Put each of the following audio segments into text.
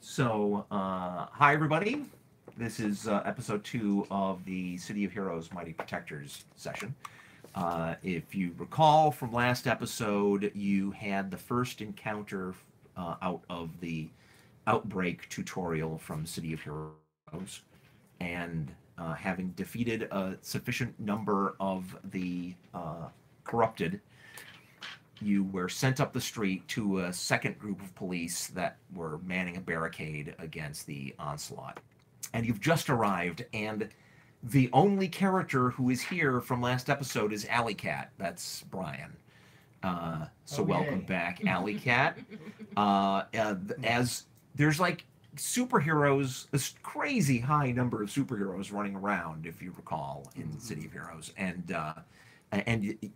Hi everybody. This is episode 2 of the City of Heroes Mighty Protectors session. If you recall from last episode, you had the first encounter out of the Outbreak tutorial from City of Heroes, and having defeated a sufficient number of the corrupted, you were sent up the street to a second group of police that were manning a barricade against the onslaught. And you've just arrived, and the only character who is here from last episode is Alley Cat. That's Brian. Welcome back, Alley Cat. As there's like superheroes, a crazy high number of superheroes running around, if you recall, in City of Heroes. And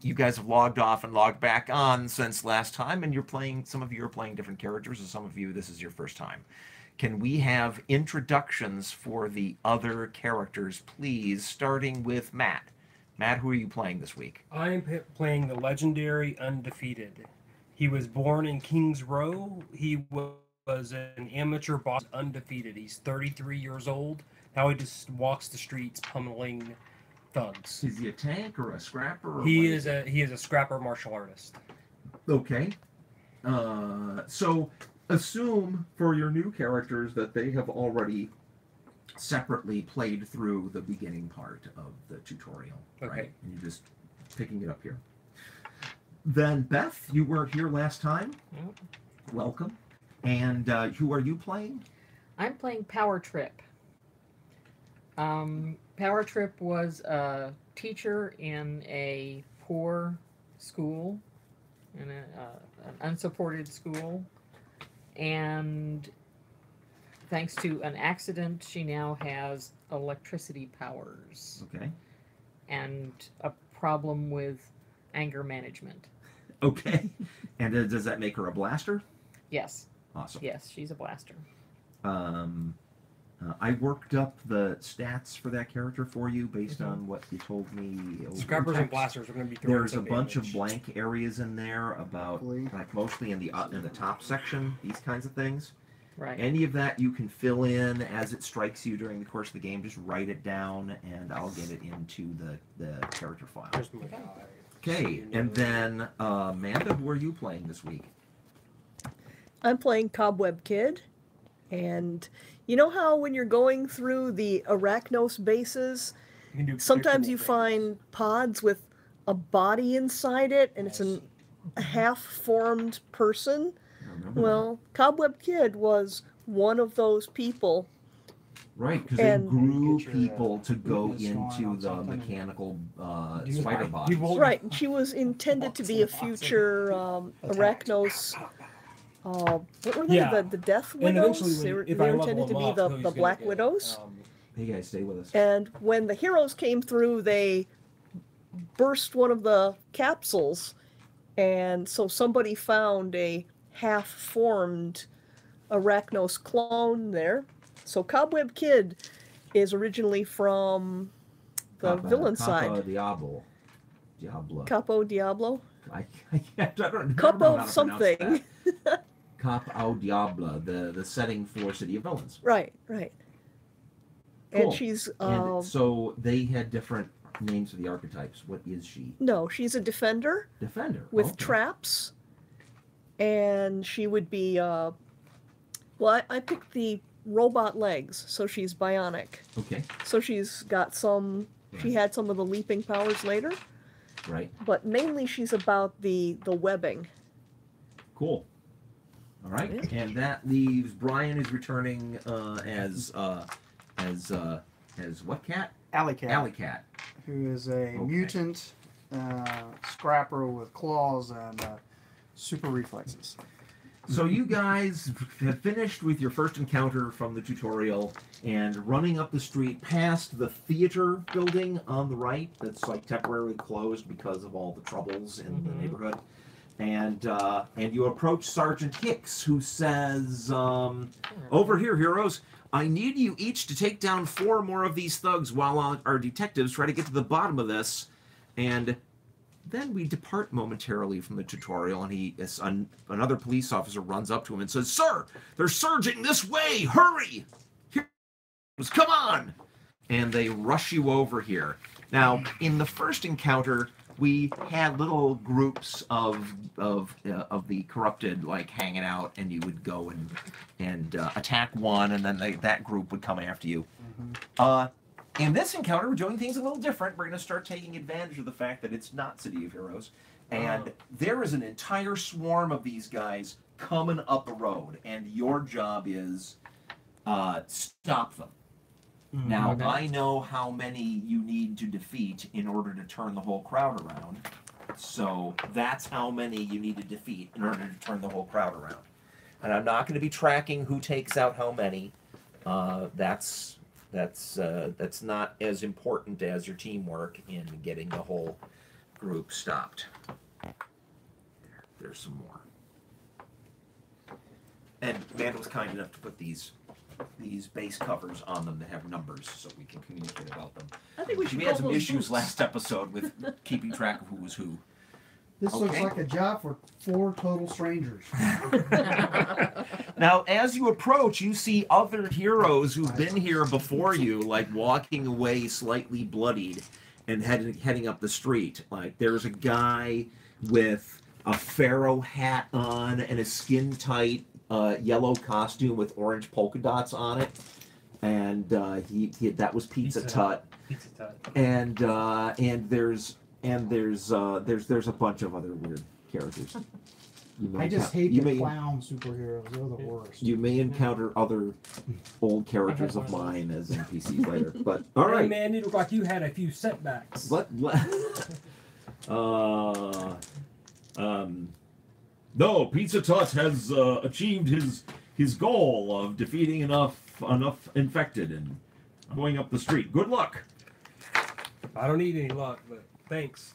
you guys have logged off and logged back on since last time, and some of you are playing different characters, and some of you, this is your first time. Can we have introductions for the other characters, please, starting with Matt? Matt, who are you playing this week? I'm playing the legendary Undefeated. He was born in Kings Row. He was an amateur boss, undefeated. He's 33 years old. Now he just walks the streets pummeling thugs. Is he a tank or a scrapper? Or he is a scrapper martial artist. Okay. So assume for your new characters that they have already separately played through the beginning part of the tutorial. Okay. Right? And you're just picking it up here. Then Beth, you were here last time. Yep. Welcome. And who are you playing? I'm playing Power Trip. Power Trip was a teacher in a poor school, in an unsupported school, and thanks to an accident, she now has electricity powers. Okay. And a problem with anger management. Okay. And does that make her a blaster? Yes. Awesome. Yes, she's a blaster. I worked up the stats for that character for you based on what you told me. Scrappers and blasters are going to be throwing There's a some bunch damage. of blank areas in there about, like, mostly in the top section, these kinds of things. Right. Any of that you can fill in as it strikes you during the course of the game. Just write it down, and I'll get it into the character file. Okay, and then Amanda, who are you playing this week? I'm playing Cobweb Kid, and you know how when you're going through the Arachnos bases, sometimes you find pods with a body inside it, and it's a half-formed person? Well, Cobweb Kid was one of those people. Right, because they grew people to go into the mechanical spider bodies. Right, and she was intended to be a future Arachnos. What were they? The Death Widows? They were intended to be the Black Widows. Hey guys, stay with us. And when the heroes came through, they burst one of the capsules, and so somebody found a half-formed Arachnos clone there. So Cobweb Kid is originally from the villain side. Capo Diablo. I don't know. Capo something. Capo Diablo, the setting for City of Villains. Right, right. Cool. And she's and so they had different names for the archetypes. What is she? No, she's a defender. Defender. With traps. And she would be well, I picked the robot legs, so she's bionic. Okay. So she's got some she had some of the leaping powers later. Right. But mainly she's about the webbing. Cool. All right. Yeah. And that leaves Brian is returning as what cat? Alley Cat. Alley Cat. Who is a mutant scrapper with claws and super reflexes. So you guys have finished with your first encounter from the tutorial and running up the street past the theater building on the right that's like temporarily closed because of all the troubles in the neighborhood. And you approach Sergeant Hicks, who says, over here, heroes, I need you each to take down 4 more of these thugs while our detectives try to get to the bottom of this. And then we depart momentarily from the tutorial, and another police officer runs up to him and says, "Sir, they're surging this way! Hurry! Heroes, come on!" And they rush you over here. Now, in the first encounter, we had little groups of the corrupted like hanging out, and you would go and attack one, and then that group would come after you. In this encounter, we're doing things a little different. We're going to start taking advantage of the fact that it's not City of Heroes, and there is an entire swarm of these guys coming up the road, and your job is stop them. Now, Okay. I know how many you need to defeat in order to turn the whole crowd around. So that's how many you need to defeat in order to turn the whole crowd around. And I'm not going to be tracking who takes out how many. That's not as important as your teamwork in getting the whole group stopped. There's some more. And Amanda was kind enough to put these base covers on them that have numbers so we can communicate about them. I think we should We call had some those issues boots. last episode with keeping track of who was who. This looks Okay. like a job for 4 total strangers. Now, as you approach, you see other heroes who've been here before you, like walking away slightly bloodied and heading up the street. Like there's a guy with a pharaoh hat on and a skin-tight yellow costume with orange polka dots on it, and that was Pizza Tut. Pizza Tut. And there's a bunch of other weird characters. I just hate you the may, clown superheroes. They're the worst. You may encounter other old characters of mine as NPCs later, but all Hey right. man, you look like you had a few setbacks. No, Pizza Tut has achieved his goal of defeating enough infected and going up the street. Good luck. I don't need any luck, but thanks.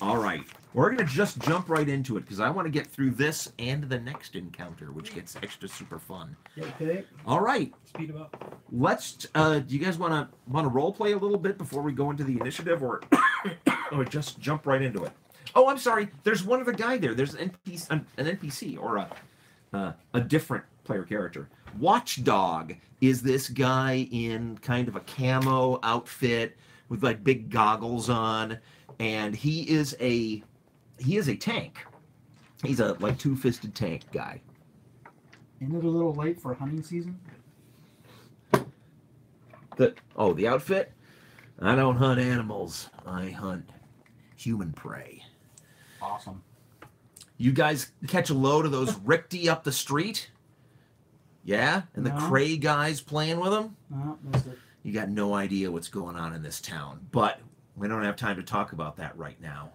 All right, we're gonna just jump right into it because I want to get through this and the next encounter, which gets extra super fun. Okay. All right, Speed them up. let's. Do you guys want to role play a little bit before we go into the initiative, or just jump right into it? Oh, I'm sorry. There's one other guy there. There's an NPC or a different player character. Watchdog is this guy in kind of a camo outfit with like big goggles on, and he is a tank. He's a like two-fisted tank guy. Isn't it a little late for hunting season? The outfit? I don't hunt animals. I hunt human prey. Awesome. You guys catch a load of those Rickety up the street? Yeah? And the No. Cray guys playing with them? No, missed it. You got no idea what's going on in this town. But we don't have time to talk about that right now.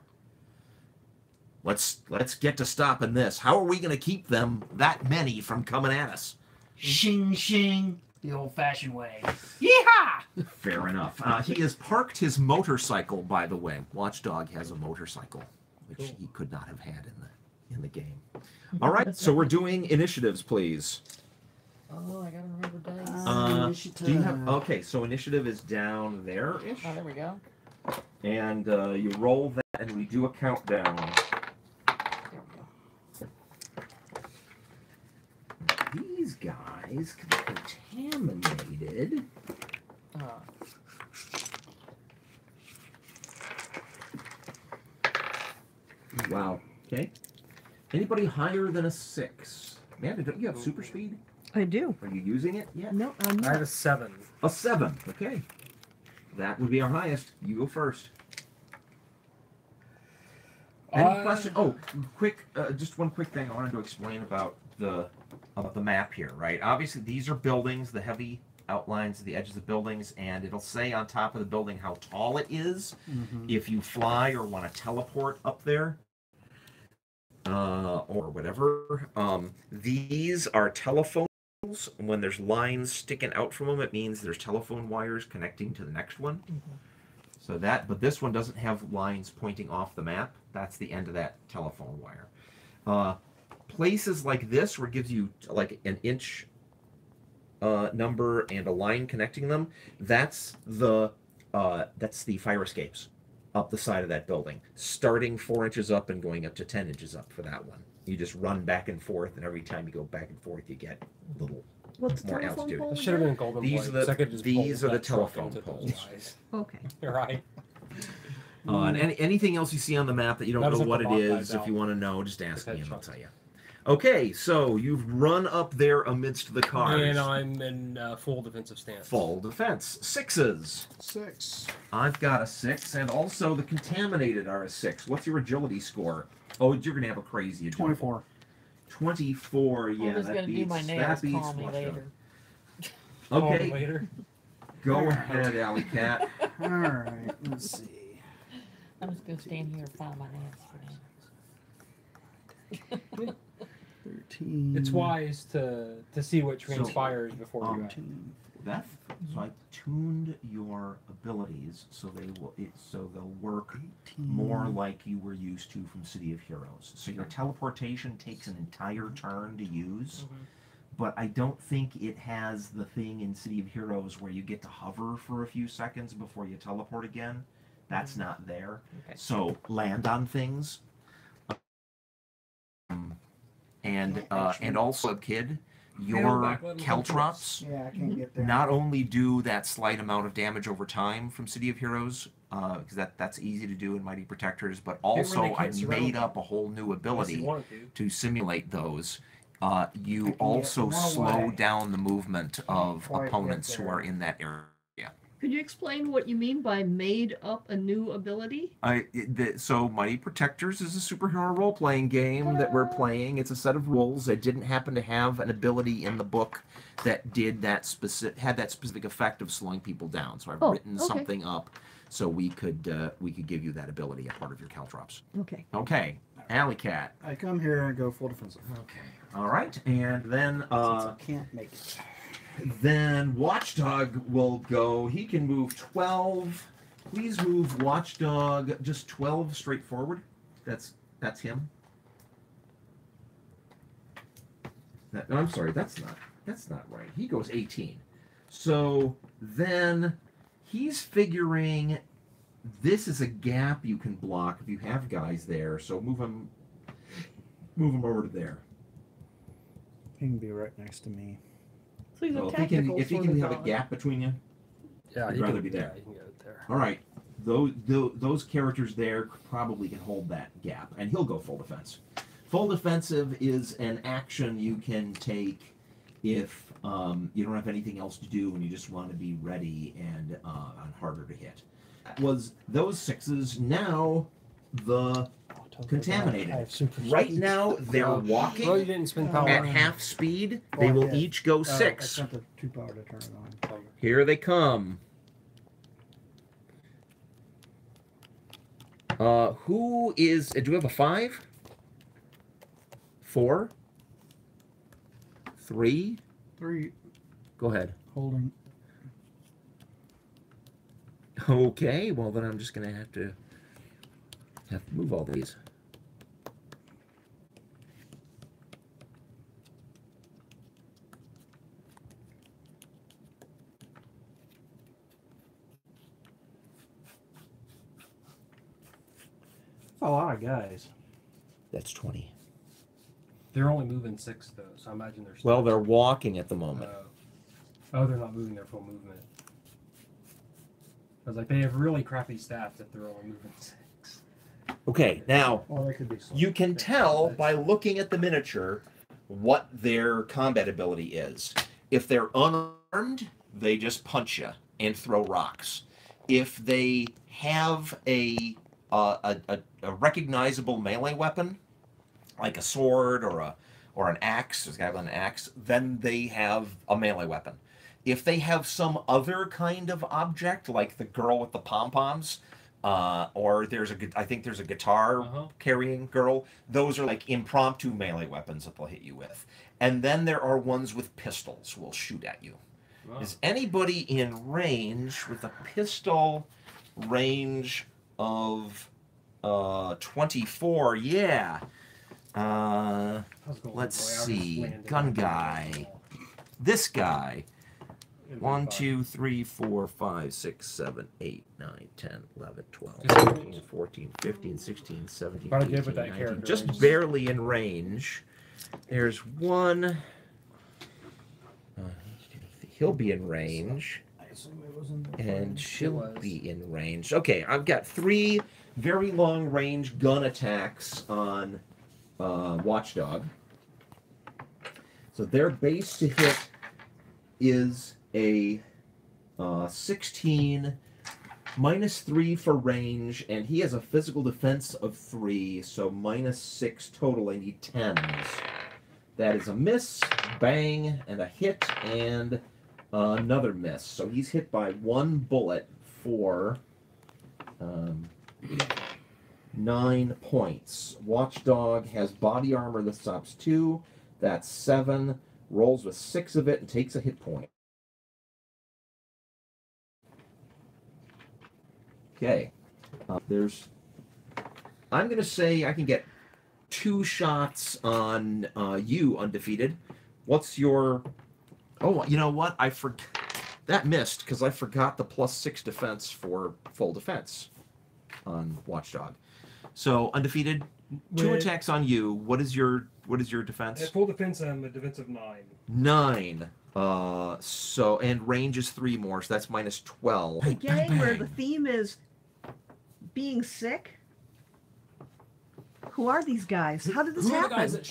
Let's get to stopping this. How are we going to keep them, that many, from coming at us? Shing shing. The old-fashioned way. Yeehaw! Fair enough. He has parked his motorcycle, by the way. Watchdog has a motorcycle, which he could not have had in the game. All right, so we're doing initiatives, please. Oh, I gotta remember dice. Initiative. Do you have? Okay, so initiative is down there-ish, Oh, there we go. and you roll that, and we do a countdown. There we go. These guys could be contaminated. Wow. Okay. Anybody higher than a 6? Amanda, don't you have super speed? I do. Are you using it yet? No, I'm I have not. a 7. A 7. Okay. That would be our highest. You go first. Any question? Oh, quick. Just one quick thing I wanted to explain about the map here. Right. Obviously, these are buildings. The heavy outlines of the edges of buildings, and it'll say on top of the building how tall it is if you fly or want to teleport up there. Or whatever. These are telephones. When there's lines sticking out from them, it means there's telephone wires connecting to the next one. So but this one doesn't have lines pointing off the map. That's the end of that telephone wire. Places like this, where it gives you like an inch number and a line connecting them, that's the fire escapes. up the side of that building, starting 4 inches up and going up to 10 inches up for that one. You just run back and forth, and every time you go back and forth, you get a little What's the more telephone altitude. pole It should have again? been golden These blades. are I could just these bolt are the that truck telephone into those poles. guys. Okay. Right. And anything else you see on the map that you don't That was know what what the it bot is, guys if you out. want to know, just ask With me and I'll headshots. tell you. Okay, so you've run up there amidst the cars. And I'm in full defensive stance. Full defense. 6s. 6. I've got a 6, and also the contaminated are a 6. What's your agility score? Oh, you're gonna have a crazy agility. 24. 24. Yeah, I'm just that gonna beats. do my That nails. beats Call me Watchdog. later. Call me Okay, later. go ahead, Alley Cat. All right. Let's see. I'm just gonna stand here and file my nails for now. 13. It's wise to see what transpires before you act. 14. Beth, so I tuned your abilities so they'll work 18. more like you were used to from City of Heroes. So your teleportation takes an entire turn to use, but I don't think it has the thing in City of Heroes where you get to hover for a few seconds before you teleport again. That's not there. Okay. So land on things. And also, kid, your back, let 'em come caltrops Yeah, I can't get there. not only do that slight amount of damage over time from City of Heroes, because that's easy to do in Mighty Protectors, but also really I can't surround made them. up a whole new Unless ability you wanted to. to simulate those. You get also one slow way. down the movement of quite get opponents who there. are in that area. Could you explain what you mean by made up a new ability? So Mighty Protectors is a superhero role-playing game that we're playing. It's a set of rules. I didn't happen to have an ability in the book that had that specific effect of slowing people down. So I've written okay. something up so we could give you that ability as part of your caltrops. Okay. Okay, Alley Cat. I come here and go full defensive. Okay. All right, and then Since I can't make it. Then Watchdog will go. He can move 12. Please move Watchdog just 12 straight forward. That's him. No, I'm sorry. That's not right. He goes 18. So then he's figuring this is a gap you can block if you have guys there. So move him over to there. He can be right next to me. So he's a Well, tactical if he sort can of have a dog. gap between you. Yeah, I'd you rather can be there. Yeah, you can go there. All right, those characters there probably can hold that gap, and he'll go full defense. Full defensive is an action you can take if you don't have anything else to do and you just want to be ready and harder to hit. Was those 6s now the contaminated? I have super Right speed. now they're Well, you walking didn't spend power. at half speed. They will yeah. each go I 6. spent the 2 power to turn it on. Here they come. Who is? Do we have a 5? 4? 3? 3 Go ahead. holding. Okay. Well, then I'm just gonna have to move all these. That's a lot of guys. That's 20. They're only moving 6 though, so I imagine they're. Well, they're walking at the moment. Oh, they're not moving their full movement. I was like, they have really crappy stats if they're only moving 6. Okay. Now Well, they could be slow. you can tell by looking at the miniature what their combat ability is. If they're unarmed, they just punch you and throw rocks. If they have a recognizable melee weapon, like a sword or an axe, there's a guy with an axe, then they have a melee weapon. If they have some other kind of object, like the girl with the pom-poms, or I think there's a guitar carrying girl, those are like impromptu melee weapons that they'll hit you with. And then there are ones with pistols who will shoot at you. Wow. Is anybody in range with a pistol range of 24? Yeah. Let's see. Gun guy. This guy. It'd be 1, fine. 2, 3, 4, 5, 6, 7, 8, 9, 10, 11, 12, Just 13, 14, 15, 16, 17, Probably 18, good with that 19. character. Just Just- barely in range. There's one. He'll be in range. I assume it was in the And she'll was. be in range. Okay, I've got 3 very long range gun attacks on Watchdog. So their base to hit is a 16, -3 for range, and he has a physical defense of 3, so -6 total. I need 10s. That is a miss, bang, and a hit, and another miss. So he's hit by 1 bullet for 9 points. Watchdog has body armor that stops 2. That's 7. Rolls with 6 of it and takes a hit point. Okay. There's. I'm going to say I can get 2 shots on you, Undefeated. What's your. Oh, you know what? I forgot. That missed because I forgot the +6 defense for full defense on Watchdog. So, Undefeated, 2 With- attacks on you. What is your defense? At full defense, I'm a defense of 9. 9. So and range is 3 more, so that's -12. A gang where the theme is being sick. Who are these guys? How did this Who are the happen? guys that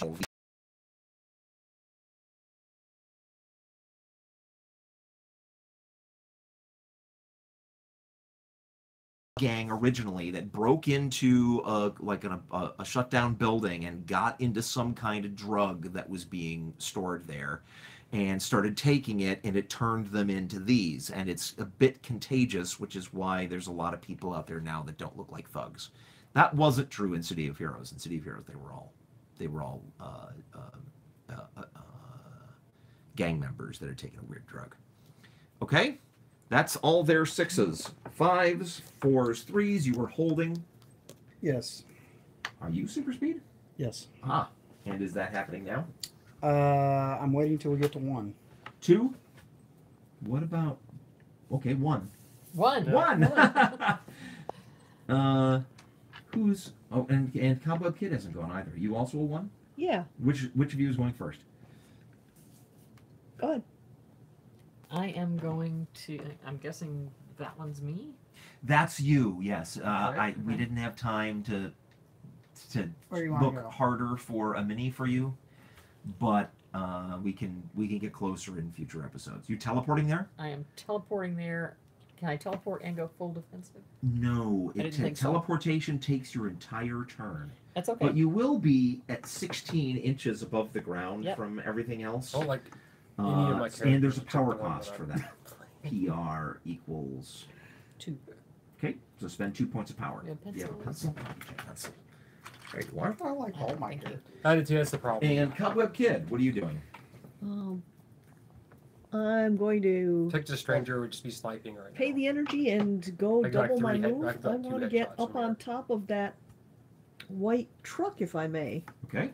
gang originally that broke into a shut down building and got into some kind of drug that was being stored there and started taking it, and it turned them into these, and it's a bit contagious, which is why there's a lot of people out there now that don't look like thugs. That wasn't true in City of Heroes. In City of Heroes, they were all gang members that had taken a weird drug. Okay, that's all their 6s, 5s, 4s, 3s. You were holding. Yes. Are you super speed? Yes. Ah, and is that happening now? I'm waiting till we get to 1. 2. What about? Okay, 1. One. One. Who's? Oh, and Cobweb Kid hasn't gone either. You also a 1? Yeah, Which of you is going first? go ahead. I am going to. I'm guessing that one's me. That's you. Yes. Alright, We okay. didn't have time to Where you wanna look go? harder for a mini for you, but we can get closer in future episodes. You teleporting there? I am teleporting there. Can I teleport and go full defensive? No. I didn't think so. Teleportation takes your entire turn. That's okay. But you will be at 16 inches above the ground Yep. from everything else. Oh, like any of my And there's a characters except power the one cost that for I- that. PR equals. 2. Okay, so spend 2 points of power. You have You have a pencils? pencil? Okay, pencil. There you are. I like all my Thank you. characters. I did too. That's the problem. And Cobweb Kid, what are you doing? I'm going to Texas a stranger would just be sniping right pay now. the energy and go I got double my 3 move. I got I 2 want to get headshots up from on there. top of that white truck, if I may. Okay.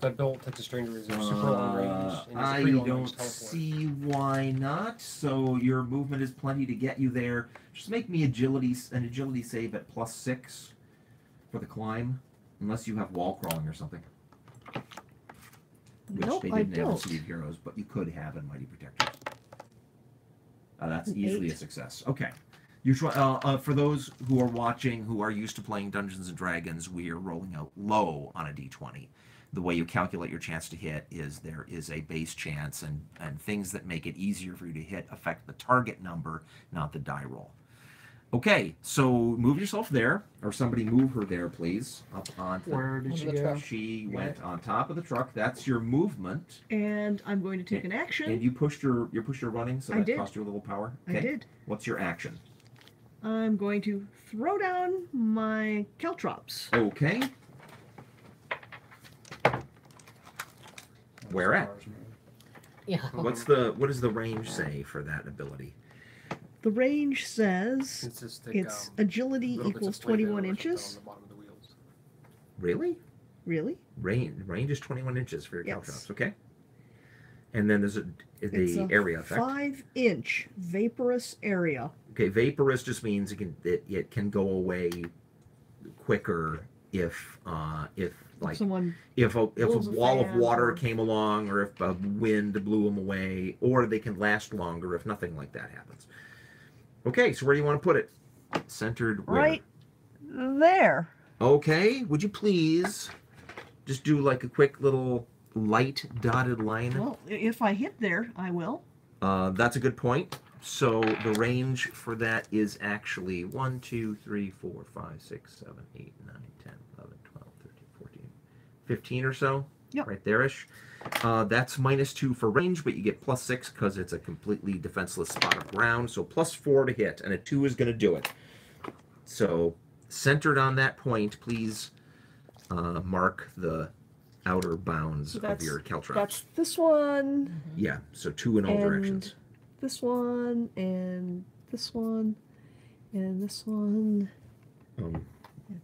That built Texas stranger is super long range. And it's a I pretty long range don't teleport. see why not. So your movement is plenty to get you there. Just make me an agility save at +6 for the climb, unless you have wall crawling or something. Which Nope, they I didn't have in don't. City of Heroes, but you could have in Mighty Protectors. That's An easily 8. a success. Okay. You try, for those who are watching who are used to playing Dungeons and Dragons, we are rolling out low on a d20. The way you calculate your chance to hit is there is a base chance, and things that make it easier for you to hit affect the target number, not the die roll. Okay, so move yourself there, or somebody move her there, please. Up on. Where did Under she the go? truck. She went on top of the truck. That's your movement, And I'm going to take an action. and you pushed your running, so I that did. cost you a little power. I did. What's your action? I'm going to throw down my caltrops. Okay. Where at? Yeah. What does the range say for that ability? The range says It's just stick, it's agility little bits of equals flavor 21 or something inches. on the bottom of the wheels. Really? Really? Range is 21 inches for your Yes. caltrops. Okay. And then there's It's the a area effect. 5-inch vaporous area. Okay, vaporous just means it can go away quicker if like Someone if a blows a wall of fan water or- came along, or if a wind blew them away, or they can last longer if nothing like that happens. Okay, so where do you want to put it? Centered where? right there. Okay, would you please just do like a quick little light dotted line? Well, if I hit there, I will. That's a good point. So the range for that is actually 1, 2, 3, 4, 5, 6, 7, 8, 9, 10, 11, 12, 13, 14, 15 or so. Yep. Right there-ish. That's -2 for range, but you get +6 because it's a completely defenseless spot of ground. So +4 to hit, and a 2 is going to do it. So centered on that point, please mark the outer bounds of your caltrops. That's this one, Yeah, so 2 in all and directions. this one, and this one, and this one, and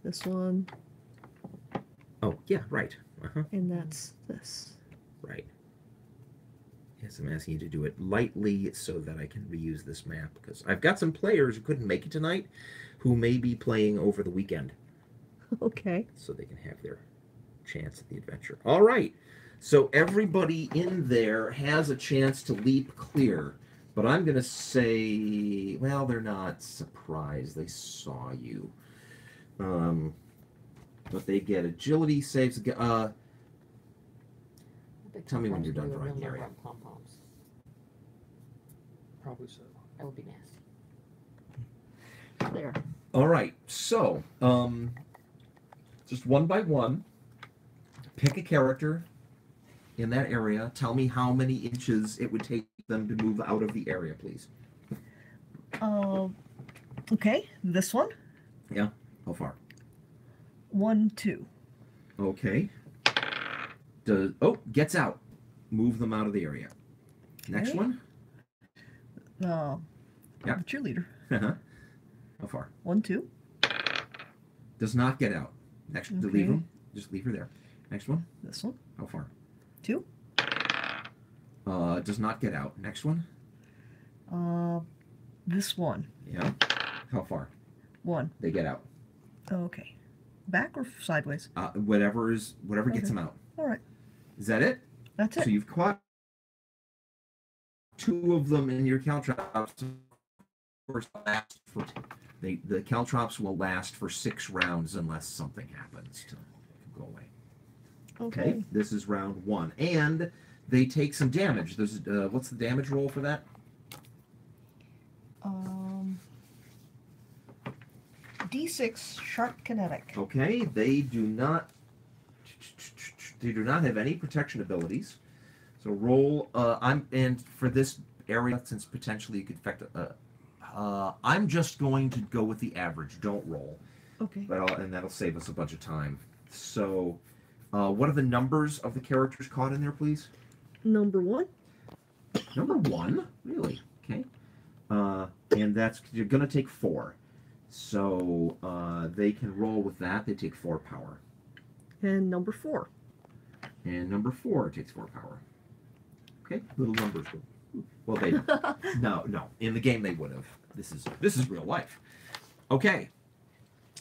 this one, Oh, yeah, right. Uh-huh. and that's this. Right. Yes, I'm asking you to do it lightly so that I can reuse this map, because I've got some players who couldn't make it tonight who may be playing over the weekend, Okay. so they can have their chance at the adventure. All right. So everybody in there has a chance to leap clear, but I'm going to say, well, they're not surprised. They saw you. But they get agility saves. Tell me when you're done drawing the area. Pom-poms. Probably so. That would be nasty. There. All right, so just one by one, pick a character in that area. Tell me how many inches it would take them to move out of the area, please. Okay. This one. Yeah, how far? 1, 2. Okay. Gets out. Move them out of the area. Next Okay. one. Yeah. Yep. The cheerleader. How far? 1, 2. Does not get out. Next, to leave Okay. them. Just leave her there. Next one. This one. How far? 2. Does not get out. Next one. This one. Yeah. How far? 1. They get out. Okay. Back or sideways? Whatever gets Okay. them out. All right. Is that it? That's So it. you've caught 2 of them in your caltrops. The caltrops will last for 6 rounds unless something happens to go away. Okay. This is round 1, and they take some damage. There's what's the damage roll for that? D6 sharp kinetic. Okay, they do not have any protection abilities. So roll. And for this area, since potentially you could affect. I'm just going to go with the average. Don't roll. Okay. And that'll save us a bunch of time. So, what are the numbers of the characters caught in there, please? Number 1. Number 1, really? Okay. And that's you're gonna take 4. So they can roll with that. They take 4 power. And number 4. And number 4 takes 4 power. Okay, little numbers. Well, they don't. No. In the game, they would have. This is real life. Okay.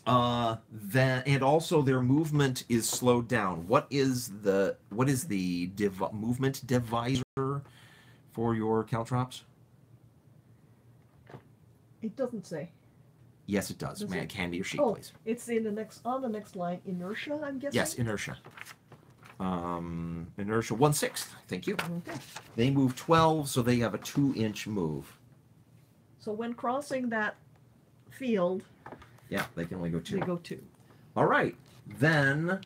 And also their movement is slowed down. What is the movement divisor for your caltrops? It doesn't say. Yes, it does. Does May I it? hand me your sheet, Oh, please? it's in the next line. Inertia, I'm guessing. Yes, inertia. Inertia 1/6. Thank you. Okay. They move 12, so they have a 2-inch move. So when crossing that field, Yeah, they can only go 2. they go 2. All right. Then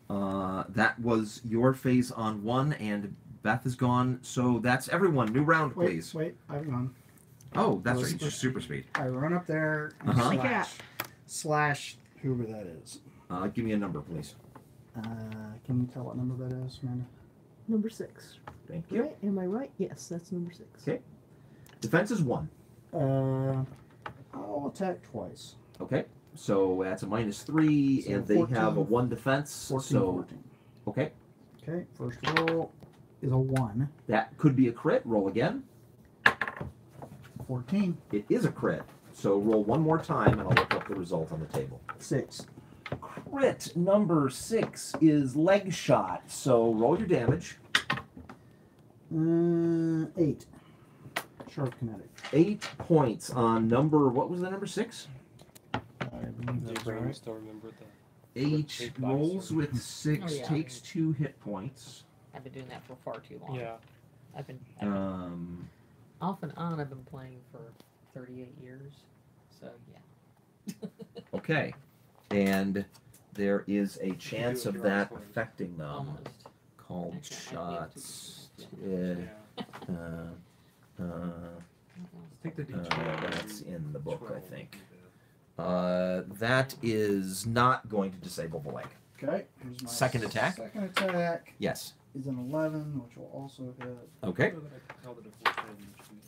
that was your phase on 1, and Beth is gone. So that's everyone. New round, please. Wait, I've gone. Oh, that's Oh, right. It's super speed. I run up there and Uh-huh. slash whoever that is. Give me a number, please. Can you tell what number that is, Amanda? Number 6. Thank you. Right? Am I right? Yes, that's number 6. Okay. Defense is 1. I'll attack twice. Okay. So that's a -3, So and they have a 14, 1 defense. 14, so 14. okay. Okay, first roll is a 1. That could be a crit. Roll again. 14. It is a crit. So roll one more time, and I'll look up the result on the table. 6. Crit number 6 is leg shot. So roll your damage. 8. Sharp kinetic. 8 points on number. What was the number 6? I believe that's Brain right. still remember the 8 Eight rolls dice. with 6 Oh, yeah. takes 2 hit points. I've been doing that for far too long. yeah. I've been off and on. I've been playing for 38 years. So yeah. Okay, and there is a chance do of it that yours. affecting them. Almost. Called Actually, I might be able to shots. Yeah. Take the D20. That's in the book, I 12 think. would be That is not going to disable the leg. Okay. Here's my Second attack? Second attack Yes. is an 11, which will also hit Okay.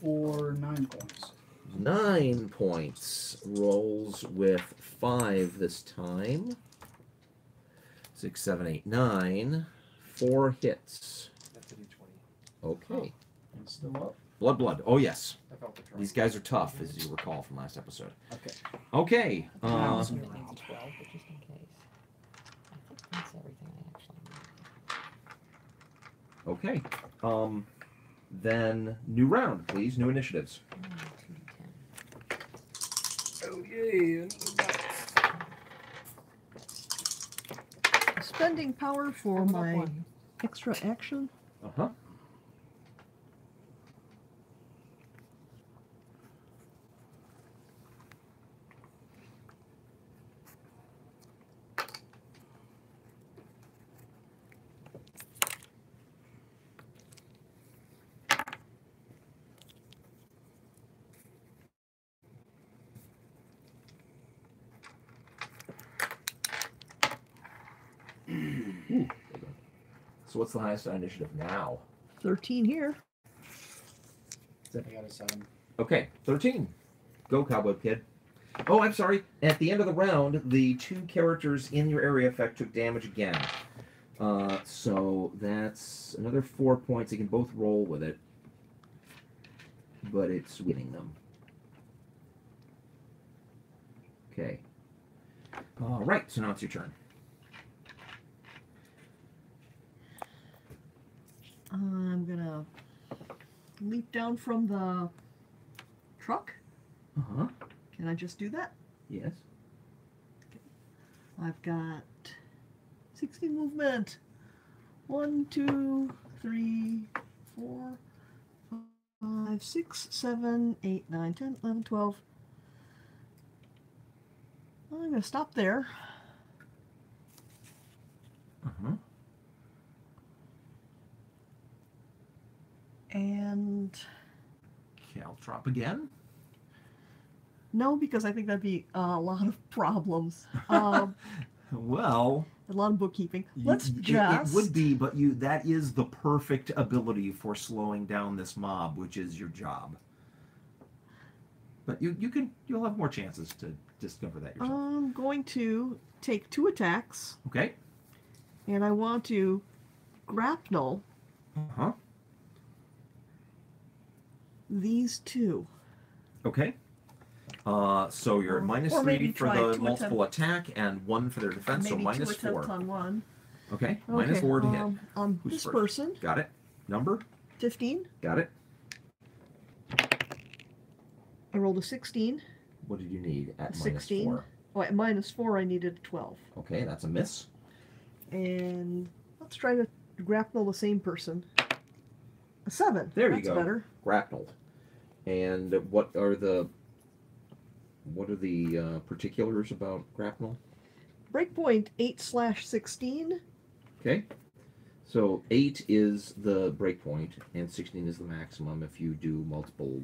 for 9 points. 9 points. Rolls with 5 this time. 6, 7, 8, 9. 4 hits. That's a D20. Okay. It's still up. Blood. Oh, yes. I felt the drop. These guys are tough, as you recall from last episode. Okay. Okay. Now I it's think me it around. needs 12, but just in case. I think that's everything I actually need. Okay. Then new round, please. New initiatives. 2d10. Oh yay! Spending power for I'm up my one. extra action. Uh-huh. Ooh. So what's the highest initiative now? 13 here. I got a 7. Okay, 13. Go, Cowboy Kid. Oh, I'm sorry. At the end of the round, the 2 characters in your area effect took damage again. So that's another 4 points. They can both roll with it. But it's winning them. Okay. All right, so now it's your turn. I'm gonna leap down from the truck. Uh-huh. Can I just do that? Yes. I've got 60 movement. 1, 2, 3, 4, 5, 6, 7, 8, 9, 10, 11, 12. I'm gonna stop there. Uh-huh. And Caltrop again. no, because I think that'd be a lot of problems. Well, A lot of bookkeeping. Let's it just. would be, but that is the perfect ability for slowing down this mob, which is your job. But you'll have more chances to discover that yourself. I'm going to take 2 attacks, Okay. and I want to grapnel Uh-huh. these 2. Okay. So you're at minus or 3 maybe for try the 2 multiple attack and 1 for their defense, so Maybe 2 minus attempts 4. on one. Okay. Minus 4 to hit. On Who's this first? person, Got it. Number? 15. Got it. I rolled a 16. What did you need at minus 16. 4? Oh, at minus 4, I needed a 12. Okay, that's a miss. And let's try to grapple the same person. A 7. There you That's go. better. Grappled. And what are the particulars about grapnel? Breakpoint 8/16. Okay. So 8 is the breakpoint, and 16 is the maximum if you do multiple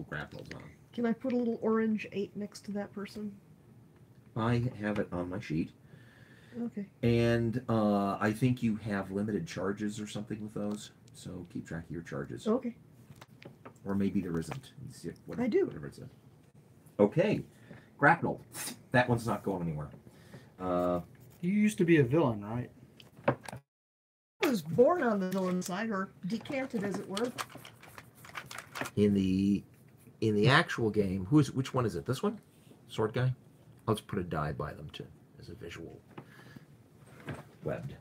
grapnels on. Can I put a little orange 8 next to that person? I have it on my sheet. Okay. And I think you have limited charges or something with those, so keep track of your charges. Okay. Or maybe there isn't. I do. Whatever it says. Okay. Grapnel. That one's not going anywhere. You used to be a villain, right? was born on the villain side, or decanted, as it were. In the actual game, which one is it? This one? Sword guy? I'll just put a die by them too, as a visual. Webbed.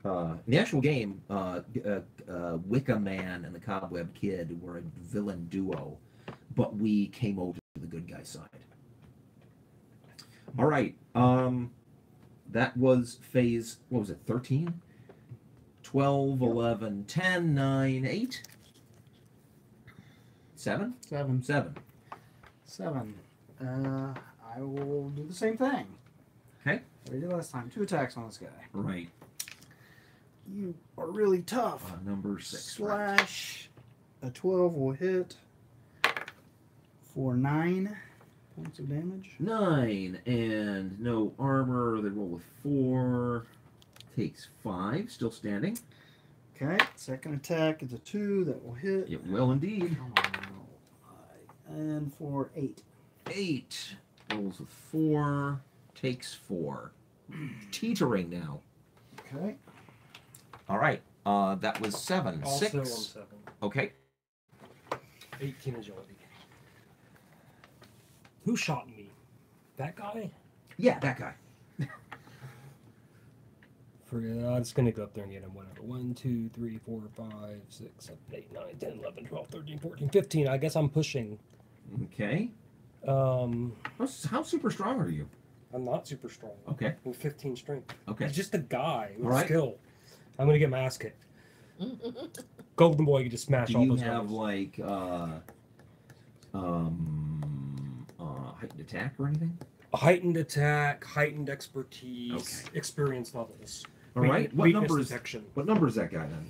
In the actual game, Wicca Man and the Cobweb Kid were a villain duo, but we came over to the good guy side. All right. That was phase, what was it, 13? 12, 11, 10, 9, 8? 7? 7. 7. 7. I will do the same thing. Okay. What I did last time. 2 attacks on this guy. Right. You are really tough. Number 6. Slash. A 12 will hit for 9 points of damage. 9, and no armor. They roll with 4. Takes 5. Still standing. Okay. Second attack is a 2 that will hit. It will indeed. Come on. And for 8. 8. Rolls with 4. Takes 4. Teetering now. Okay. All right. That was 7. Also 6. on 7. Okay. 18 agility. Who shot me? That guy? Yeah, that guy. I'm just going to go up there and get him. Whatever. 1, 2, 3, 4, 5, 6, 7, 8, 9, 10, 11, 12, 13, 14, 15. I guess I'm pushing. Okay. Um, How super strong are you? I'm not super strong. Okay. I'm 15 strength. Okay. He's just a guy with All right. skill. I'm going to get my ass kicked. Golden Boy, you just smash Do all you those have numbers. like heightened attack or anything? A heightened attack, heightened expertise, Okay. experience levels. All right. What Weakness number is detection. What number is that guy then?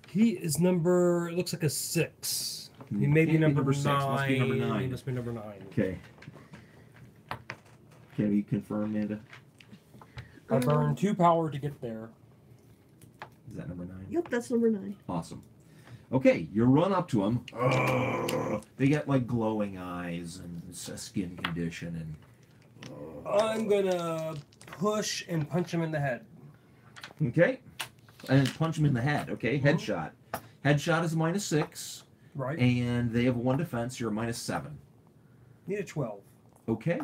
He is number. It looks like a 6. He may be Can't number 6. 9. Must be number He 9. must be number 9. Okay. Can you confirm, Amanda? I burned 2 power to get there. Is that number 9? Yep, that's number 9. Awesome. Okay, you run up to him. They get like glowing eyes and a skin condition, and I'm gonna push and punch him in the head. okay, and punch him in the head. Okay, headshot. Headshot is -6, Right. and they have 1 defense. You're -7. Need a 12. Okay,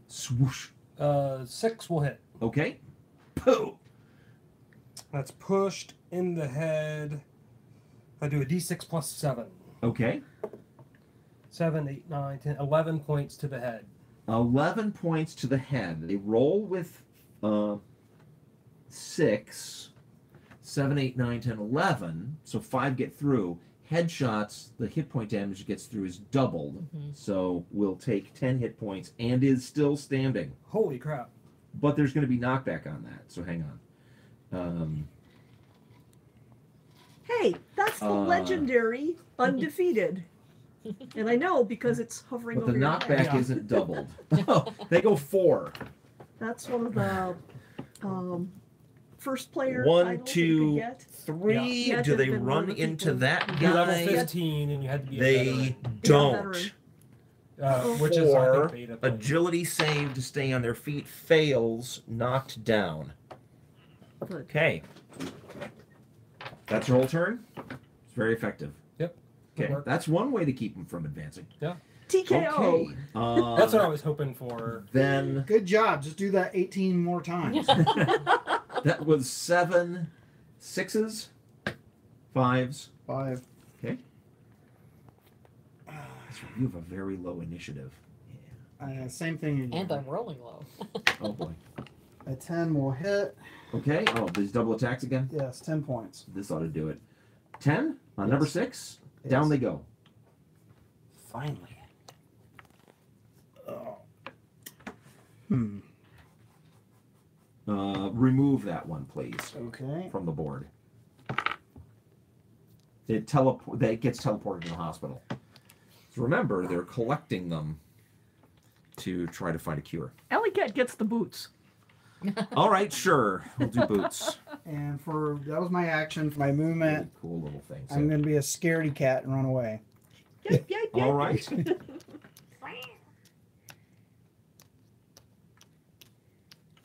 swoosh. 6 will hit. Okay, pooh. That's pushed in the head. I do a d6 plus 7. Okay, 7, 8, 9, 10, 11 points to the head. 11 points to the head. They roll with 6, 7, 8, 9, 10, 11. So 5 get through. Headshots, the hit point damage it gets through is doubled. So we'll take 10 hit points and is still standing. Holy crap. But there's going to be knockback on that. So hang on. Hey, that's the legendary undefeated. And I know because it's hovering But the over your knockback head. isn't doubled. They go 4. That's one of the first player 1, titles that you 2, could get. 3. Yeah. You had Do to they have been one run of the into people that You're level guy? 15 and you had to be a They veteran. don't. veteran. Which is, I Or think, beta play. agility save to stay on their feet fails, knocked down. Good. Okay. That's your whole turn? It's very effective. Yep. Okay. Work. That's one way to keep them from advancing. TKO. Okay. That's what I was hoping for. Then Good job. Just do that 18 more times. that was 7 6s, 5s. 5. Okay. That's right, you have a very low initiative. Same thing again. And I'm rolling low. Oh boy. A 10 will hit. Okay. Oh, these double attacks again? Yes, 10 points. This ought to do it. 10 on number 6. Yes. Down they go. Finally. Remove that one, please, Okay. from the board. That gets teleported to the hospital. So remember, they're collecting them to try to find a cure. Alley Cat gets the boots. All right, sure, we'll do boots. And that was my action for my movement. Really cool little thing. So, I'm going to be a scaredy cat and run away. all right.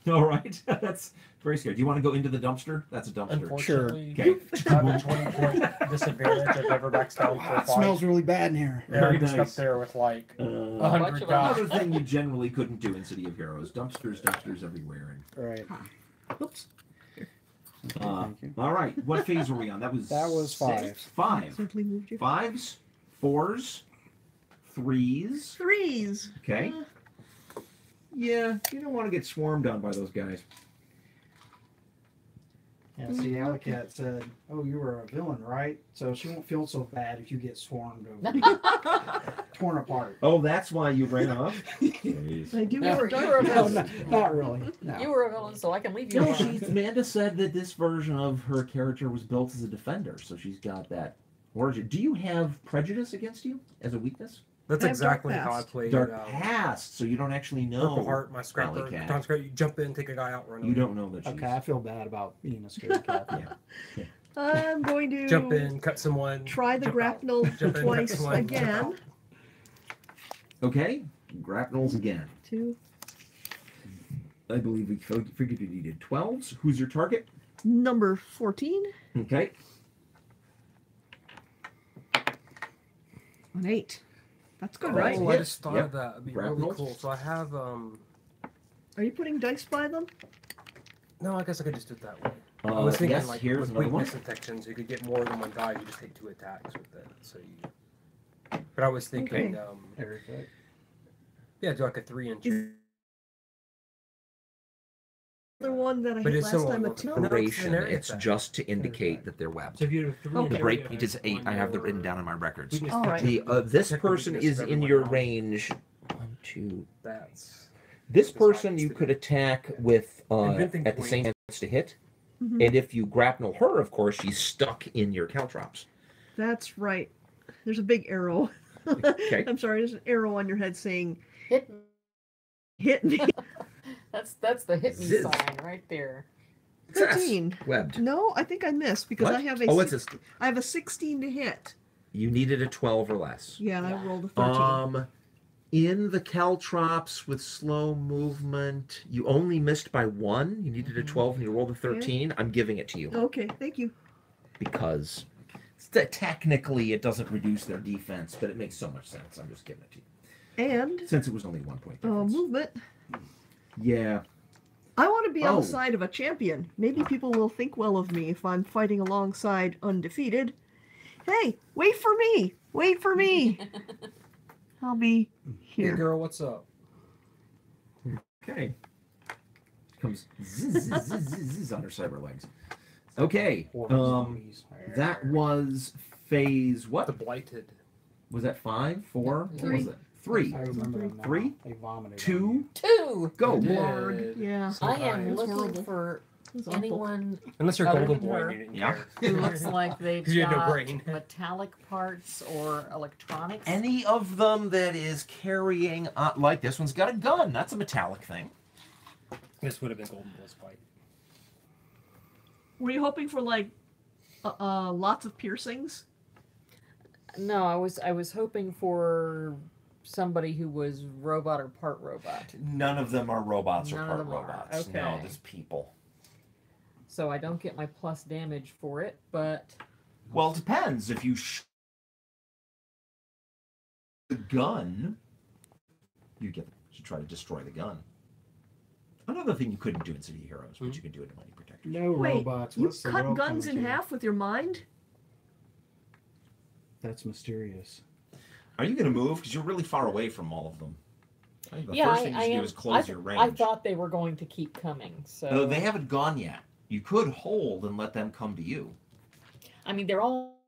All right, that's very scary. Do you want to go into the dumpster? That's a dumpster. Unfortunately, Okay. I have a 20-point disadvantage. I've never backed down for a Wow, it fight. smells really bad in here. Yeah, Very I'm just nice. up there with like bunch 100 of guys. Another thing you generally couldn't do in City of Heroes: dumpsters everywhere. Right. Oops. And, Thank you. all right, what phase were we on? That was 5. 5. Simply moved you. 5s, 4s, 3s. 3s. Okay. Yeah, you don't want to get swarmed on by those guys. Yeah, see, Alley Cat said, "Oh, you were a villain, right? So she won't feel so bad if you get swarmed over, torn apart." Oh, that's why you ran off? Jeez. I do No, have you were a No, villain. not really. No. You were a villain, so I can leave you No, alone. Amanda said that this version of her character was built as a defender, so she's got that origin. Do you have prejudice against you as a weakness? That's I have Dark exactly how I Past. played. Dark past, so you don't actually know. Purple Heart, my scrapper. Alley Cat. Tom Scrapper, you jump in, take a guy out, run You away. don't know that she's... Okay, I feel bad about being a scaredy cat. Yeah. I'm going to Jump in, cut someone. try the jump out. grapnel Jump in, cut twice someone, jump again. out. Okay, grapnels again. 2. I believe we figured you needed 12s. Who's your target? Number 14. Okay. An 8. That's good, Oh, right? Oh, I Hit. just thought Yep. of that. It'd be Grapnels. really cool. So I have Are you putting dice by them? no, I guess I could just do it that way. I was thinking yes, like here's with another one. weakness detection, so you could get more than one die. You just take 2 attacks with it. So you. But I was thinking, Terrific. yeah, do like a 3-inch. The one that I But hit it's last still time. a A 2. No, it's an Duration. area It's attack. just to indicate that they're webbed. So if you have 3 Okay. The area breakpoint is attacks, 8. I one have that more written down in my records. weakness All right. detection. This Protect the person weakness is of in everyone your else. range. 1, 2. That's This That's person fine. you could attack with Inventing at the same point. chance to hit, Mhm. and if you grapnel her, of course, she's stuck in your caltrops. That's right. There's a big arrow. Okay. I'm sorry, there's an arrow on your head saying, Hit me. hit me. That's the hit me Ziz. sign right there. 13. Webbed. No, I think I missed because What? I have a Oh, six- it's a, I have a 16 to hit. you needed a 12 or less. Yeah, Yeah. I rolled a 13. In the caltrops with slow movement, you only missed by 1. You needed a 12 and you rolled a 13. I'm giving it to you Okay, thank you. because technically it doesn't reduce their defense, but it makes so much sense. I'm just giving it to you. And Since it was only 1 point difference. movement. Yeah. I want to be on Oh. the side of a champion. Maybe people will think well of me if I'm fighting alongside undefeated. Hey, wait for me! Wait for me! I'll be hey here. girl, what's up? Okay. Comes zzz, zzz, zzz, zzz, zzz on her cyber legs. Okay. That was phase The what? blighted. Was that 5, 4? What Three. was it? 3. I remember them now. 3, They vomited. 2, 2. go. They did. Lord. Yeah. I am Sometimes. looking horrible. for It was awful. anyone Unless you're Other Golden than Boy, her. and you didn't Yeah. care. who looks like they've 'Cause you had no got brain. metallic parts or electronics. Any of them that is carrying, like this one's got a gun. That's a metallic thing. This would have been Golden Boy's fight. Were you hoping for like lots of piercings? No, I was hoping for somebody who was robot or part robot. None of them are robots or None part of them are. robots. No, Okay. there's people. So I don't get my plus damage for it, but Well, it depends. If you the gun, you should try to destroy the gun. Another thing you couldn't do in City of Heroes, but you can do it in Mighty Protectors. No Wait, robots. You What's the cut world guns coming in to? half with your mind? That's mysterious. Are you going to move? Because you're really far away from all of them. I think the yeah, first thing you I should am. do is close your range. I thought they were going to keep coming. So No, they haven't gone yet. You could hold and let them come to you. I mean, they're all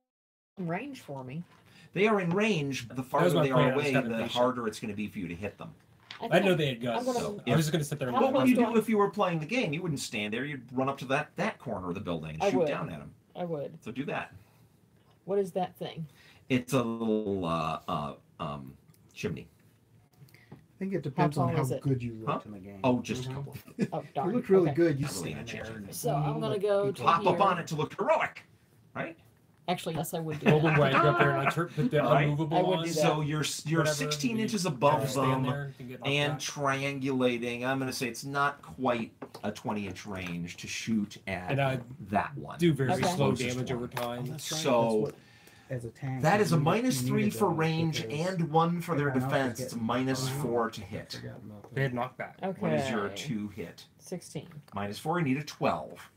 in range for me. They are in range, but the was farther my they plan, are I was away, kinda the patient. harder it's going to be for you to hit them. I think know they had guns, I'm gonna- so I was just going to sit there and How What close would you do do I- if you were playing the game? You wouldn't stand there. You'd run up to that corner of the building and I shoot would. down at them. I would. So do that. What is that thing? It's a little chimney. I think it depends on tall how is it? good you looked Huh? in the game. Oh, just a couple. Oh, You darn. looked really Okay. good. You Really stand not there. changing. and So I'm gonna look go people to Pop up here. on it to look heroic, right? Actually, yes, I would do Mobile that. way, go up there and like put the Right. unmovable I would on. do that. So you're Whatever, 16 you inches gotta above stand them there and get knocked and back. triangulating. I'm going to say it's not quite a 20-inch range to shoot at And I that one. do very Okay. slow Closest damage one. over time. That's right. So- That's what, as a tank, That is a you needed- minus you 3 needed for those range because and 1 for their everyone else was defense. It's a getting- minus Oh. 4 to hit. Forgot about They that. had knockback. Okay. What is your 2 hit? 16. Minus 4, you need a 12.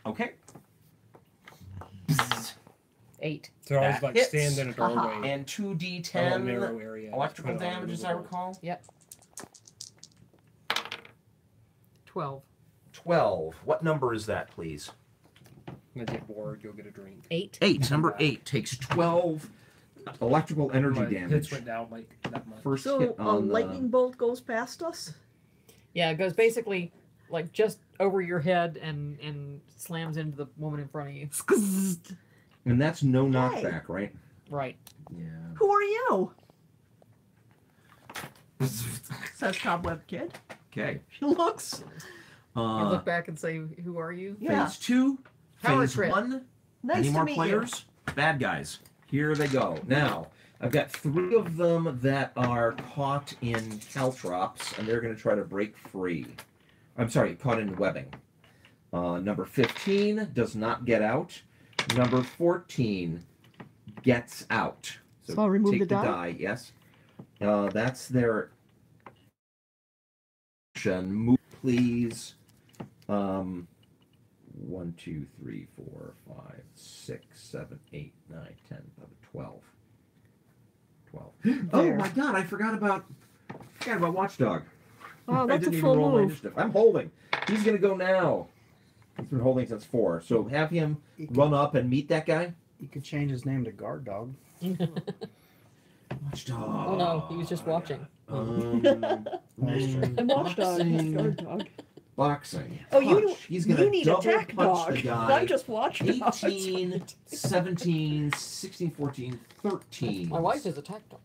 Okay. 8. So I was That like hits. stand in a doorway. And a 2d10 narrow area. electrical Put it on damage, as I unmovable. recall. Yep. 12. 12. What number is that, please? When I get bored, you'll get a drink. 8. 8. Number back. 8 takes 12 electrical energy My hits damage. went down like that much. First So hit a on lightning bolt goes past us? Yeah, it goes basically like just over your head and slams into the woman in front of you. and that's no Hey. knockback, right? Right. Yeah. Who are you? Says Cobweb Kid. Okay. She looks. You look back and say, "Who are you?" Yeah. Phase 2. Power Phase trip. 1. Nice Any to more meet players? Bad guys. Here they go. Now, I've got 3 of them that are caught in caltrops, and they're going to try to break free. I'm sorry, caught in webbing. Number 15 does not get out. Number 14 gets out. So I'll remove take the die? Yes. That's their action. Move, please. 1, 2, 3, 4, 5, 6, 7, 8, 9, 10, 11, 12. 12. Oh There. my god, I forgot about Watchdog. Wow, I that's a didn't even full roll my move. initiative. I'm holding. He's gonna go now. He's been holding since 4. So have him You could, run up and meet that guy. you could change his name to Guard Dog. Watchdog. Oh no, he was just watching. And Watchdog. Boxing. Guard dog. Boxing. Oh, you, Punch. He's gonna you need double attack punch dog. the guy. Not just Watchdog. 18, 17, 16, 14, 13. My wife is a attack dog.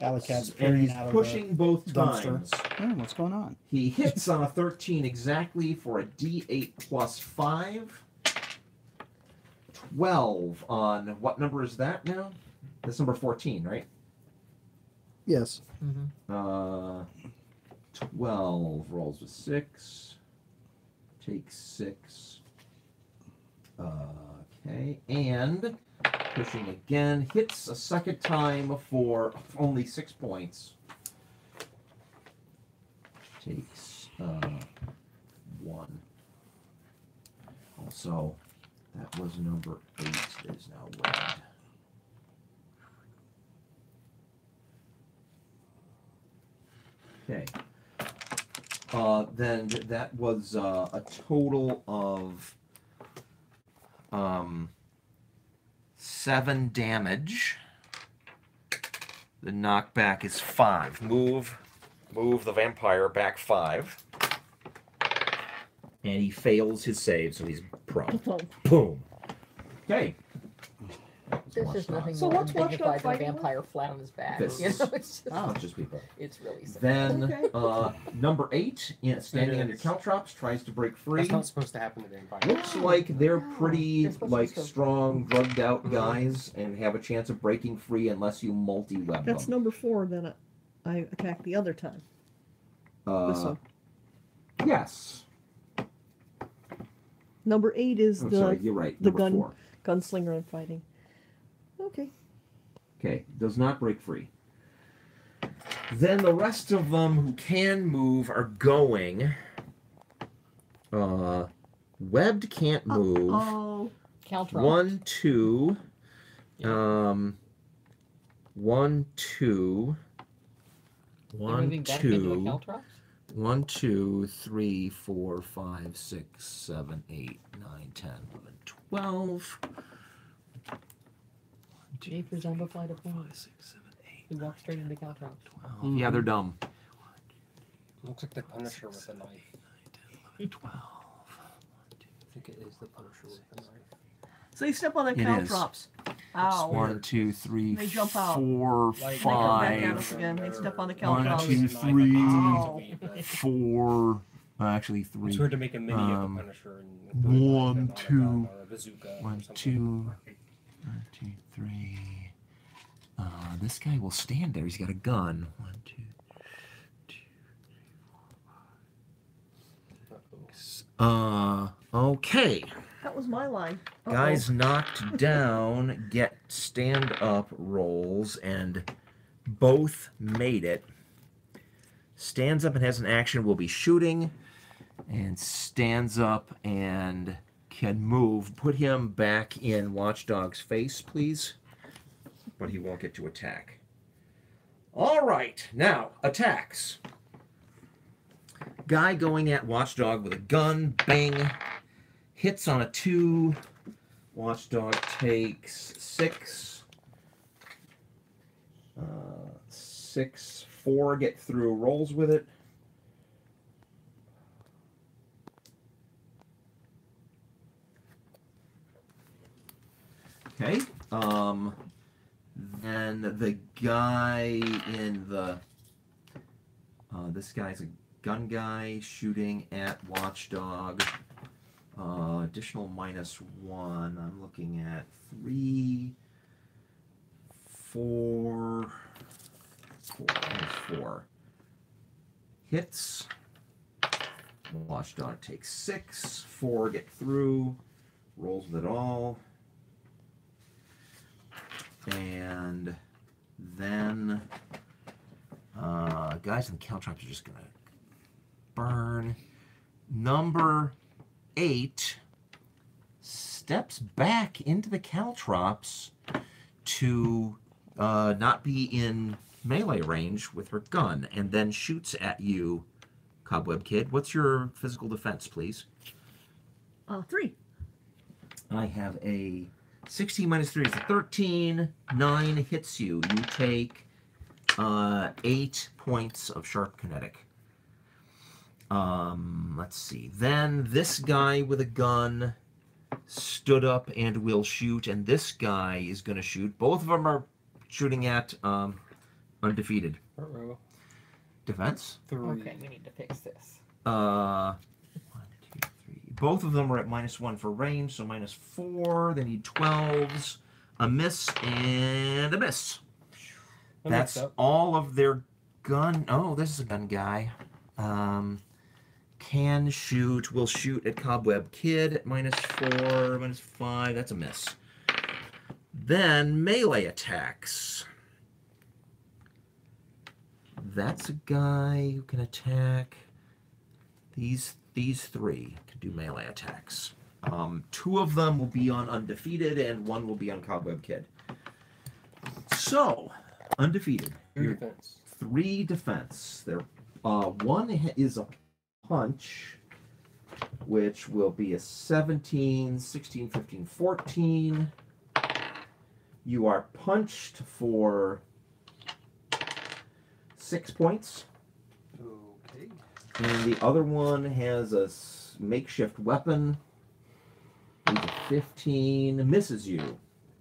Alley-cat's And peering he's out of pushing both dumpster. times. Oh, what's going on? He hits on a 13 exactly for a D8 plus 5. 12 on, what number is that now? That's number 14, right? Yes. Mm-hmm. 12 rolls with 6. Takes 6. Okay, and pushing again, hits a second time for only 6 points. Takes 1. Also, that was number 8 that is now webbed. Okay. Then that was a total of 7 damage. The knockback is 5. Move the vampire back 5. And he fails his save, so he's prone. Boom. Okay. There's just nothing So more what's Watchdog undignified than a fighting with? vampire flat on his back. Fists. You know, it's just, Not just people. it's really simple. Then Okay. number 8, standing on your is. caltrops, tries to break free. That's not supposed to happen to vampires. Looks like they're pretty They're supposed like to- strong, drugged out guys and have a chance of breaking free unless you multi-web That's them. number 4 that I attacked the other time. This one. Yes. Number 8 is I'm the sorry, you're right. the Number gun- 4. gunslinger I'm fighting. Okay. Okay, does not break free. Then the rest of them who can move are going. Webbed can't move. Oh. Caltron. 1, 2. Yeah. 1, 2. You're 1, moving back into a 2. Caltrops? 1, 2, 3, 4, 5, 6, 7, 8, 9, 10, 11, 12. 1, 2, J for Zombified of 5, one. 6, 7, 8, You walk straight into Caltrops. 12. Yeah, they're dumb. Looks like the Punisher with a knife. 11, 12. I think it is the Punisher with a knife. So you step on the It is. caltrops. Ow. 1, 2, 3, They jump out. 4, Like- They come back at 5, us again. They step on the 1, caltrops. 2, 3, Ow. 4, Actually, 3. It's weird to make a mini of a Punisher and include one, on a two, gun or a bazooka or 1, something. 2, 1, 2, 3. This guy will stand there. He's got a gun. 1, 2, 2, 3, 4, 5. Okay. That was my line. Guys knocked down get stand-up rolls, and both made it. Stands up and has an action, will be shooting, and stands up and can move. Put him back in Watchdog's face, please. But he won't get to attack. All right, now, attacks. Guy going at Watchdog with a gun, bang. Hits on a 2. Watchdog takes 6. 6, 4, get through, rolls with it. Okay. Then the guy in the this guy's a gun guy shooting at Watchdog. Additional -1. I'm looking at 3, 4, 4. Hits. Watchdog takes 6. 4 get through. Rolls with it all. And then guys in the caltrops are just gonna burn. Number 8 steps back into the caltrops to not be in melee range with her gun, and then shoots at you, Cobweb Kid. What's your physical defense, please? 3. I have a 16 minus 3 is a 13. 9 hits you. You take 8 points of sharp kinetic. Let's see. Then this guy with a gun stood up and will shoot, and this guy is going to shoot. Both of them are shooting at undefeated. Uh-oh. Defense? 3. Okay, we need to fix this. 1, 2, 3. Both of them are at -1 for range, so -4. They need 12s. A miss and a miss. That's all of their gun. Oh, this is a gun guy. Can shoot. Will shoot at Cobweb Kid at -4, -5. That's a miss. Then melee attacks. That's a guy who can attack. These 3 can do melee attacks. 2 of them will be on undefeated, and 1 will be on Cobweb Kid. So, undefeated. 3 defense. 3 defense. There, 1 is a punch, which will be a 17, 16, 15, 14. You are punched for 6 points. Okay. And the other one has a makeshift weapon. He's a 15. Misses you.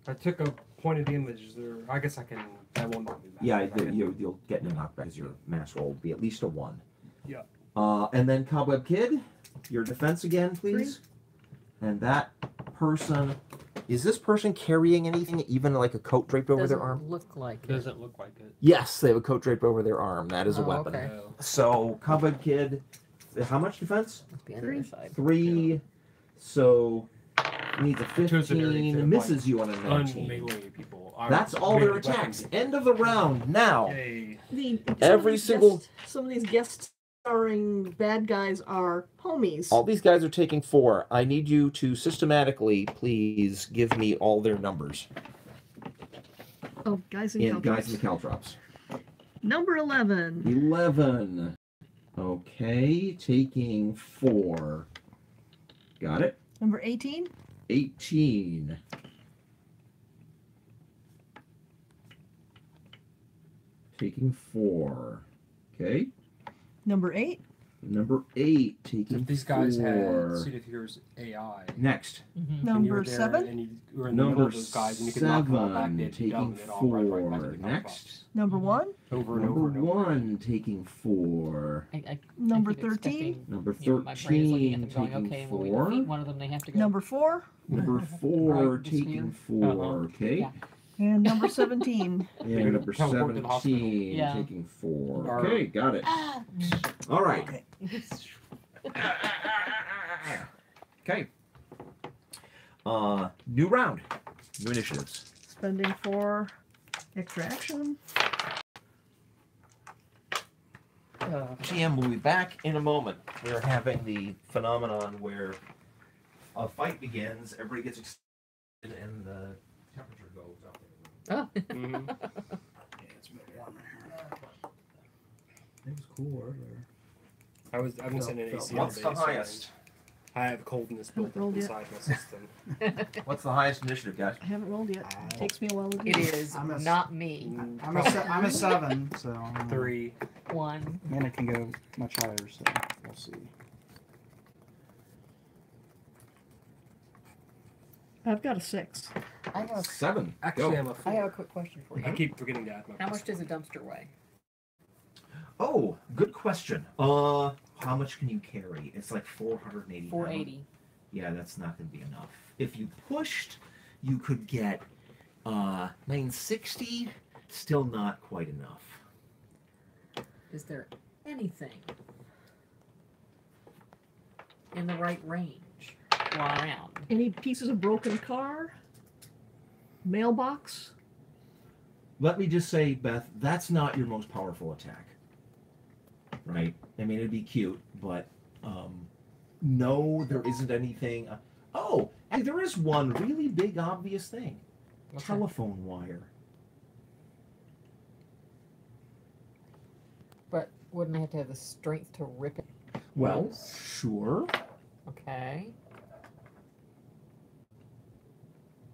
I took a pointed image there. I guess I can. That will not be back. Yeah, you'll get a knockback because your mass roll will be at least a 1. Yeah. And then Cobweb Kid, your defense again, please. 3. And that person, is this person carrying anything, even like a coat draped over their arm? Look like it. Doesn't look like it. Yes, they have a coat draped over their arm. That is a Oh, weapon. okay. No. So Cobweb Kid, how much defense? Must be on the other side. 3. So needs a Choose an area 15. to, Misses like, you on a 19. Unmelee people. That's all their Melee attacks. weapon End of the round. Now, Yay. Some of these guest starring bad guys are homies. all these guys are taking 4. I need you to systematically, please, give me all their numbers. Oh, guys in Guys in the caltrops. caltrops. Number 11. 11. Okay, taking 4. Got it. Number 18. 18. Taking 4. Okay. Number 8. Number 8 taking If these guys had 4. City of Heroes AI, Next. and you Number were there 7. and you were in the middle Number of those guys, and you could knock them all back, 7 they'd be done, taking and they'd all run right back 4. to the Next. Number 1. over and Number over and over. 1 taking 4. Number I keep 13. expecting, Number you know, my brain is looking 13 at them going, taking okay, when we 4. defeat one of them, they have to go. Number 4. Number 4 Right, the taking sphere. 4. Okay. Yeah. And number 17. And number Teleport to the hospital. 17 Yeah. taking 4. Or- Okay, got it. Ah! All right. Okay. Okay. New round. New initiatives. Spending 4 extra action. GM will be back in a moment. We're having the phenomenon where a fight begins, everybody gets excited, and the temperature goes up. Oh. Mhm. Yeah, it's a bit warmer here. It was cool earlier. I've been sitting in AC all What's day, the so highest? I have coldness built up Rolled yet. inside my system. What's the highest initiative, guys? I haven't rolled yet. I- Takes me a while to do It this. is I'm a- not me. I'm a 7, so 3. 1. And it can go much higher, so we'll see. I've got a 6. I have a 7. Actually, Go. I'm a I 4. have a quick question for I you. keep forgetting to add my How much does a dumpster weigh? Oh, good question. How much can you carry? It's like 480. 480. Yeah, that's not going to be enough. If you pushed, you could get 960. Still not quite enough. Is there anything in the right range while around? Any pieces of broken car? Mailbox? Let me just say, Beth, that's not your most powerful attack. Right? I mean, it'd be cute, but no, there isn't anything. Oh, and there is one really big, obvious thing. What's that? Telephone wire. But wouldn't I have to have the strength to rip it? Well, sure. Okay.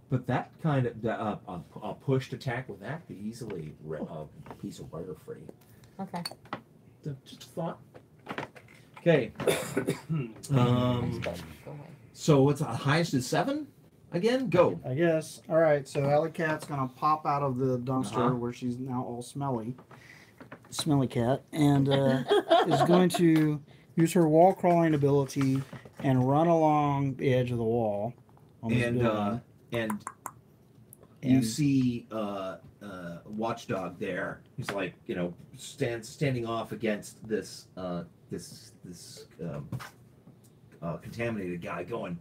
But that kind of a pushed attack with that could easily rip a piece of wire free. Okay. Just a thought. Okay. Go away. So what's the highest is 7? Again, go. I guess. All right, so Alley Cat's gonna pop out of the dumpster Uh-huh. where she's now all smelly, cat, and is going to use her wall crawling ability and run along the edge of the wall. On this building. And you And- see Watchdog there. He's like, you know, standing off against this contaminated guy, going,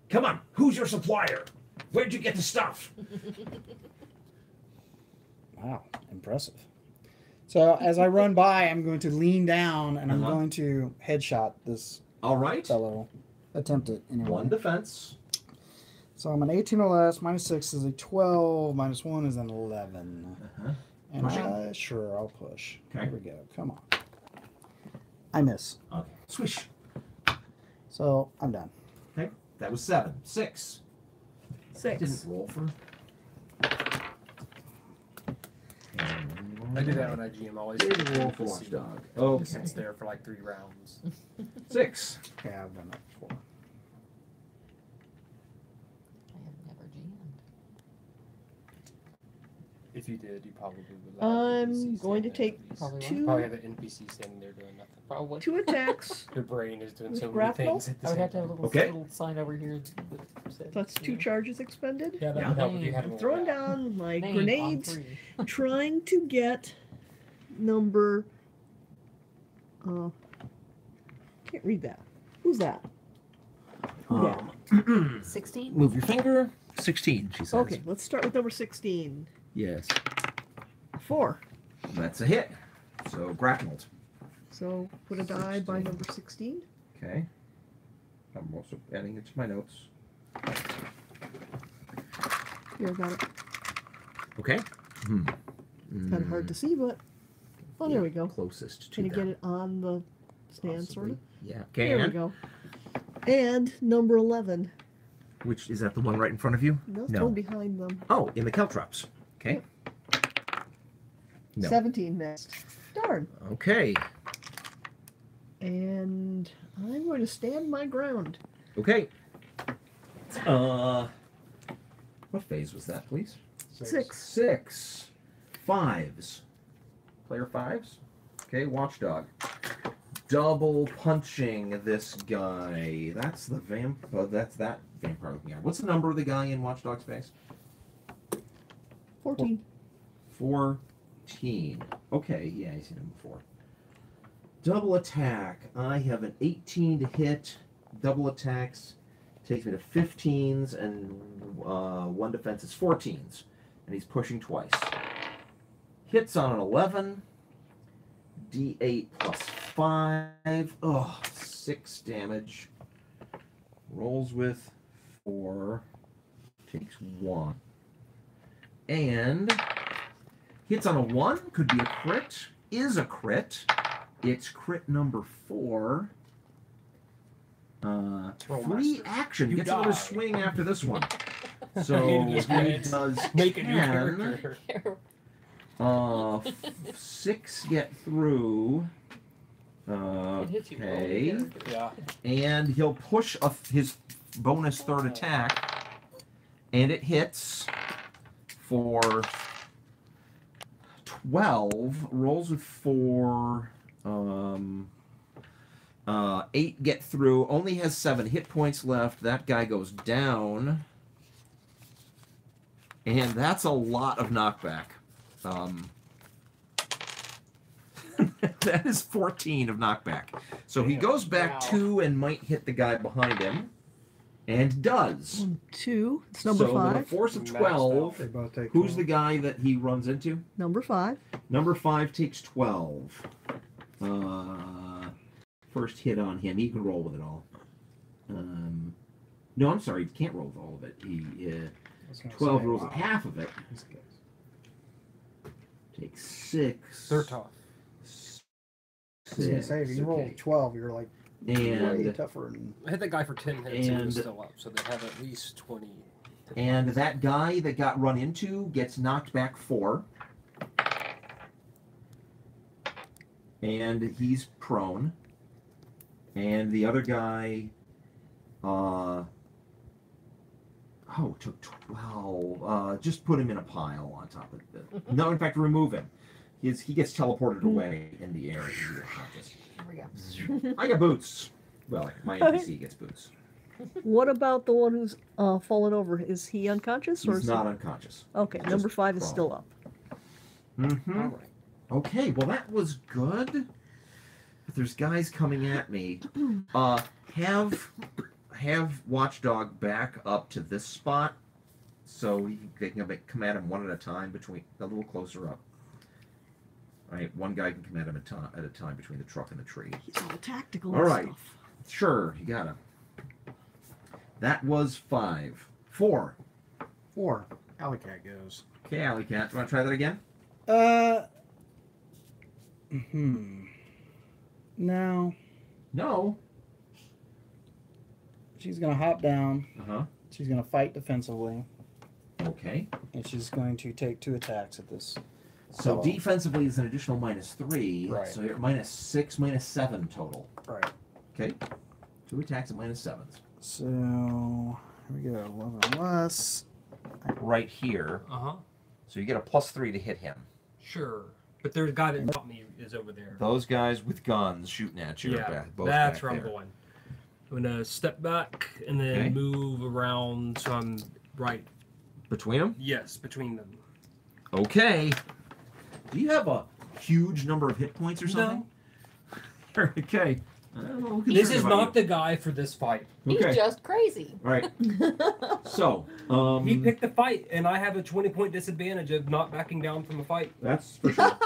"Come on, who's your supplier? Where'd you get the stuff?" Wow, impressive. So as I run by, I'm going to lean down and I'm Uh-huh. going to headshot this All right. fellow. Attempt it anyway. 1 defense. So I'm an 18 or less. -6 is a 12. -1 is an 11. Uh-huh. And Pushing? sure, I'll push. Okay. Here we go. Come on. I miss. Okay. Swish. So I'm done. Okay. That was 7. 6. 6. Didn't roll for. I do that when I GM. Always Didn't roll for see Watchdog. It Okay. sits there for like 3 rounds. 6. Okay, I've done that before. I have never GM'd. If you did, you probably would. I'm going to take Probably You probably 2 have an NPC standing there doing nothing. Probably. 2 attacks. Your brain is doing With so many grapple? things at the I would same have to have a time. little, Okay. little sign over here that said, That's 2 you know, charges expended. Yeah, that Yeah. would help if you had I'm more throwing that. down my name on grenades, 3. trying to get number. Can't read that. Who's that? Yeah. 16? Move your finger. 16, she says. Okay, let's start with number 16. Yes. 4. That's a hit. So grappled. So put a die by number 16. Okay. I'm also adding it to my notes. Here, I got it. Okay. Kind of hard to see, but oh, there we go. Closest to Can you that. get it on the stand, sort of? Yeah. There we Can. go. And number 11. Which is that the one right in front of you? No, No. one behind them. Oh, in the caltrops. Okay. Yep. No. 17 missed. Darn. Okay. And I'm going to stand my ground. Okay. What phase was that, please? 6. 6. 5s. Player 5s. Okay, Watchdog. Double punching this guy. That's the that's that vampire looking guy. What's the number of the guy in Watchdog's face? 14. 14. Okay, yeah, I've seen him before. Double attack. I have an 18 to hit. Double attacks takes me to 15s, and one defense is 14s. And he's pushing twice. Hits on an 11. D8 plus 5. Oh, 6 damage. Rolls with 4. Takes 1. And hits on a 1. Could be a crit. Is a crit. It's crit number 4. Free action. You Gets die. another swing after this one. So he does Make a new 10. character. 6 get through. It hits you Okay. really Yeah. And he'll push his bonus third attack. And it hits for 12. Rolls with 4. 8 get through. Only has 7 hit points left. That guy goes down. And that's a lot of knockback. That is 14 of knockback. So he goes back Wow. 2 and might hit the guy behind him. And does. 2. It's number So with a 5. force of Maxed 12, They both take who's 12. the guy that he runs into? Number 5. Number 5 takes 12. First hit on him. He can roll with it all. No, I'm sorry. He can't roll with all of it. He 12 rolls with half of it. Takes 6. They're tough. I was gonna say, if you roll Okay. 12, you're like way And tougher. And I hit that guy for 10 hits and he was And- still up, so they have at least 20. and that guy that got run into gets knocked back 4. And he's prone. And the other guy took 12. Just put him in a pile on top of it. No, in fact, remove him. He gets teleported away in the air. Here we go. I got boots. Well, my NPC gets boots. What about the one who's fallen over? Is he unconscious? Or He's is not unconscious. Okay, just number 5 is prone. still up. Mm-hmm. All right. Okay, well that was good. But there's guys coming at me. Have Watchdog back up to this spot, so they can come at him one at a time, a little closer up. All right, one guy can come at him at a time between the truck and the tree. He's all tactical All and right. stuff. Sure, you got him. That was 5. 4. 4. Alley Cat goes. Okay, Alley Cat, do you want to try that again? No. No. She's gonna hop down. Uh-huh. She's gonna fight defensively, Okay. and she's going to take 2 attacks at this. So So- defensively is an additional -3. Right. So you're at -6, -7 total. Right. Okay. 2 attacks at -7s. So here we go. 11 less. Right here. Uh-huh. So you get a +3 to hit him. Sure. But there's a guy that got me is over there. Those guys with guns shooting at you. Yeah, both that's back where I'm there. going. I'm going to step back and then Okay. move around so I'm right. Between them? Yes, between them. Okay. Do you have a huge number of hit points or something? No. Okay. This is not the guy for this fight. He's Okay. just crazy. All right. So, He picked the fight, and I have a 20-point disadvantage of not backing down from a fight. that's for sure.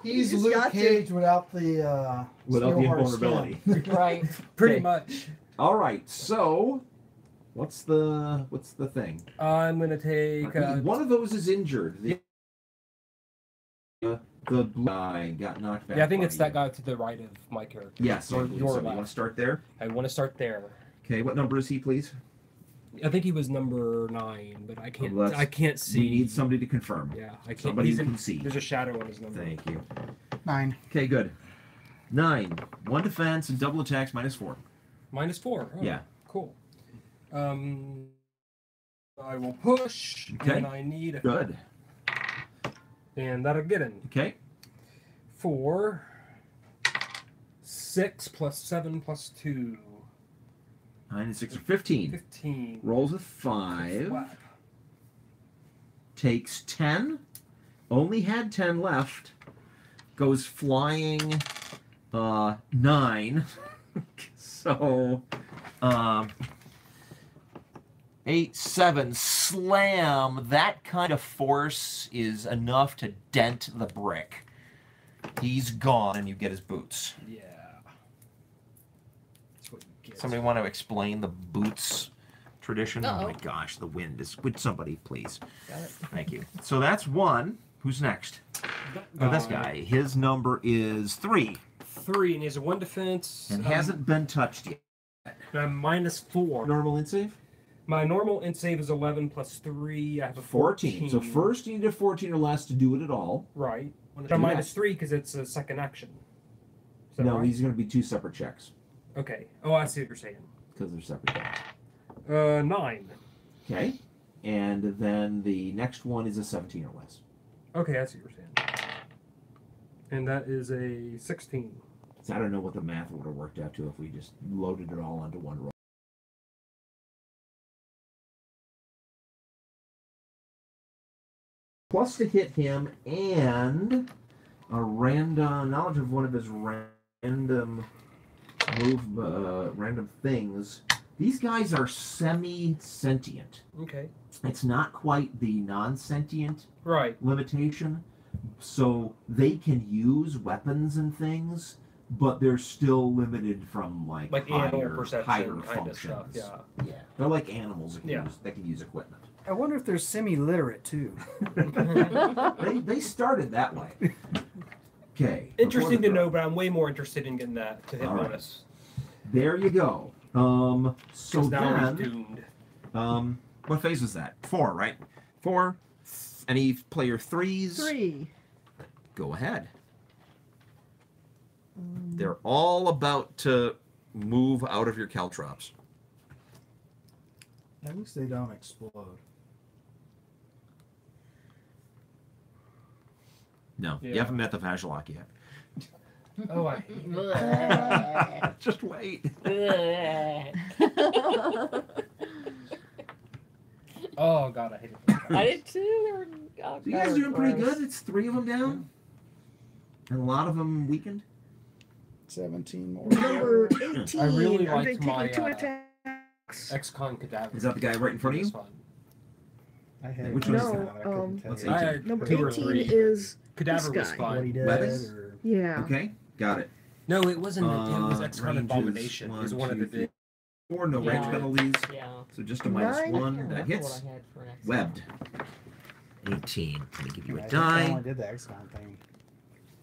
He's just Luke got you. Cage without the Without the steel hard invulnerability. skin. Right. Pretty Okay. much. All right. So, what's the thing? I'm going to take... One of those is injured. The blue guy got knocked back. yeah, I think by it's that you. guy to the right of my character. Yes. Your You want left. to start there? I want to start there. Okay. What number is he, please? I think he was number 9, but I can't. Let's- I can't see. We need somebody to confirm. Yeah, I can't. Somebody he's who in- can see. There's a shadow on his number. Thank you. 9. Okay, good. 9. 1 defense and double attacks -4. -4. Oh, Yeah. Cool. I will push, Okay. and I need a... Good. And that'll get in. Okay. 4, 6 plus 7 plus 2. 9 and 6 are 15. 15. Rolls with 5. Whap. Takes 10. Only had 10 left. Goes flying 9. So 8, 7, slam. That kind of force is enough to dent the brick. He's gone, and you get his boots. Yeah. That's what you get. Somebody want to explain the boots tradition? Oh Uh-oh. my gosh, the wind is... Would somebody, please? Got it. Thank you. So that's 1. Who's next? Oh, this guy. His number is 3. 3, and he has a 1 defense. And hasn't been touched yet. I'm -4. Normal int save? My normal int save is 11 plus 3. I have a 14. So first you need a 14 or less to do it at all. Right. Do I'm that. -3 because it's a second action. Is that No, right? these are going to be 2 separate checks. Okay. Oh, I see what you're saying. Because they're separate checks. 9. Okay. And then the next one is a 17 or less. Okay, I see what you're saying. And that is a 16. So I don't know what the math would have worked out to if we just loaded it all onto one roll. Plus to hit him and a random knowledge of one of his random random things. These guys are semi-sentient. Okay. It's not quite the non-sentient Right. limitation, so they can use weapons and things, but they're still limited from like Animal higher perception kind of functions. stuff. Yeah. Yeah, they're like animals that can, Yeah. that can use equipment. I wonder if they're semi-literate too. They started that way. Okay. Interesting to before the know, but I'm way more interested in getting that to hit All right. bonus. There you go. So 'Cause now he's then, doomed. what phase was that? 4, right? 4. Any player 3s? 3. Go ahead. They're all about to move out of your caltrops. At least they don't explode. No, you Yeah. haven't met the Vajlok yet. Oh, Just wait. oh God, I hate it. I did too. They were, oh, You guys God, doing pretty gross. good. It's 3 of them down, and a lot of them weakened. 17 more. Number 18. I really I'm liked taking my, 2 uh, attacks. Ex-con cadaver. Is that the guy right in front of you? That's fun. I had Which one is No, that? I couldn't tell what's you. I had Number 2 or 18 3. is Cadaver this was guy. What he fun. did, Weapons? or yeah. Okay, got it. No, it wasn't. It was Ex-con ranges, Abomination. It was one of the 1, 2, big. 4, no Yeah. range penalties. Yeah. So just a Nine. -1. I can't That remember hits. what I had for an X. Webbed. 18. Let me give you I a think I die. only did the XCOM thing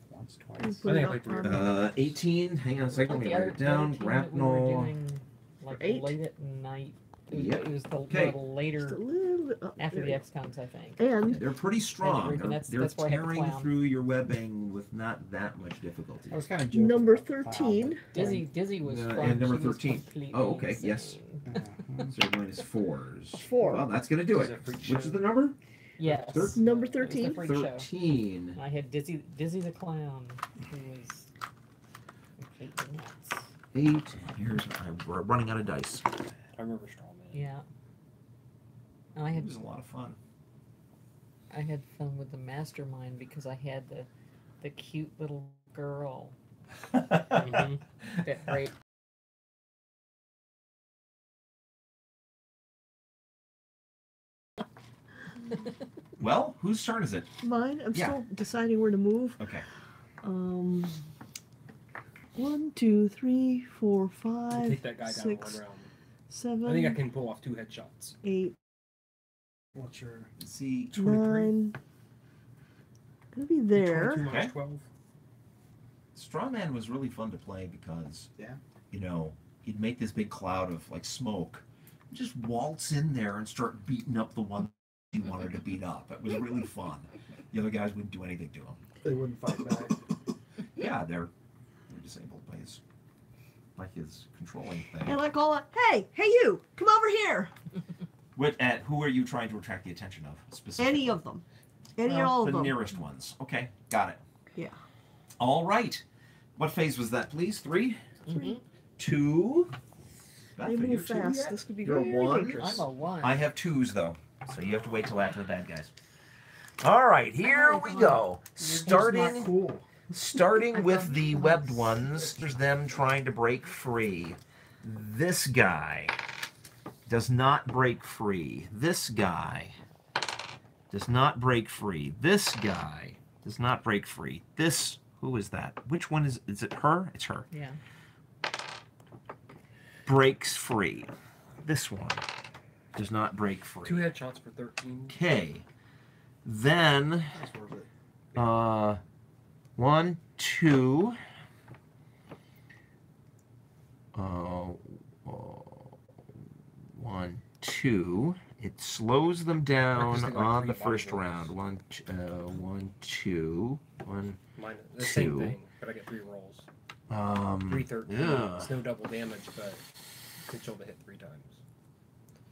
once, twice. Put I think it I played up 3 on- 18. Hang on a second. Like Let me the write other, it down. the other team that we were Grapnel. doing, like 8? late at night. Yep. It was the Okay. little Just a later little bit up after there. the X-Cons, I think. And They're pretty strong. Rick, and They're, that's why I had the tearing clown. through your webbing with not that much difficulty. I was kind of joking. number about the clown, 13. Dizzy was And fun. number She was 13. completely Oh, okay, yes. insane. but- So minus 4s. 4. Well, that's going to do Is it. it freak Which show? is the number? Yes. Number It was the 13? freak show. 13. I had Dizzy the clown, who was completely nuts. 8. We're running out of dice. I remember Strawman. Yeah. And I It had was a lot of fun. fun with the mastermind because I had the cute little girl Mhm. that raped. Well, whose turn is it? Mine. I'm Yeah. still deciding where to move. Okay. 1, 2, 3, 4, I'll 5, take that guy down 6, one round. 7, I think I can pull off 2 headshots. 8, What's your? Let's see. 23. 9. Gonna be there. 22 minus Okay. 12. Strawman was really fun to play because, Yeah. you know, he'd make this big cloud of like smoke, just waltz in there and start beating up the one he wanted to beat up. It was really fun. The other guys wouldn't do anything to him. They wouldn't fight back. Yeah, they're disabled by his controlling thing. And I call it, hey, you, come over here. Who are you trying to attract the attention of specifically? Any of them. Any or all of the them. nearest ones. Okay, got it. Yeah. All right. What phase was that, please? 3? Mm-hmm. 2. They move fast. This could be You're very 1. dangerous. I'm a 1. I have 2s, though. So you have to wait till after the bad guys. All right, here we go. Starting with the webbed ones. There's them trying to break free. This guy does not break free. This guy does not break free. This guy does not break free. This, who is that? Which one is it her? It's her. Yeah. Breaks free. This one does not break free. 2 headshots for 13. Okay. Then, 1, 2. 1, 2. It slows them down on the first round. 1, 2. 1. Mine, the same thing, but I get 3 rolls. 3 13. Yeah. It's no double damage, but potential to hit 3 times.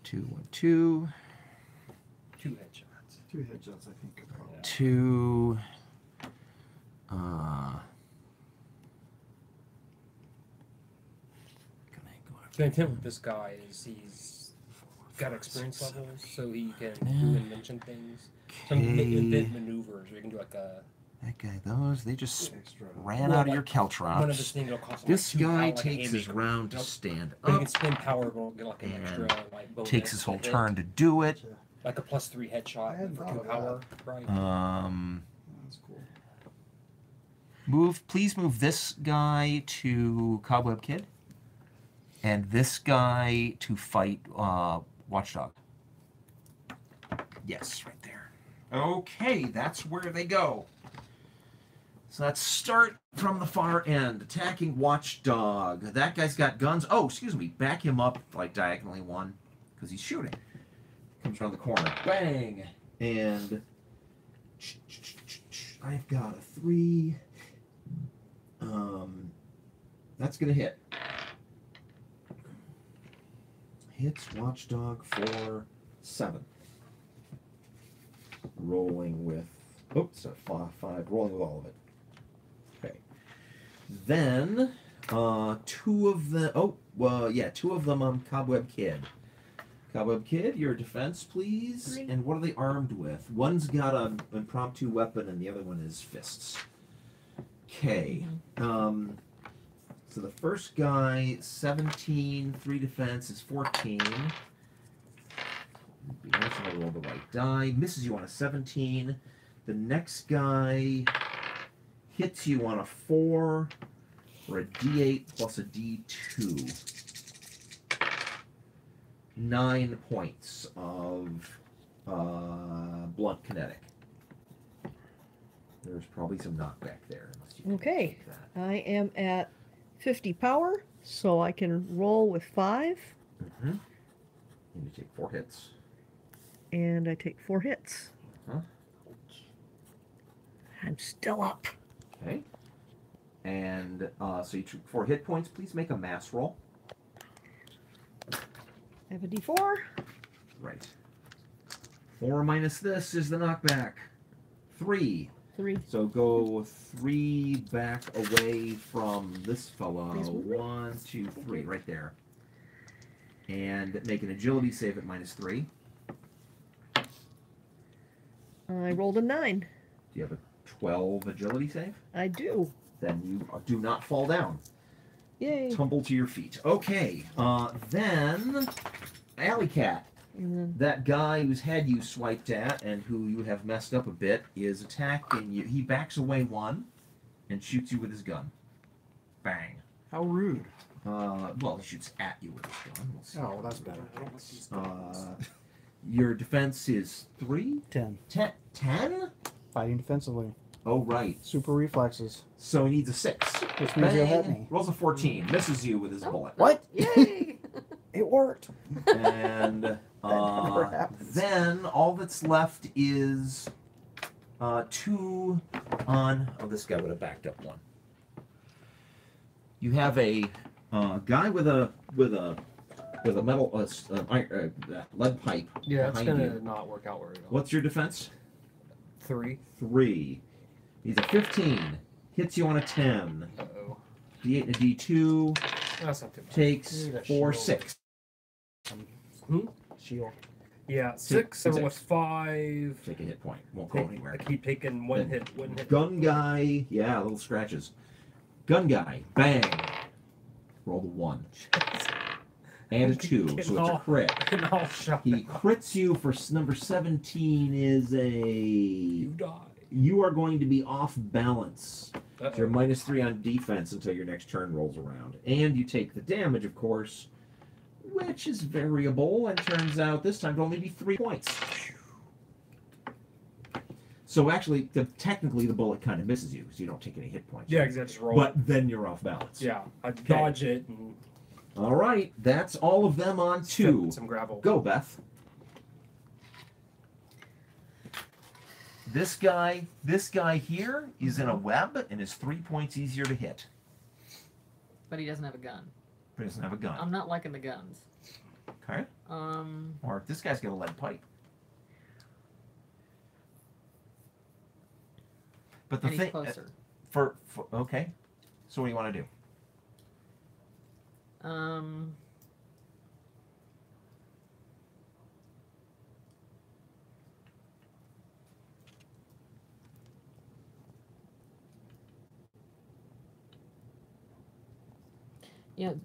2, 1, 2. 2 headshots. 2 headshots, I think. 2. The intent with this guy is he's got experience levels, so he can do and mention things. Some invent maneuvers, or you can do like a. That guy, they just Extra. ran Well, out of like, your caltrops. One of his things will cost him This like 2 guy power, like a takes his haymaker. round to Nope. stand But he up, can spend power, but will get like an and extra like bonus. takes his whole to hit. turn to do it. Like a +3 I headshot hadn't for thought 2 of power, right? That's cool. Please move this guy to Cobweb Kid, and this guy to fight Watchdog. Yes, right there. Okay, that's where they go. So let's start from the far end, attacking Watchdog. That guy's got guns. Oh, excuse me, back him up like diagonally 1, because he's shooting. Comes around the corner, bang, and I've got a 3. That's gonna hit. Hits Watchdog for 7. Rolling with, oops, 5. Rolling with all of it. Okay. Then 2 of the, 2 of them on Cobweb Kid. Cobweb Kid, your defense, please. 3. And what are they armed with? One's got an impromptu weapon, and the other one is fists. Okay. So the first guy, 17, 3 defense is 14. Be nice if I roll the right die. Misses you on a 17. The next guy hits you on a 4 or a D8 plus a D2. 9 points of blunt kinetic. There's probably some knockback there. unless you can Okay. take that. I am at 50 power, so I can roll with 5, Mm-hmm. And you take 4 hits. and I take 4 hits. Huh? I'm still up. Okay. And so you took 4 hit points. Please make a mass roll. I have a D4. Right. 4 minus this is the knockback. 3. 3. So go 3 back away from this fellow. Please move me. 1, 2, 3, right there. And make an agility save at -3. I rolled a 9. Do you have a 12 agility save? I do. Then you do not fall down. Yay. Tumble to your feet. Okay. Then Alley Cat. And then That guy whose head you swiped at and who you have messed up a bit is attacking you. He backs away 1 and shoots you with his gun. Bang. How rude. Well, he shoots at you with his gun. We'll see. Oh, well, that's better. Your defense is 3? 10. 10? Fighting defensively. Oh, right. Super reflexes. So he needs a 6. Which means you'll hit me. Rolls a 14. Misses you with his bullet. What? Yay! It worked. And never happens. then all that's left is 2 on. Oh, this guy would have backed up 1. You have a guy with a metal lead pipe. Yeah, it's behind gonna you. not work out very well. What's your defense? 3. 3. He's a 15. Hits you on a 10. Uh-oh. D8 and a D2 That's not too bad. takes Need a 4, shield. 6. Shield. Yeah, 6. So Six. with 5. Take a hit point. Won't go anywhere. I keep taking one Then hit. Gun guy, yeah, little scratches. Gun guy, bang. Roll the 1. And a 2, so it's a crit. And I'll shut He it. crits you for number 17 is You a... die. You are going to be off balance. Uh-oh. You're -3 on defense until your next turn rolls around. And you take the damage, of course, which is variable and turns out this time to only be 3 points. So actually, technically the bullet kind of misses you, so you don't take any hit points. Yeah, because I just roll. But then you're off balance. Yeah, I dodge it and All right, that's all of them on 2. spit some gravel. Go, Beth. This guy here is in a web and is 3 points easier to hit. But he doesn't have a gun. But he doesn't have a gun. I'm not liking the guns. Okay. Or this guy's got a lead pipe. But the And he's thing closer. for okay. So what do you want to do? You know,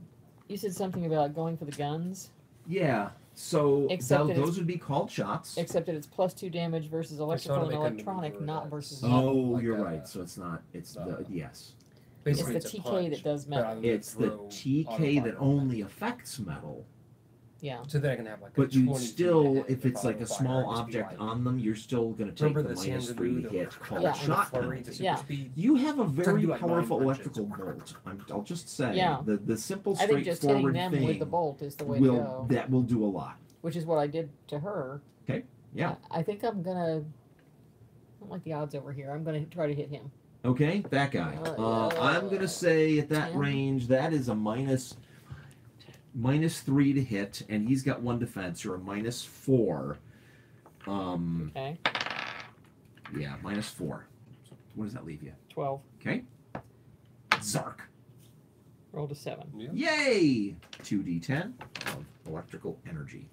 you said something about going for the guns, Yeah. So Except that those would be called shots. except that it's +2 damage versus electrical and make them electronic, maneuver not that. versus. Oh, like you're a- right. So it's not. It's the yes. It's Basically, the a TK punch, that does but metal. I'm gonna It's the throw TK that autopilot. only affects metal. Yeah. So then I can have like. But a you 20 still, feet if it's like a fire, small just be object like- on them, you're still going to take Remember the the -3 Sanzanu to that hit was called Yeah. shot flurry penalty. to super Yeah. speed? You have a very do like 9 powerful punches. electrical bolt. I'll just say Yeah. the simple, I think just hitting straightforward them thing with the bolt is the way to will go. that will do a lot. Which is what I did to her. Okay. Yeah. I think I'm gonna. I don't like the odds over here. I'm gonna try to hit him. Okay, that guy. I'm going to say at that 10. range that is a -3 to hit, and he's got 1 defense. You're a -4. Okay. Yeah, -4. What does that leave you? 12. Okay. Zark. Rolled a 7. Yeah. Yay! 2d10 of electrical energy.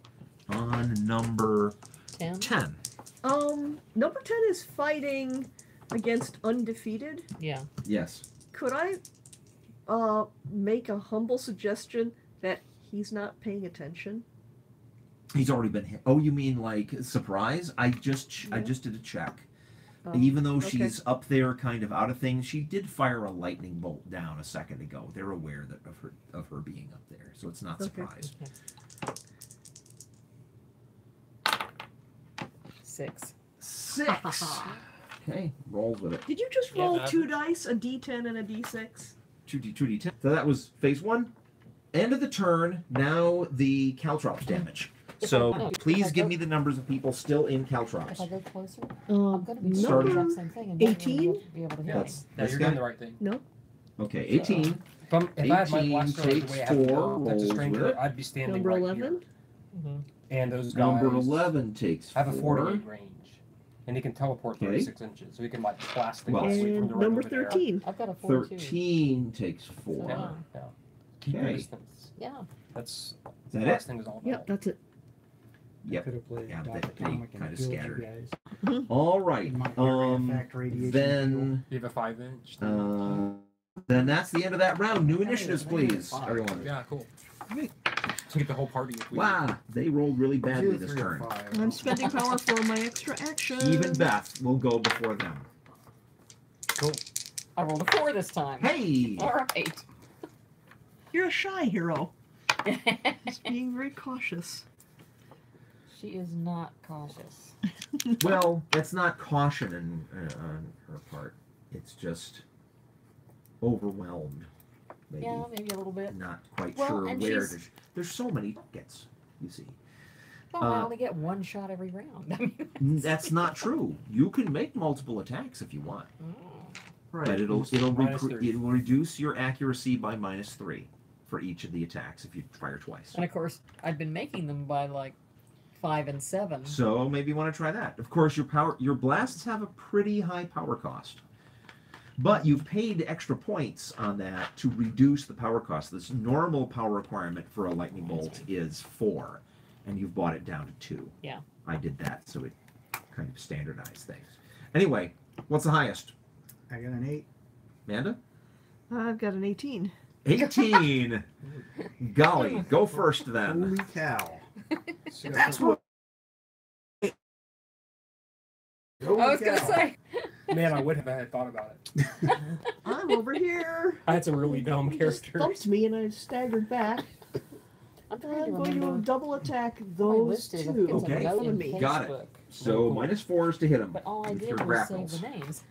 On number 10. 10. Number 10 is fighting against undefeated. Yeah. Yes. Could I make a humble suggestion that he's not paying attention? He's already been hit. Oh, you mean like surprise? I just did a check. Oh, Even though okay. she's up there kind of out of things, she did fire a lightning bolt down a second ago. They're aware that of her being up there, so it's not Okay. surprise. Okay. 6. 6. Okay, rolls with it. Did you just Yeah, roll average. 2 dice, a d10 and a d6? 2d10. So that was phase 1. End of the turn. Now the caltrops damage. So No, please if I give go- me the numbers of people still in If I caltrops. go closer, I'm gonna be doing the Starting- exact same thing and not really 18? be able to hit Yeah, him. That's- yeah, this you're guy? doing the right thing. No. Okay, 18. If I had my 18 blaster like the way I have it takes now, 4 that's a rolls strength with that it. I'd be standing Number right 11? Mm-hmm. here. And those guys Number 11 takes have a 4. 48 range. And he can teleport Okay. 36 inches. So he can like blast things Well- away from And the right number over there. 13. I've got a 42. 13 takes 4. Yeah. Yeah. Keep your Okay. distance. Yeah. That's Is what that it? blasting is all about. Yep, that's it. Yep. Could have played Yeah, Dr. they Comic and kinda killed you scattered. guys. All right. Might be a fact radiation Then You have a 5-inch. then that's the end of that round. New initiatives, please, everyone. Yeah, cool. To get the whole party. If we Wow, they rolled really badly 2, this 3, or turn. 5. I'm spending power for my extra action. Even Beth will go before them. Cool. I rolled a 4 this time. Hey! All right. You're a shy hero. Just being very cautious. She is not cautious. Well, that's not caution on her part. It's just overwhelmed. Maybe. Yeah, maybe a little bit. Not quite Well, sure and where she's- to. There's so many targets, you see. Well, I only get 1 shot every round. I mean, That's not true. You can make multiple attacks if you want. But Right. it'll Minus 30. it will reduce your accuracy by -3 for each of the attacks if you fire twice. And of course, I've been making them by like 5 and 7. So maybe you want to try that. Of course, your blasts have a pretty high power cost, but you've paid extra points on that to reduce the power cost. This normal power requirement for a lightning bolt is 4, and you've bought it down to 2. Yeah. I did that, so it kind of standardized things. Anyway, what's the highest? I got an 8. Amanda? I've got an 18. 18. Golly, go first then. Holy cow. That's what. I was going to say. Man, I would have had thought about it. I'm over here. I had some really dumb He just characters. thumped me and I staggered back. I'm trying to I'm going to remember. double attack My those list is two. it's a Okay. note in Me. Got it. Facebook. So -4s to hit him But all I with did your was grapples. save the names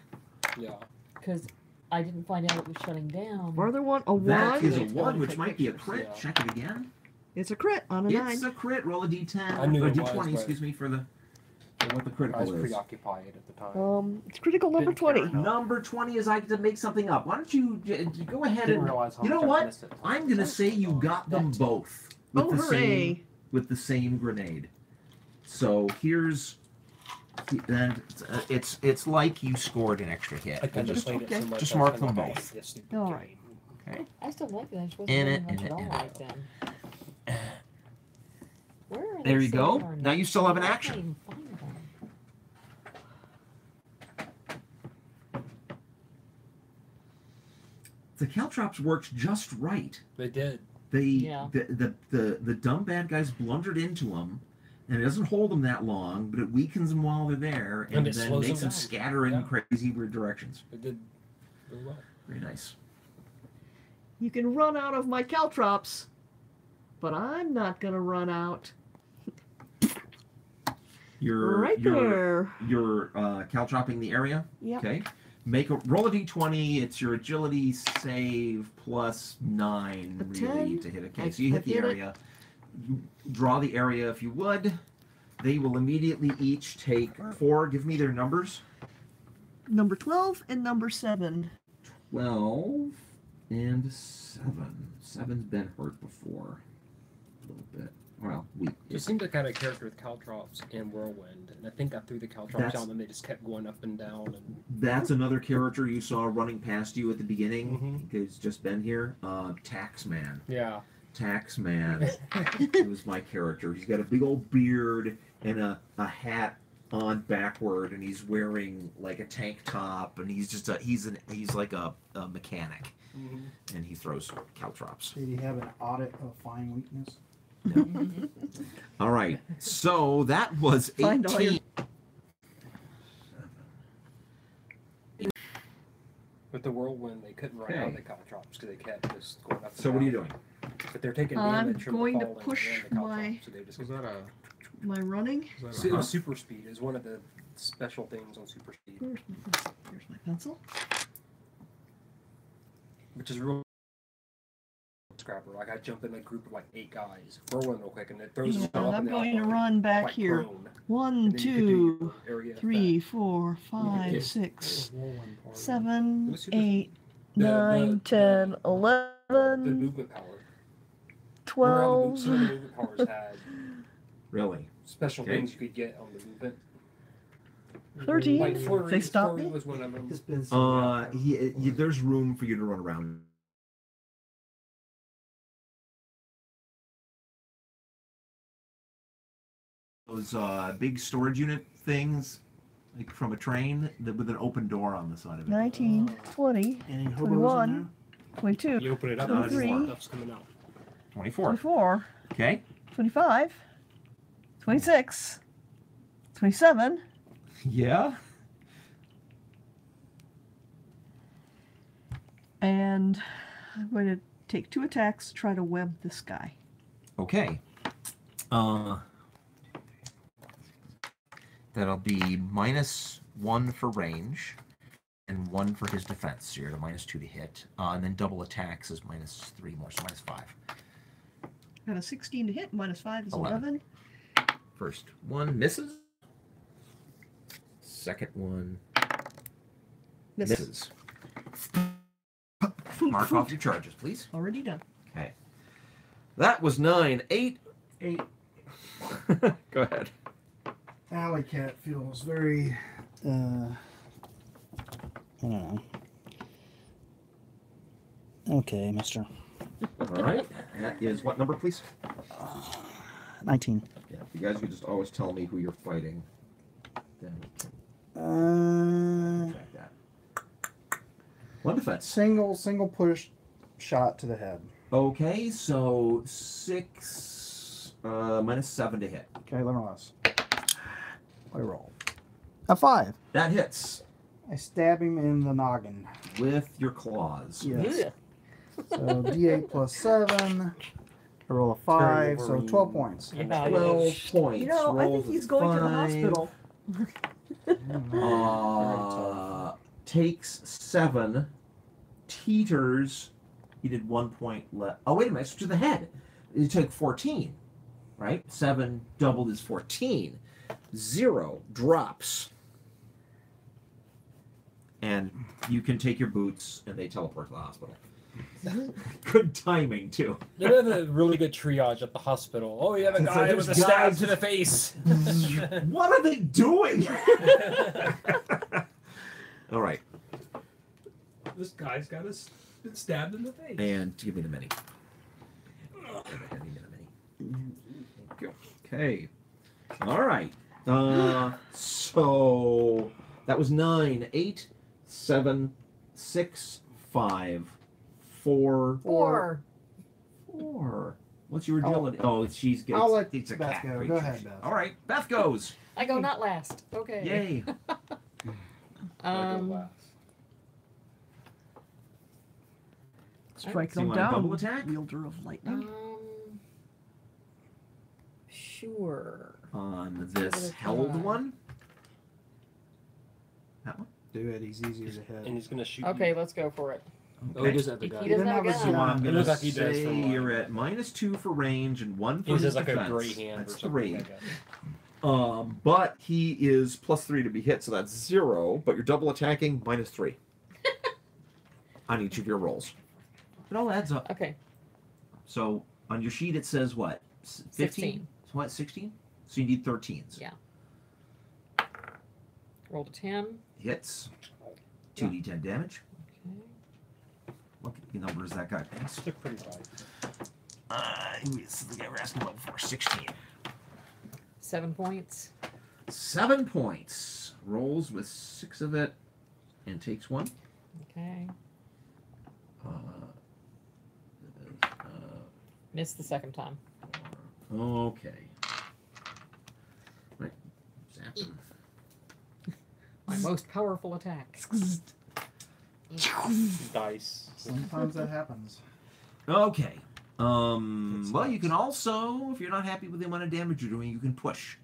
Yeah. because I didn't find out it was shutting down. Farther one, a That 1. is a Take 1, which pictures. might be a crit. Yeah. Check it again. It's a crit on a 9. It's a crit. Roll a d10. I knew or it d20, was, but- excuse me, for what the I critical was is. preoccupied at the time. It's critical number Didn't care 20. enough. Number 20 is I get to make something up. Why don't you go ahead Didn't and... realize how You know much I what? missed it. I'm going to say you got them That- both with Oh, the same hooray. with the same grenade. So here's... And it's like you scored an extra hit. I kind of Just, played it so much. just I was mark kinda them like, both. this stupid All game. right. okay. I still like it. I just wasn't In doing it, much in at it, all in it. right then. Where are There they you go. saved or Now you still have an I can't action. even find them. The caltrops worked just right. They did. Yeah. The dumb bad guys blundered into them, and it doesn't hold them that long, but it weakens them while they're there, and And it then slows makes them them down. scatter in Yeah. crazy weird directions. They did very well. Very nice. You can run out of my caltrops, but I'm not going to run out. Right there. You're caltropping the area. Yep. Okay. Roll a d20. It's your agility save plus 9 A really 10. to hit. Okay, so you hit the hit it. area. You draw the area if you would. They will immediately each take 4. Give me their numbers. Number 12 and number 7. 12 and 7. 7's been hurt before. A little bit. Well, weak. It seemed the kind of character with caltrops and whirlwind, and I think I threw the caltrops out and they just kept going up and down. And That's another character you saw running past you at the beginning. Mhm. Who's just been here. Taxman. yeah, Taxman. It was my character. He's got a big old beard and a hat on backward, and he's wearing like a tank top, and he's just he's like a mechanic, and he throws caltrops. Did he have an audit of fine weakness? All right, so that was Find all your- 18. with the whirlwind they couldn't run out of the caltrops because they kept just going up. And So what are you down. doing? But they're taking I'm damage from going the to falling push and the caltrops, my- so they just Was that a? My running. Was So that it a was super speed is one of the special things on super speed, Here's my pencil. which is real scrapper. Like I jump in a group of like 8 guys, whirlwind real quick, and it throws Yeah, them up I'm and they going to all run back like here. prone. 1, And then you could do 2, your area 3, effect. 4, 5, Yeah. 6, whirlwind part? 7, It was super- 8, The- 9, the- 10, the 11, movement power. Remember how 12. some of the movement powers had Really? special Okay. things you could get on the movement. 13. Like flurry, They stopped flurry me? was one of them. It's been so There's room for you to run around. Those big storage unit things, like from a train, with an open door on the side of it. 19, 20, Any hobos 21. in there? 22, You open it up, Not and anymore. stuff's coming out. 24. 24, Okay. 25, 26, 27, Yeah. and I'm going to take 2 attacks to try to web this guy. Okay. That'll be -1 for range and 1 for his defense. So you're at a -2 to hit. And then double attacks is -3 more, so -5. Got a 16 to hit, minus 5 is 11. 11. First one misses. Second one Misses. misses. Mark off your charges, please. Already done. Okay. That was 9. 8. 8. Go ahead. Alley Cat feels very, I don't know. Okay, mister. All right. That is what number, please? 19. Yeah, if you guys could just always tell me who you're fighting, then we can track that. One defense. Single push shot to the head. Okay, so 6 minus 7 to hit. Okay, 11 less. I roll. A 5. That hits I stab him in the noggin. with your claws. Yes. So D8 plus 7. I roll a 5, so 12 points. Yeah. 12 points. You know, I Rolls think he's a going to the 5. hospital. Takes 7. Teeters. He did 1 point left. Oh, wait a minute. It's to the head. He took 14. Right? 7 doubled is 14. 0 drops. And you can take your boots and they teleport to the hospital. Good timing, too. They have a really good triage at the hospital. Oh, you have a So guy there's with a stab guys- to the face. What are they doing? All right. This guy's got us stabbed in the face. And give me the mini. Give me the mini. Okay. All right. So that was 9, 8, 7, 6, 5, 4, 4. 4. What's your agility? Oh, she's getting. I'll let it's a Beth cat go. creature. Go ahead, Beth. All right, Beth goes. I go not last. Okay. Yay. Strike So you them want a down. double attack? Wielder of lightning. Sure. On this Double held attack. one. That one. Do it, he's easier to hit. And he's gonna shoot. Okay, let's go for it. Oh, he does have the He gun. doesn't have a have a gun. So I'm It gonna looks like he does say for one. you're at -2 for range and 1 for He his has like defense. a gray hand That's or something 3. like that. But he is +3 to be hit, so that's 0. But you're double attacking -3 on each of your rolls. It all adds up. Okay. So on your sheet it says what? 15? 16. So what? 16? So you need 13s. Yeah. Rolled a 10. Hits. 2d10 damage. Okay. What number is that guy? It's a pretty high. Who is the guy we're asking about before? 16. 7 points. 7 points. Rolls with 6 of it and takes 1. Okay. Uh, Missed the second time. okay. Right. Zap him. My most powerful attack. Dice. Sometimes that happens. Okay. Well, you can also, if you're not happy with the amount of damage you're doing, you can push.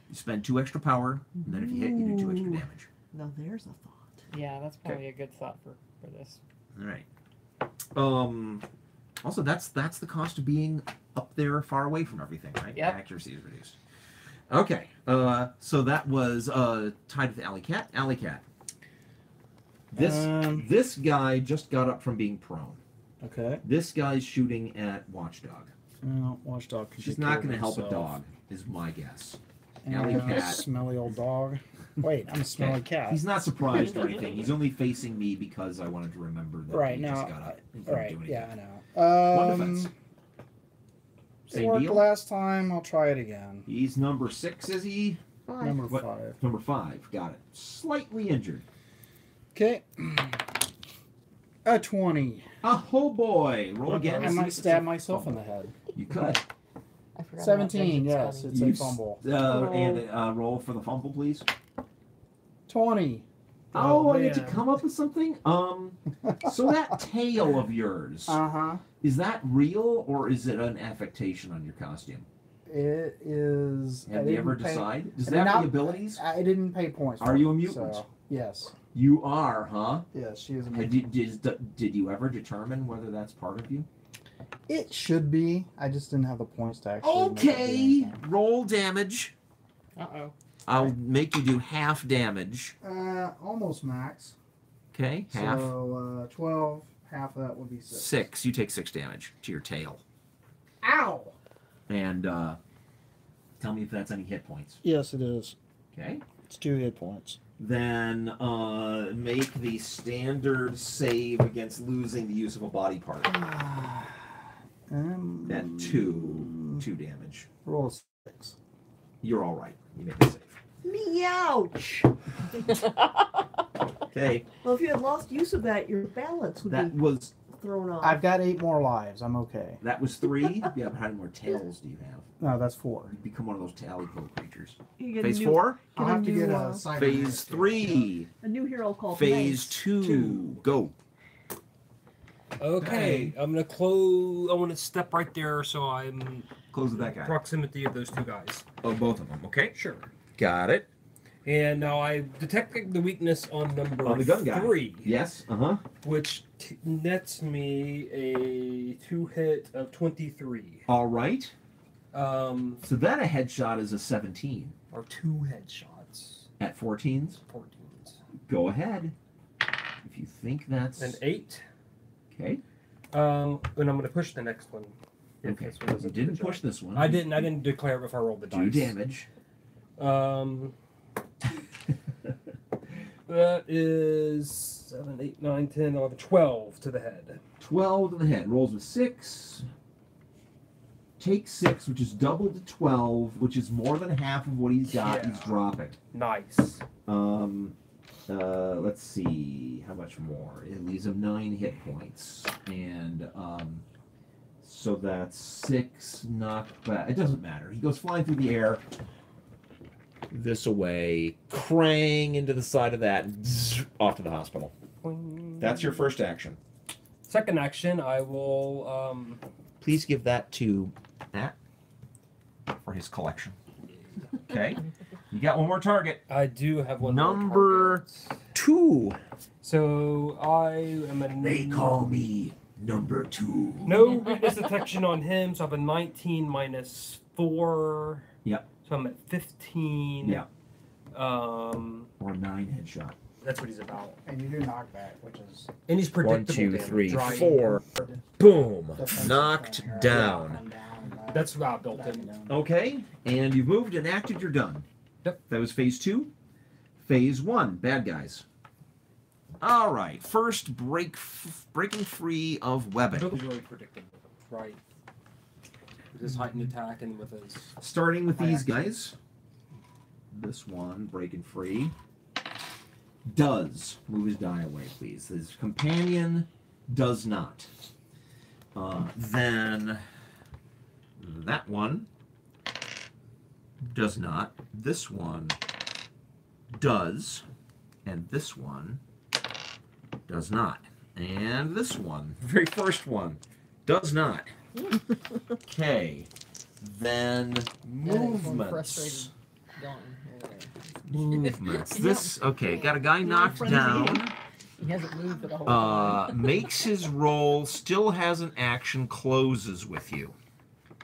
You spend 2 extra power, and then if you hit, you do 2 extra damage. Now there's a thought. Yeah, that's probably a good thought for this. All right. Also, that's the cost of being up there far away from everything, right? Yep. Accuracy is reduced. Okay. So that was tied with Alley Cat. Alley Cat. This guy just got up from being prone. Okay. This guy's shooting at Watchdog. Well, Watchdog can She's take not care going to of help a himself. dog, is my guess. And Alley I'm a Cat. smelly old dog. Wait, I'm a smelly cat. He's not surprised or anything. He's only facing me because I wanted to remember that Right he now. just got up. and couldn't Right. do anything. Yeah, I know. One defense. It Same worked deal? last time. I'll try it again. He's number 6, is he? Number What? 5. Number 5. Got it. Slightly injured. Okay. A 20. Oh boy! Roll again. I See might if it's stab a myself in fumble. the head. You could. I forgot. 17, yes, it's You a s- fumble. And roll for the fumble, please. 20. Oh, Oh, I need to man. come up with something. So that tail of yours, Uh-huh. is that real or is it an affectation on your costume? It is. Have you ever decided? Does I that did have not- the abilities? I didn't pay points. Are for you a it, mutant? So, yes. You are, huh? Yes, she is a Had mutant. did you ever determine whether that's part of you? It should be. I just didn't have the points to actually. make it do Okay, anything. roll damage. Uh-oh. I'll make you do half damage. Almost max. Okay, half. So 12, half of that would be 6. 6. You take 6 damage to your tail. Ow! And tell me if that's any hit points. Yes, it is. Okay. It's 2 hit points. Then make the standard save against losing the use of a body part. At 2 damage. Roll a 6. You're all right. You make the save. Meowch! Okay. Well, if you had lost use of that, your balance would That be was thrown off. I've got 8 more lives. I'm okay. 3. Yeah, but how many more tails do you have? No, that's 4. You become one of those tally little creatures. You get Phase a new, 4. I'll get a have to new, get a cyber Phase mask. 3. a new hero called Phase Nice. 2. Go. Okay, I'm gonna close. I want to step right there so I'm Close with that guy. proximity of those 2 guys. Oh, both of them. Okay. Sure. Got it. And now I detected the weakness on number On the gun guy. 3. Yes. Which nets me a 2 hit of 23. All right. So So then a headshot is a 17. or 2 headshots. At 14s, 14s. go ahead. If you think that's An 8. okay. And I'm gonna push the next one. If Okay. this one You doesn't do didn't the push job. this one. I didn't declare if I rolled the 2 dice. damage. That is 7, 8, 9, 10, 11, 12 to the head. 12 to the head. Rolls with 6. Take 6, which is double to 12, which is more than half of what he's got. Yeah. He's dropping. Nice. Let's see how much more. It leaves him 9 hit points, and so that's 6 knockback. It doesn't matter. He goes flying through the air, this away, crang into the side of that, and zzz, off to the hospital. That's your first action. Second action, I will. Please give that to Matt for his collection. Okay. You got one more target. I do have one. more Number target. 2. So I am a. They call me number 2. No weakness detection on him, so I have a 19 minus 4. Yep. So I'm at 15. Yeah. Or Or 9 headshot. that's what he's about. And you do knockback, which is... And he's 1, predictable. 2, damage, 3, right? 4. Boom. defensive Knocked thing, right? down. Come down. That's about built Back in. down. Okay. And you've moved and acted. You're done. Yep. That was phase 2. Phase 1. Bad guys. All right. First, breaking free of webbing. Really predictable, right? With his heightened attack and with his. Starting with these guys. This one, breaking free, does move his die away, please. His companion does not. Then that one does not. This one does. And this one does not. And this one, the very first one, does not. Okay. Then movements. Movements. This, okay, got a guy knocked down. He hasn't moved for the whole time. Makes his roll, still has an action, closes with you,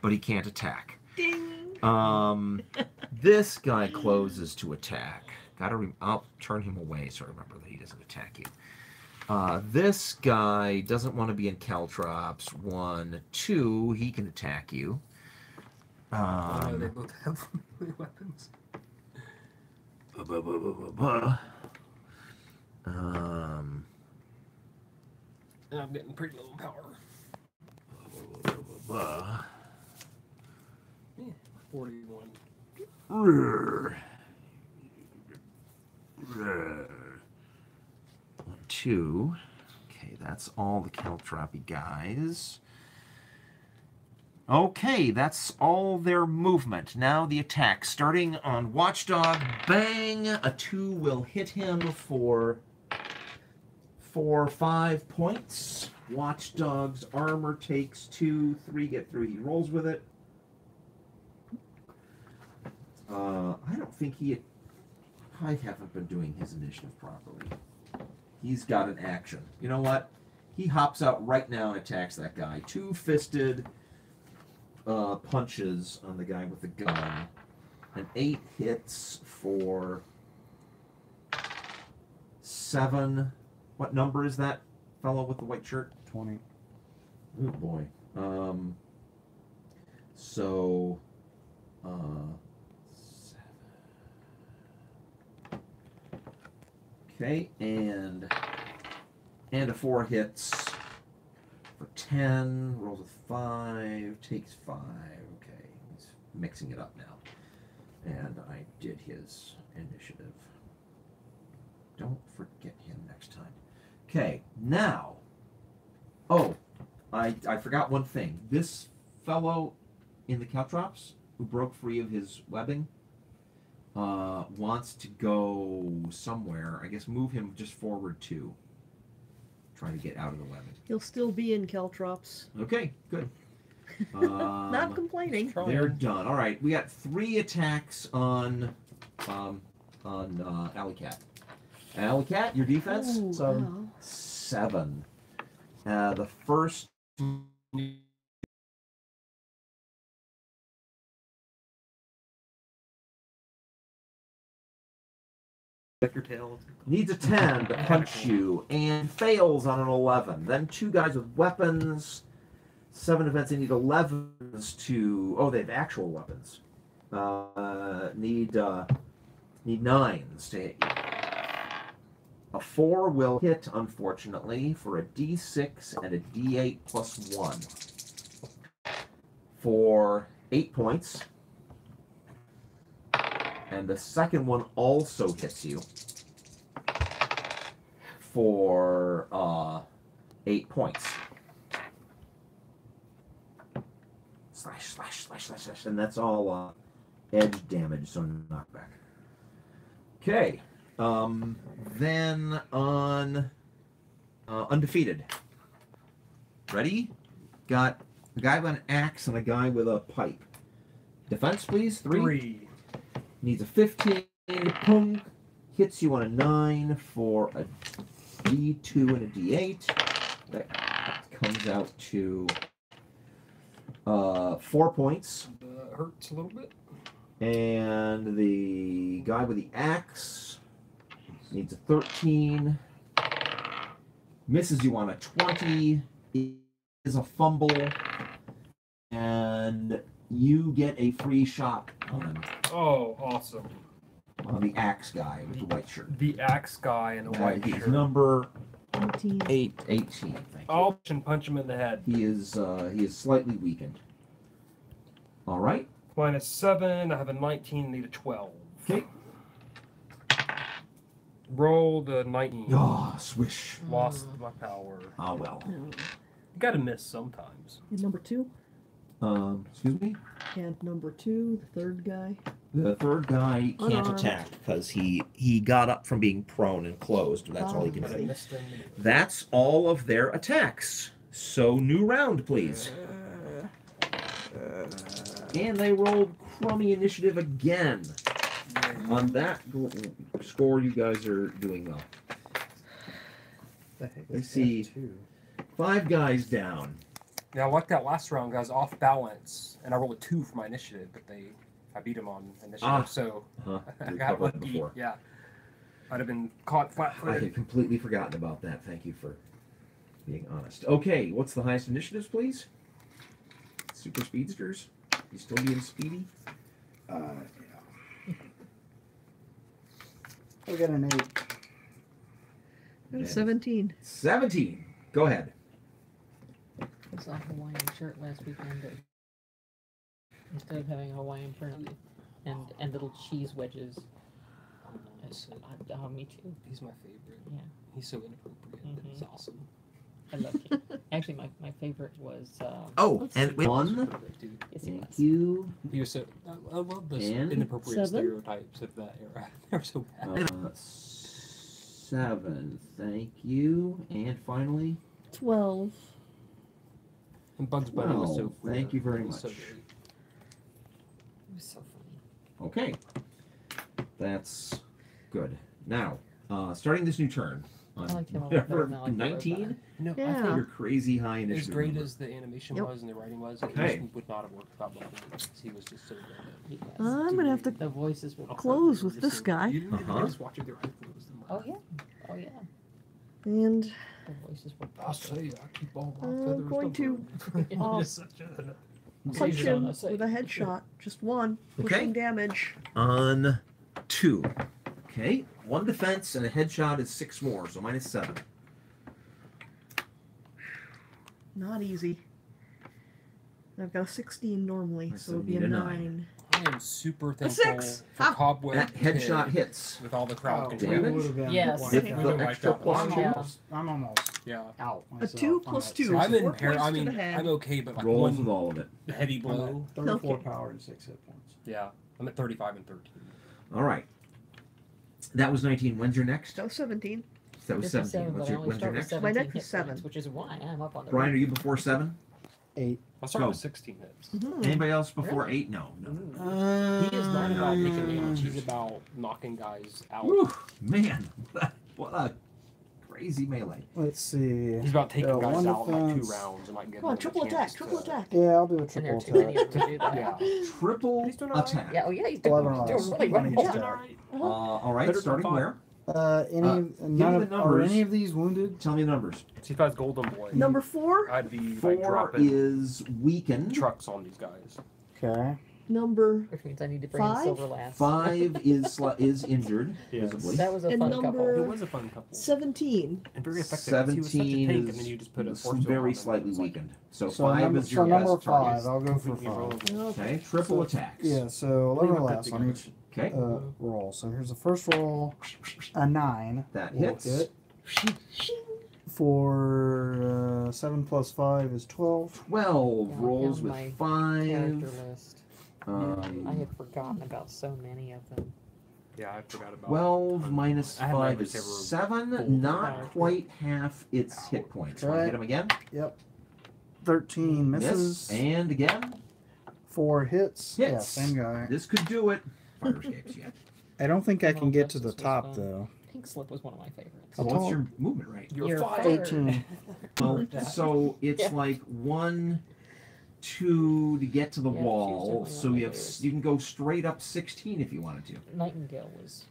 but he can't attack. Ding! This guy closes to attack. I'll turn him away so I remember that he doesn't attack you. This guy doesn't want to be in caltrops. 1, 2, he can attack you. They both have weapons. And I'm getting pretty low power. 41. 1, 2. Okay, that's all the caltroppy guys. Okay, that's all their movement. Now the attack. Starting on Watchdog, bang! A 2 will hit him for 5 points. Watchdog's armor takes 2, 3 get through. He rolls with it. I don't think I haven't been doing his initiative properly. He's got an action. You know what? He hops out right now and attacks that guy. 2-fisted punches on the guy with the gun. An 8 hits for 7 What number is that fellow with the white shirt? 20. Oh boy. So, 7. Okay, and a 4 hits for 10. Rolls a 5. Takes 5. Okay, he's mixing it up now. And I did his initiative. Don't forget him next time. Okay, now. Oh, I forgot one thing. This fellow in the caltrops who broke free of his webbing wants to go somewhere. I guess move him just forward 2. Trying to get out of the webbing. He'll still be in caltrops. Okay, good. Not complaining. They're done. All right, we got 3 attacks on Alley Cat. Alley Cat, your defense? Ooh, 7. wow. 7. The first. Your tail. Needs a 10 to punch you and fails on an 11. Then 2 guys with weapons. 7 events. They need 11s to. Oh, they have actual weapons. Need 9s to hit you. A 4 will hit, unfortunately, for a D6 and a D8 plus 1. For 8 points. And the second one also hits you. For 8 points. Slash, slash, slash, slash, slash. And that's all edge damage, so knockback. Okay. Then on Undefeated. Ready? Got a guy with an axe and a guy with a pipe. Defense, please. 3. Needs a 15. Punk. Hits you on a 9 for a D2 and a D8. That comes out to 4 points. Hurts a little bit. And the guy with the axe needs a 13. Misses you on a 20. Is a fumble. And you get a free shot on him. Oh, awesome. On the axe guy with the white shirt. The axe guy in a white He's shirt. number 18. 18. Thank you. I'll punch him in the head. He is slightly weakened. All right. Minus 7. I have a 19. Need a 12. Okay. Roll the 19. Oh, swish. Lost my power. Oh well. You gotta miss sometimes. And number 2. Excuse me. And number 2, the third guy. The third guy can't Unarmed. attack because he got up from being prone and closed. That's all he can But I do. missed him. That's all of their attacks. So new round, please. And they rolled crummy initiative again. On that score, you guys are doing well. Let's see. 5 guys down. Yeah, I like that last round, guys. Off balance, and I rolled a 2 for my initiative, but I beat him on initiative, so I You got covered it lucky. before. Yeah, I'd have been caught I flat-footed. had completely forgotten about that. Thank you for being honest. Okay, what's the highest initiatives, please? Super speedsters. You still being speedy? Yeah. I got an 8. Yeah. 17. 17. Go ahead. I saw a Hawaiian shirt last weekend. That instead of having a Hawaiian print and little cheese wedges. Me too. He's my favorite. Yeah. He's so inappropriate, but he's awesome. I love it. Actually, my favorite was. Oh, and one. Dude. Yes, it was. Thank you. He was so. I love the And inappropriate 7? stereotypes of that era. They're so bad. 7. Thank you. And finally. 12. And Bugs Bunny was so. Well, queer. thank you very He was so much. great. It was so funny. Okay. That's good. Now, starting this new turn. I liked him a lot better than I liked the 19? No, Yeah. I think Your crazy high as initiative. great number. as the animation Yep. was and the writing was, Okay. it just would not have worked without Bugs Bunny. He was just so good. He was. I'm going to have to The voices were close with this guy. You didn't even Uh-huh. just watch it, their eyes closed. Oh yeah. Oh yeah. And The voices were I'll say, I keep all my I'm feathers going to Just such a... punch Saves it on him us. with a headshot. Just one. Okay. Pushing damage. On 2. Okay, 1 defense and a headshot is 6 more, so -7. Not easy. I've got a 16 normally, so it'll be a need a 9. I am super thankful 6. for Ah. Cobweb That headshot Kid hits. with all the crowd Oh, control. damage? would have been Yes. wiped With out. We the went extra wiped out. +2. Yeah. I'm almost Yeah. out. A Myself. 2 I'm plus at 2. six. I'm Four in pair. points I to mean, the head. I'm okay, but like Rolls with one all of it. heady I'm blow. at 34 Okay. power and 6 hit points. Yeah. I'm at 35 and 13. All right. That was 19. When's your next? That was 17. That was 17. But I only When's your start with next? 17 My next hit is 7. points, which is why I'm up on the Brian, are you before 7? 8. I'll start Go. with 16 hits. Mhm. Anybody else before Really? 8? No. He is not about taking damage. He's about knocking guys out. Whew, man, what a crazy melee. Let's see. He's about taking guys one out in like 2 defense. rounds and like giving Come on, them a triple attack, chance triple to- attack. Yeah, I'll do a And there triple are too many attack. of them to do that. Yeah. Triple He's doing all right. attack. Yeah, oh yeah, he's doing, 11 doing odds. really well. Money He's attack. doing all right. All right, Better than starting 5. where? Any me none the of, are numbers. any of these wounded? Tell me the numbers. See if I was Golden Boy. Number 4. I'd be like 4 dropping is weakened. trucks on these guys. Okay. Number Which means I need to bring in 5? silver last. 5 is injured, Yes. visibly. That was a And fun number- It couple. was a fun couple. 17. And very effective. 'cause He was such a 17 tank, is and then you just put a s- force field on very him. slightly It's like weakened. So, So 5 number, is your so number best target. 5. I'll go for completely 5. irrelevant. Okay, triple So- attacks. Yeah, so 11 or less on each Okay, roll. So here's the first roll. A 9. that Will hits. hit. For 7 plus 5 is 12. 12 Yeah, I rolls found with my 5. Character list. I Um, had forgotten about so many of them. Yeah, I forgot about 12 minus I had my 5 is receiver 7, full. not quite half its hit points. Want to Okay. hit him again? Yep. 13 Miss. misses. And again. 4 hits. Yeah, Hits. same guy. This could do it. Fire escapes, yeah. I don't think I Oh, can get to the Justice was top fun. though. Pink Slip was one of my favorites. So what's your movement rate? You're You're fired. 18. Well, so it's Yeah. like 1, 2 to get to the Yeah, she was wall. definitely So one of you my have favorites. you can go straight up 16 if you wanted to. Nightingale was,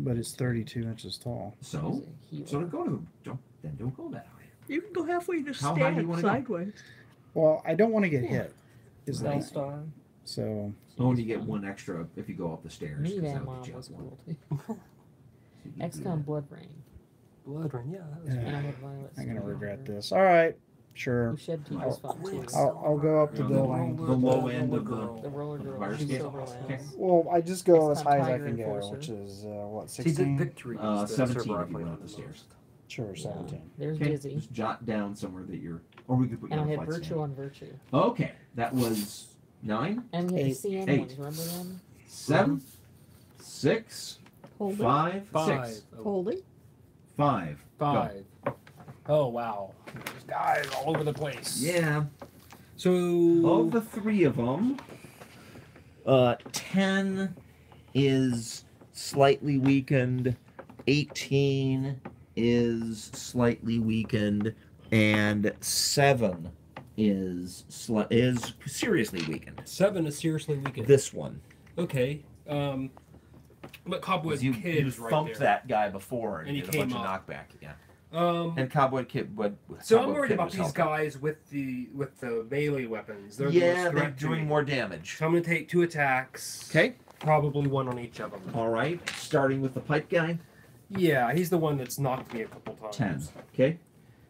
But it's 32 inches tall. was So a hero. so don't go to don't go that high. You can go halfway to How high do you stand wanna go? sideways. Well, I don't want to get hit. Is the Bell thing. Star. So Oh, and you get 1 extra if you go up the stairs. 'cause Minivan that'll Mom get you was up 1. cool too. So you can do XCOM Blood Rain. Blood Rain, yeah. That was Yeah. And I had Violet I'm gonna Storm. regret this. All right, sure. Who Shed Teeth was fun too. I'll go up the Yeah, building. the low end of The the roller the girl. fire Who's escape. Silver Okay. Lance. Well, I just go as It's high as I Tiger can go, Enforcer. which is what, See, the 16? victory is the 17 server I if you play went on up the the stairs. most. Sure, Yeah. 17. There's Okay, Dizzy. just jot down somewhere that you're, or we could put you And I on a had flight Virtue stand. on Virtue. Okay, that was 9, And we had the 8. CN 8. ones, remember them? 7, 6, Holding. 5, 5. 6, Oh, Holding. 5. Go. 5. Oh, wow. There's guys all over the place. Yeah. So, Of the 3 of them, 10 is slightly weakened, 18 is slightly weakened, and 7 is seriously weakened. 7 is seriously weakened. This one. Okay. But Cobweb You Kid is right thumped there. that guy before and, And he did a bunch came of up. knockback. Yeah. And Cobweb Kid. so I'm Cobweb worried Kid about was these helping. guys with the melee weapons. They're the Yeah, most they're threat to doing me. more damage. So I'm gonna take 2 attacks. Okay. Probably 1 on each of them. All right. Starting with the pipe guy. Yeah, he's the one that's knocked me a couple times. 10. Okay.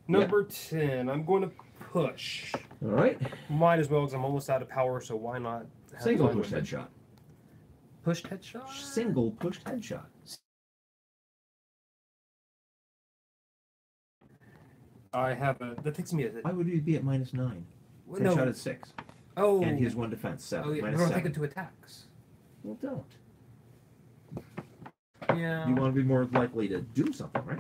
Number 10. I'm going to push. All right. Might as well, because I'm almost out of power. So why not? have Single fun pushed with it? headshot. Pushed headshot. Single pushed headshot. I have a. That takes me a. Why would he be at -9? Well, Headshot no. at 6. Oh. And he has 1 defense. 7. Oh, yeah. Minus We're 7. taking 2 attacks. Well, don't. Yeah. You want to be more likely to do something, right?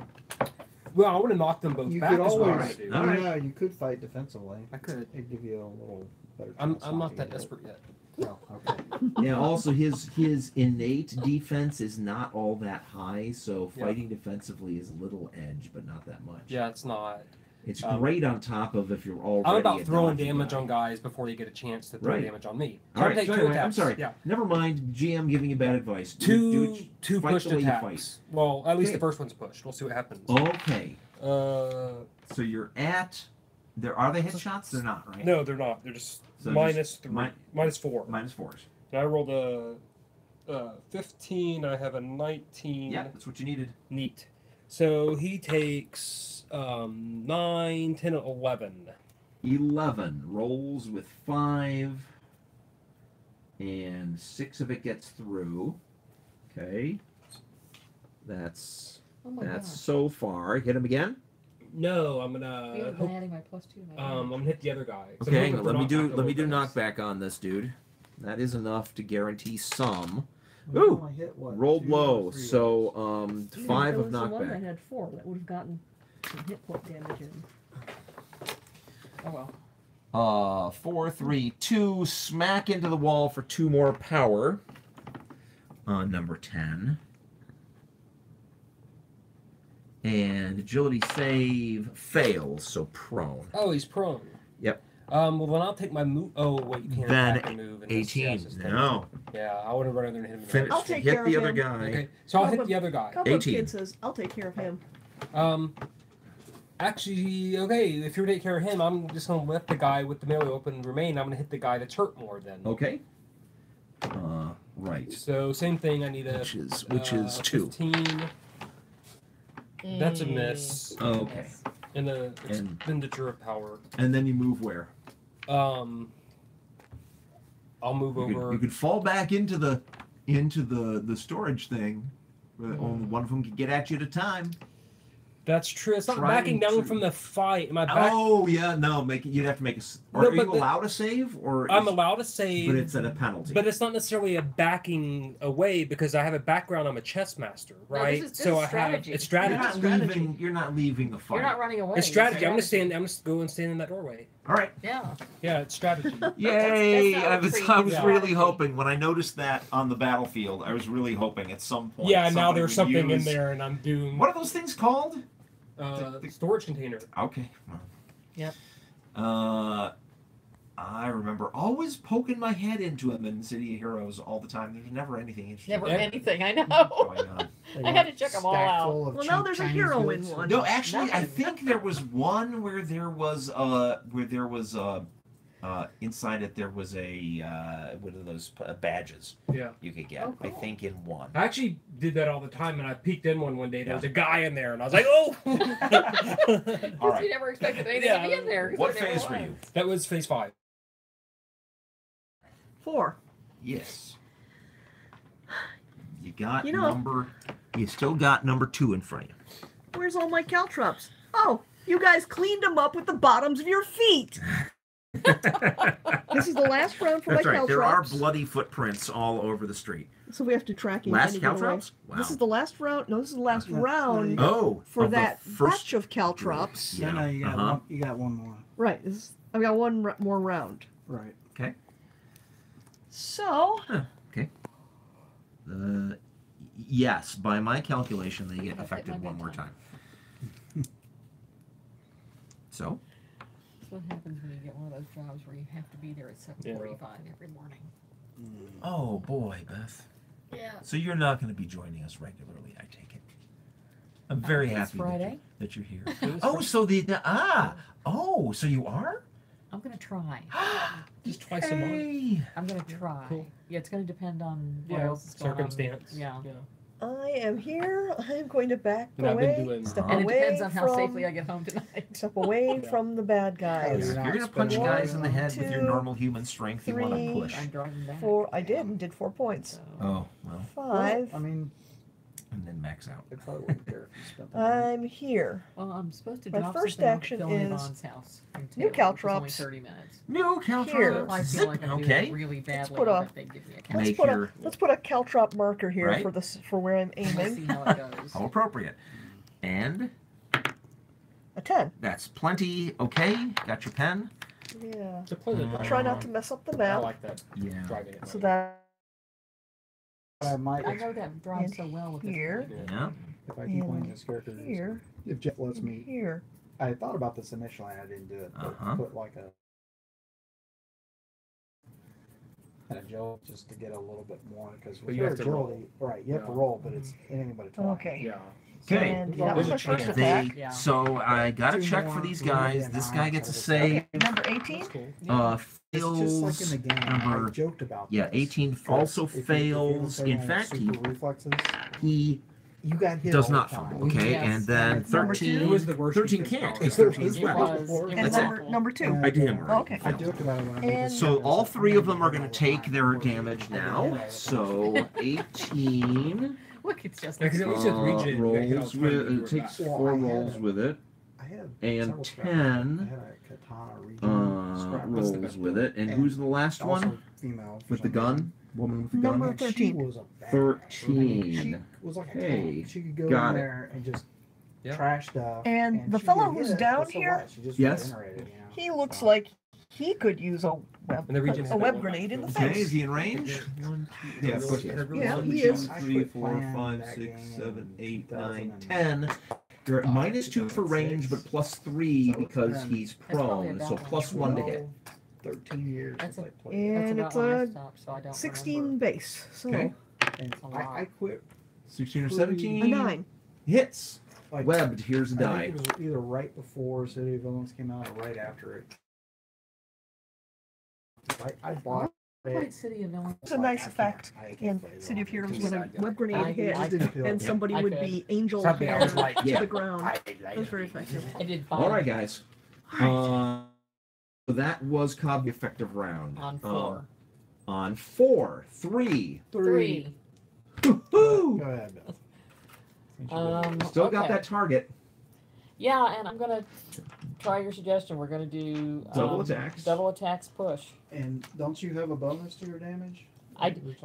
Well, I want to knock them both You back. could is what I always, wanna do. All right. yeah, you could fight defensively. I could. It'd give you a little better. I'm chance not to that get hit. desperate yet. Oh, okay. Yeah, also his innate defense is not all that high, so Yeah. fighting defensively is a little edge, but not that much. Yeah, it's not. It's Um, great on top of if you're already I'm about a throwing dodgy damage guy. on guys before they get a chance to throw Right. damage on me. All I'm right, gonna take so 2 anyway, attacks. I'm sorry. Yeah. Never mind, GM giving you bad advice. Two fight pushed the way you attacks. Well, at least Okay. the first one's pushed. We'll see what happens. fight. Okay, So you're at. Are they headshots? They're not, right? No, they're not. They're just So minus just -3, -4. -4s. And I rolled a 15. I have a 19. Yeah, that's what you needed. Neat. So he takes 9, 10, 11. 11 rolls with 5, and 6 of it gets through. Okay, that's Oh my gosh. so far. Hit him again. No, I'm You gonna haven't been adding my +2 to my I'm gonna hit the other guy. 'Cause Okay, I'm hoping let me for do knockback knockback on this dude. That is enough to guarantee some. We Ooh, only hit, what, rolled 2 low, or 3 so Yeah, 5 there of was the one that knockback. had 4 that would have gotten some hit point damage in. Oh well. 4, 3, 2, smack into the wall for 2 more power. On number 10. And agility save fails, so prone. Oh, he's prone. Yep. Well, then I'll take my move. Oh, wait, you can't Then attack and move. In this 18. CS system. No. Yeah, I would have run over there and hit him. in the Finish. head. I'll take Hit care the of other him. guy. Okay, so I'll hit Cobweb- the other guy. Cobweb 18. Kid says, I'll take care of him. Actually, okay, if you're taking care of him, I'm just gonna let the guy with the melee weapon remain. I'm gonna hit the guy that's hurt more then. Okay. Right. So same thing. I need a Which is 2. 15, That's a miss. Oh, okay. and a And- expenditure of power. And then you move where? I'll move You over. could fall back into the storage thing. But only one of them can get at you at a time. That's true. It's not Trying backing down to- from the fight. Am I back? Oh yeah, no. You'd have to make a. Or No, are you but the- allowed to save? Or I'm is- allowed to save, But it's at a penalty. but it's not necessarily a backing away because I have a background. I'm a chess master, No, right? this is so I strategy. have it's you're strategy. not strategy. leaving. You're not leaving the fight. You're not running away. It's strategy. I'm strategy. just go and stand in that doorway. All right. Yeah. Yeah, it's strategy. Yay! not I was retreat, yeah. really hoping when I noticed that on the battlefield. I was really hoping at some point. Yeah, now somebody there's would something in use- there, and I'm doing What are those things called? storage container. Okay. Well. Yep. I remember always poking my head into them in City of Heroes all the time. There's never anything interesting Never Yeah. anything. I know. going on. I had to check them all out. Well, now there's a hero in one. No, actually, I Nothing. think there was one where there was inside it there was a what are those badges Yeah. you could get? Oh, I cool. think in one. I actually did that all the time, and I peeked in one day. There Yeah. was a guy in there, and I was like, "Oh!" All You right. never expected anything Yeah. to be in there. 'cause What there never phase were was. you? That was phase 5. 4. Yes. You got You know- number. You still got number 2 in front of you. Where's all my caltrops? Oh, you guys cleaned them up with the bottoms of your feet. This is the last round for That's my right. caltrops. There are bloody footprints all over the street. So we have to track him. Last and get away. caltrops? Wow. This is the last round. No, this is the last Yeah. round Oh, for of the that first. batch of caltrops. Yeah. No, you got uh-huh. one. You got one more. Right. I've got one more round. Right. Okay. So Yes, by my calculation, they get That's affected my one more time. bedtime. So, That's what happens when you get one of those jobs where you have to be there at 7:45 every morning. oh boy, Beth. Yeah. So you're not going to be joining us regularly, I take it. I'm very It's happy Friday. that you're here. It was Oh, so so you are? I'm gonna try. Just twice a month. Hey. I'm gonna try. Cool. Yeah, it's gonna depend on what Yeah, else is going circumstance. on. Yeah. I am here. I'm going to back And I've been away. doing- Step And it away depends on how from, safely I get home tonight. Step away Yeah. from the bad guys. You're You're not going to punch spending guys in the head with your 2, normal human strength. You want to 3, push. I'm driving back. 4. I did 4 points. So, Oh, well, 5. I mean, and then max out. I probably wouldn't care if you spent the night. I'm here. well, I'm supposed to My drop first something off action to Phil and is Yvonne's house. in new town, which is caltrops. Only 30 minutes. No Here. caltrops. If I feel like I'm doing Okay. it really badly, put a- that they give me a Let's caltrop. Make put your- a caltrop marker here Right. for where I'm We'll see aiming. how it goes. How appropriate. And A 10. that's plenty. Okay, got your pen. Yeah. It's a pleasant drive. Try not to mess up the I map. like that Yeah. driving it. So that I might, I know that drives so well with this here. one. Yeah. if I keep playing And this character, here. if Jeff lets me. Here. I thought about this initially, and I didn't do it. But Uh-huh. put like a jolt just to get a little bit more because But with you your have to roll. agility, right? You have to Yeah. roll, but it's anything but a 20. Okay. Yeah. Okay. And that was my first They, attack. Yeah. so I got to Two check more, for these 3 guys. and This 9 guy gets a sort of say. Okay, number 18. That's cool. Fails. It's just like in the game. number- I joked about Yeah, this, 18 because also if you fails. have In someone with fact, super reflexes, he you got hit does all not the time. fumble. Okay, Yes. and then Number 13. two. It was the worst 13 defense can't. power. It's 13 It was. And That's number 2. I did him Oh, right. okay. I joked about it when I did And- this So other all stuff. 3 of them are I going to did take it their all the damage time. now. So 18 Look, it's just. Because at least with regen, you got hit all rolls the time, you with do it it takes back. 4 rolls with it, I had and several scrap. 10 I had a katana regen scrap. That's the rolls best with build. it. And who's the last Also one female for with the some gun? reason. Woman with the Number gun. And she 13. was a badass. 13. She was like a Hey, tank. She could go got in it. there and just Yeah. trash stuff. And the she fellow would who's hit, down but so here, what? She just Yes. regenerated, you know? he looks So- like he could use a web, And the region a had web that grenade in the one. Okay, is face. he in range? Yeah, Yes. push it. Yeah, One, he two, is. three, 4, 5, 6, 7, 8, 9, 10. You're at -2 for range, but +3 because he's probably prone. about So one. +1 to hit. 13 years That's since a- I played. And That's it's about when I a stopped, so I don't 16 remember. base. So Okay. And a lot. I quit 16 or a 17. a 9. Hits. like Webbed. Here's a I die. think it was either right before City of Villains came out or right after it. I bought Played it. City of Villains. It's a nice I can't- effect I can't in play it City of on Heroes it. when a I- web grenade I- hit I- didn't feel and it. somebody I would could. be angel Something I hair was like, to yeah. the ground. I That was very effective. I did fine All right, guys. So that was Cobb effective round. on 4. On 4. 3. 3. Go Woo-hoo! ahead, Bill. Still got Okay. that target. Yeah, and I'm gonna try your suggestion. We're gonna do Double attacks. Double attacks push. And don't you have a bonus to your damage?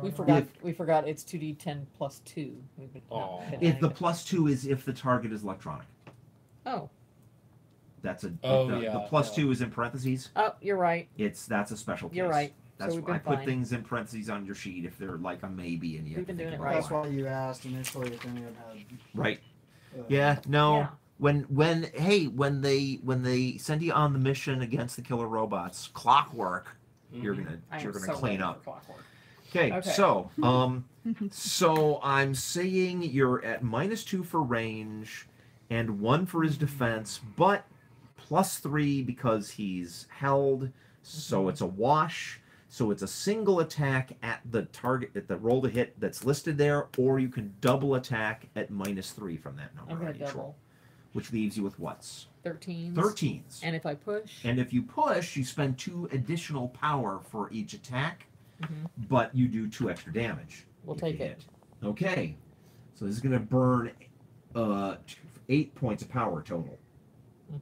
We forgot. We forgot. It's 2d10 plus 2. We've been, Aw. If the +2 is if the target is electronic. Oh, That's a Oh, the yeah, +2 is in parentheses. oh, you're right. That's a special case. You're right. That's we've why I been put fine. things in parentheses on your sheet if they're like a maybe and you have We've to been think doing it about That's why. why you asked initially if any of them had. Right. Yeah. No. Yeah. When they send you on the mission against the killer robots, clockwork, you're gonna I you're am gonna so clean ready up. for Clockwork. Okay, Okay. so so I'm saying you're at -2 for range and 1 for his defense, but +3 because he's held, so it's a wash. So it's a single attack at the target at the roll to hit that's listed there, or you can double attack at -3 from that number I'm gonna on each double. roll, which leaves you with what's 13. 13s. And if I push, And if you push, you spend 2 additional power for each attack, Mhm. but you do 2 extra damage. we'll if you take it. hit. Okay, so this is going to burn 8 points of power total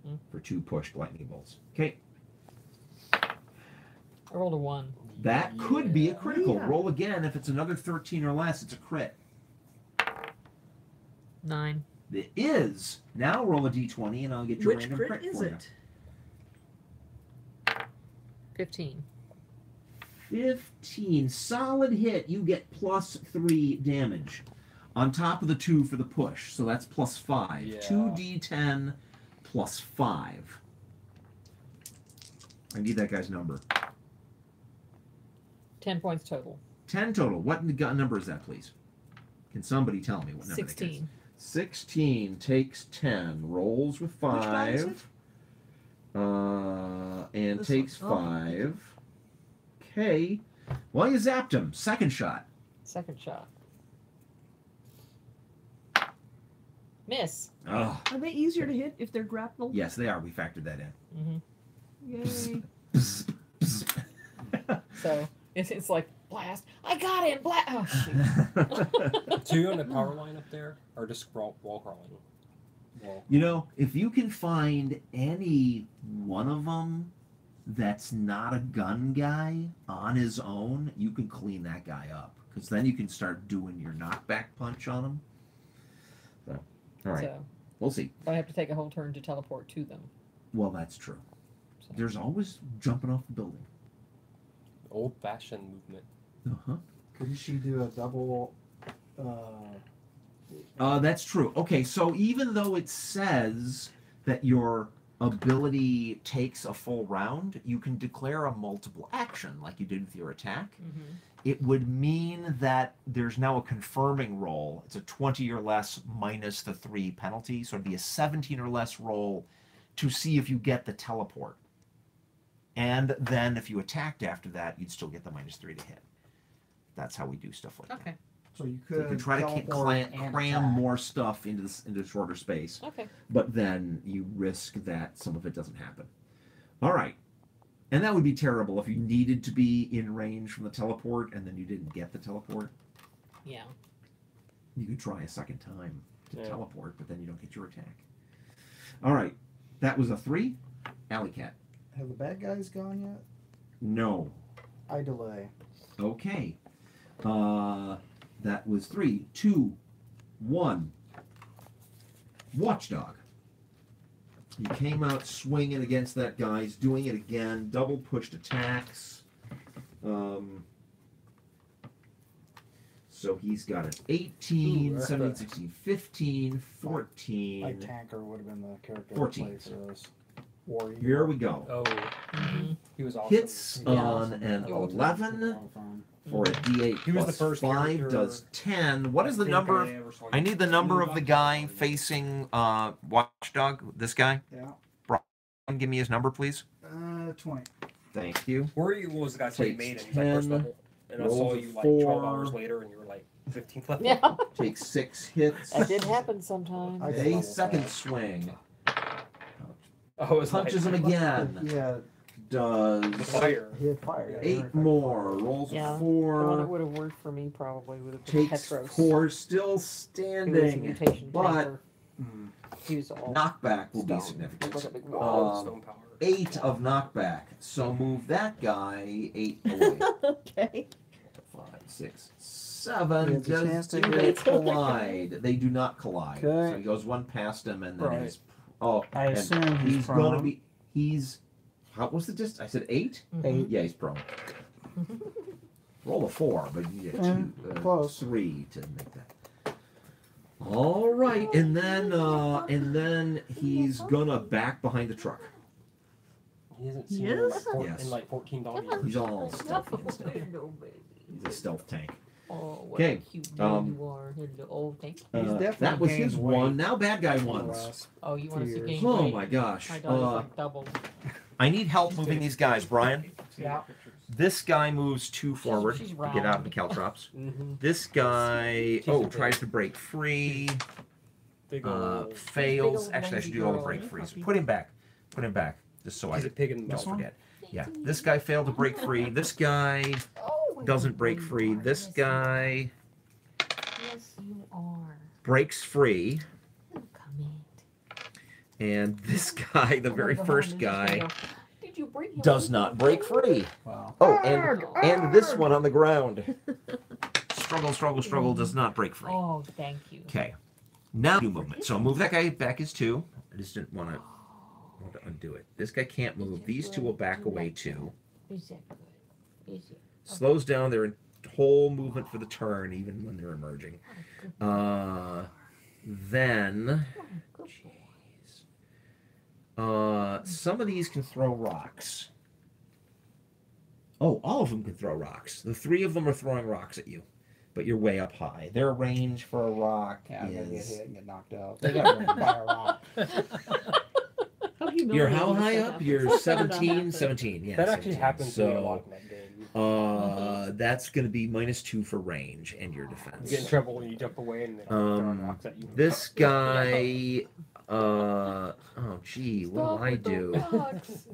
hmm for 2 pushed lightning bolts. Okay, I rolled a 1. that could be a Yeah. critical. Yeah. Roll again. If it's another 13 or less, it's a crit. 9. It is. Now roll a d20 and I'll get your Which random crit crit is for you. it? 15. 15. Solid hit. You get +3 damage. On top of the 2 for the push. So that's +5. Yeah. 2d10 +5. I need that guy's number. 10 points total. 10 total. What number is that, please? Can somebody tell me what number that is? 16. 16 takes 10. Rolls with Which die is 5. And This takes one. Oh. 5. Okay. Well, you zapped him. Second shot. Second shot. Miss. Oh, Are they easier to hit if they're grappled? yes, they are. We factored that in. hmm Yay. So it's like blast. I got him. Blast. Oh, shoot. So you're on the power line up there, or just wall crawling? Wall. You know, if you can find any one of them that's not a gun guy on his own, you can clean that guy up. Because then you can start doing your knockback punch on him. So, all right. So We'll see. I have to take a whole turn to teleport to them. Well, that's true. So. There's always jumping off the building. Old-fashioned movement. Uh-huh. Couldn't she do a double? That's true. Okay, so even though it says that you're ability takes a full round, you can declare a multiple action like you did with your attack. Mm-hmm. It would mean that there's now a confirming roll. It's a 20 or less minus the 3 penalty, so it'd be a 17 or less roll to see if you get the teleport. And then if you attacked after that, you'd still get the -3 to hit. That's how we do stuff like Okay. So you that. You could can try to teleport and cram attack. more stuff into shorter space, Okay. but then you risk that some of it doesn't happen. All right. And that would be terrible if you needed to be in range from the teleport and then you didn't get the teleport. Yeah. You could try a second time to Yeah. teleport, but then you don't get your attack. All right. That was a 3. Alley Cat. Have the bad guys gone yet? No. I delay. Okay. That was 3, 2, 1. Watchdog. He came out swinging against that guy. He's doing it again. Double pushed attacks. So he's got an 18, Ooh, 17, 16, 15, My 14. tanker would have been the character 14. to play for this. Warrior. Here we go. Oh, Mm-hmm. he was awesome. Hits Yeah. on an Yeah. 11 for a D8 He was the plus first 5 character does 10. What is the I think number? I ever saw I need the number of the guy Watchdog. facing Watchdog. This guy. Yeah. Give me his number, please. 20. Thank you. Warrior was the guy who Takes made it. He's like first 10, level. And I rolls saw a you like 12 4. hours later and you were like 15th level. Yeah. Takes 6 hits. That did happen sometimes. I did A level second 5. swing. Oh, it was Punches like, him again. Yeah, Does The fire. he had fire. Yeah, 8 more. Rolls Yeah. a The one that 4. would have worked for me probably would have been Takes Petros. 4. Still He was a standing. mutation But tanker. Mm. He was all knockback will be stone. significant. Look at the big Oh, wall. stone power. 8 of knockback. So move that guy 8 away. Okay. 5, 6, 7. He has a chance Does to do get they it. collide? They do not collide. Okay. So he goes one past him, and then Right. he's. Oh, I and assume he's gonna prone. be. He's. What was the distance? I said 8. Mhm. 8. Yeah, he's prone. Roll a 4, but you get close. 3 to make that. All right, and then he's gonna back behind the truck. He hasn't seen Yes? him Yes. in like 14 years. He's all stealthy and stuff. Hello, baby. He's a stealth tank. Oh, what Okay, a cute baby um, you are. Hello. Oh, thank you. He's That definitely was gained his weight 1. Now bad guy in the ones. last Oh, you want to see years. gain Oh weight? my gosh. My daughter's like double. I need help moving these guys, Brian. Yeah. This guy moves 2 forward she's to get out of the round. caltrops. Mm-hmm. This guy, She's a big- tries to break free. Big old. Fails. old Actually, I should do all the break girl. frees. Put him back. Put him back. Just so I He's a pig in the don't mouth. forget. Yeah. This guy failed to break free. This guy Oh, doesn't break free. This guy Yes, you are. breaks free. Come in. And this guy, the very first guy, Did you bring him does with not you? break free. Wow. Oh, and this one on the ground. Struggle, does not break free. Oh, thank you. Okay. Now do movement. So move that guy back is 2. I just didn't want to undo it. This guy can't move. These 2 will back away 2. Is that good? Is it? Slows down their whole movement for the turn, even when they're emerging. Then, Good boy. some of these can throw rocks. Oh, all of them can throw rocks. The 3 of them are throwing rocks at you, but you're way up high. Their range for a rock Yeah, I'm gonna get is. hit and get knocked out. They got rid by a rock. How You're how humiliating high is up? that? You're 17? 17, yeah. That actually 17. happens to me a lot So, in that game. that's going to be -2 for range and your You defense. get in trouble when you jump away and they throw rocks at you. This guy, oh gee, what Stop do I with the do? rocks.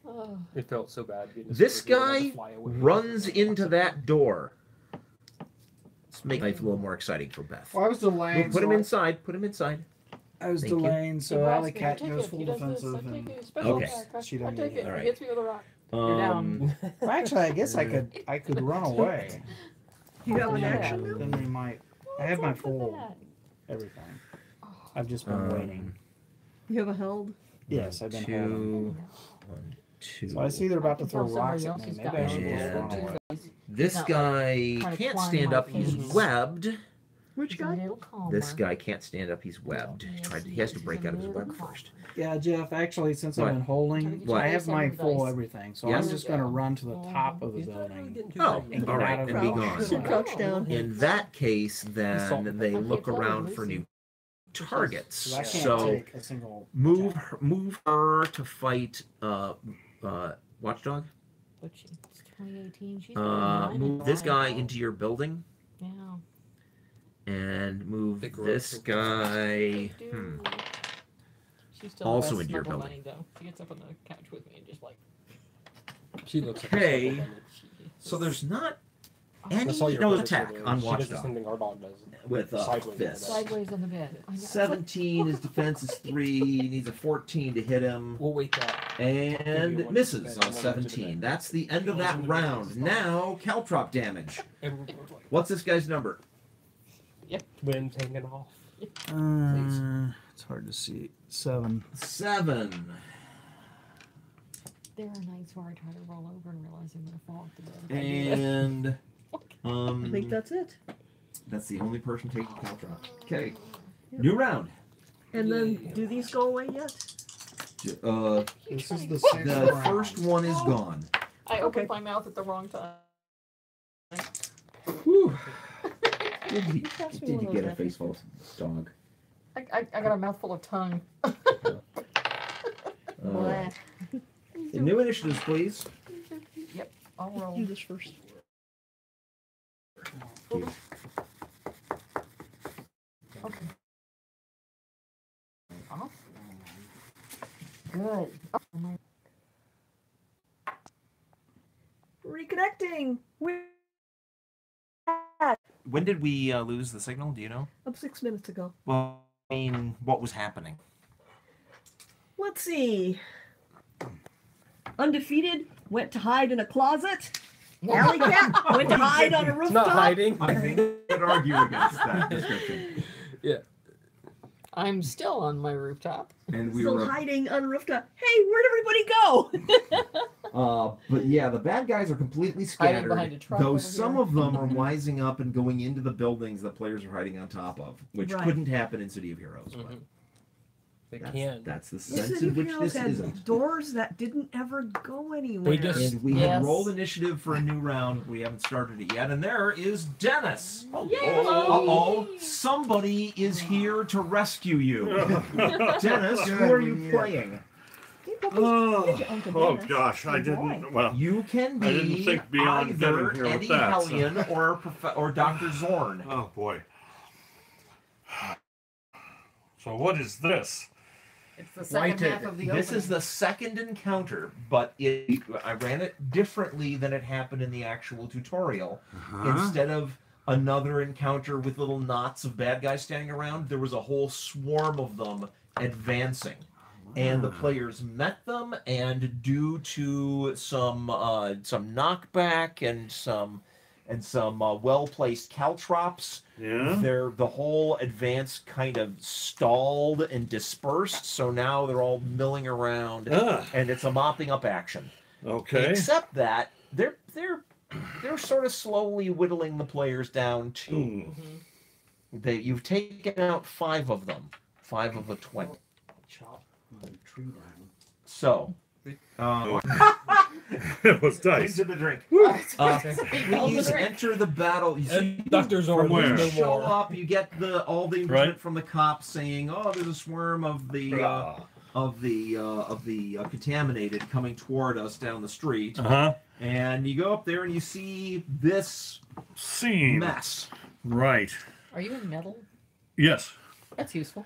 Oh, It felt so bad. being This super good, I had guy to fly away. runs into that door. Let's make life a little more exciting for Beth. Well, I was delaying. Put him so inside. Put him inside. I was Thank you. delaying, so he Alley blocks me, I Cat take goes it. full He does this, defensive, I take and it. Special Okay. attack. She I doesn't take need it. it. He hits me with a rock. You're Um, down. well, actually, I guess I could run away. You have an Yeah. action now? Then we might. I have my What's up with full that? everything. I've just been waiting. You have a held? Yes, I've been holding. 2, 1, 2. So I see they're about to I can throw tell rocks somebody at else me. has Maybe I got should one. just run Yeah. away. This Not guy trying to can't climb stand my up. He's face. webbed. Which She's a guy? little calmer. This guy can't stand up. He's webbed. Yes, He has to she's break a out of his little web calmer. first. Yeah, Jeff, actually, since What? I've been holding, What? I have my full Dice. everything, so Yes? I'm just going to run to the top of the He's not really building. getting too Oh, big and yet. get all right, out of and the be way. gone. Should crouch down. In that case, then they Okay, look it's all around for Lucy. new targets. So I can't So take a single attack. move her to fight Watchdog. But it's 2018. She's been Move this guy into your building, Yeah. and move Big this rope. guy. She's still Also the best into your snuggle building. bunny, though. She gets up on the couch with me and just like. She looks like Okay. a snuggle bunny. So there's not That's all any your no pictures attack are. on She does the Watchdog same thing our dog does. with Sideways this. Sideways on the bed. I know. 17, his defense is 3, he needs a 14 to hit him, We'll wait that. and it misses on One to the 17. bed. That's the end of that round. Now, caltrop damage. Everyone's like, What's this guy's number? wind's hanging off. It's hard to see. 7. 7. There are nights where I try to roll over and realize I'm gonna fall off the bed. If I do that. And I think that's it. that's the only person taking caltrop. Okay, new round. And then, do these go away yet? This is the The sixth round. first one is gone. I opened Okay. my mouth at the wrong time. Whew. Did You passed me you one of get those a face full of dog? I got a mouthful of tongue. Bleh. New initiatives, please. I'll roll. Do this first. Okay. Off. Good. Oh, my. Reconnecting. We're When did we lose the signal? Do you know? up 6 minutes ago. Well, I mean, what was happening? Let's see. Undefeated went to hide in a closet. Alley Cat went to hide on a It's not rooftop. hiding. I think I would argue against that description. I'm still on my rooftop. And we Still were, hiding on a rooftop. Hey, where'd everybody go? but yeah, the bad guys are completely Hiding scattered. behind a truck Though over some here. of them are wising up and going into the buildings that players are hiding on top of, which Right. couldn't happen in City of Heroes. But They that's, can. that's the The sense City in of which Heroes this had isn't. doors that didn't ever go anywhere. They just- And we Yes. have rolled initiative for a new round. We haven't started it yet. And there is Dennis. Yay! Uh-oh. Somebody is here to rescue you. Dennis, who are you playing? Hey, Puppy, Oh, did you, Uncle oh Dennis? gosh, I Good boy. didn't. Well, You can be I didn't think beyond either getting here with Eddie that, so- Hellion or Dr. Zorn. oh boy. So what is this? It's the second Lighted. half of the This opening. is the second encounter, but I ran it differently than it happened in the actual tutorial. Instead of another encounter with little knots of bad guys standing around, there was a whole swarm of them advancing. And the players met them, and due to some knockback and some well-placed caltrops, Yeah. the whole advance kind of stalled and dispersed. So now they're all milling around, Ah, and it's a mopping up action. okay. Except that they're sort of slowly whittling the players down too. Hmm. You've taken out 5 of them, 5 of the 20. Chop the tree down. So, It was dice. into the drink. All Please the drink. enter the battle. You see, And Dr. Zorn From where? was no show more. up, you get all the Right. information from the cops saying, "Oh, there's a swarm of the contaminated coming toward us down the street." Uh-huh. And you go up there and you see this Scene. mess. Right. Are you in metal? Yes. That's useful.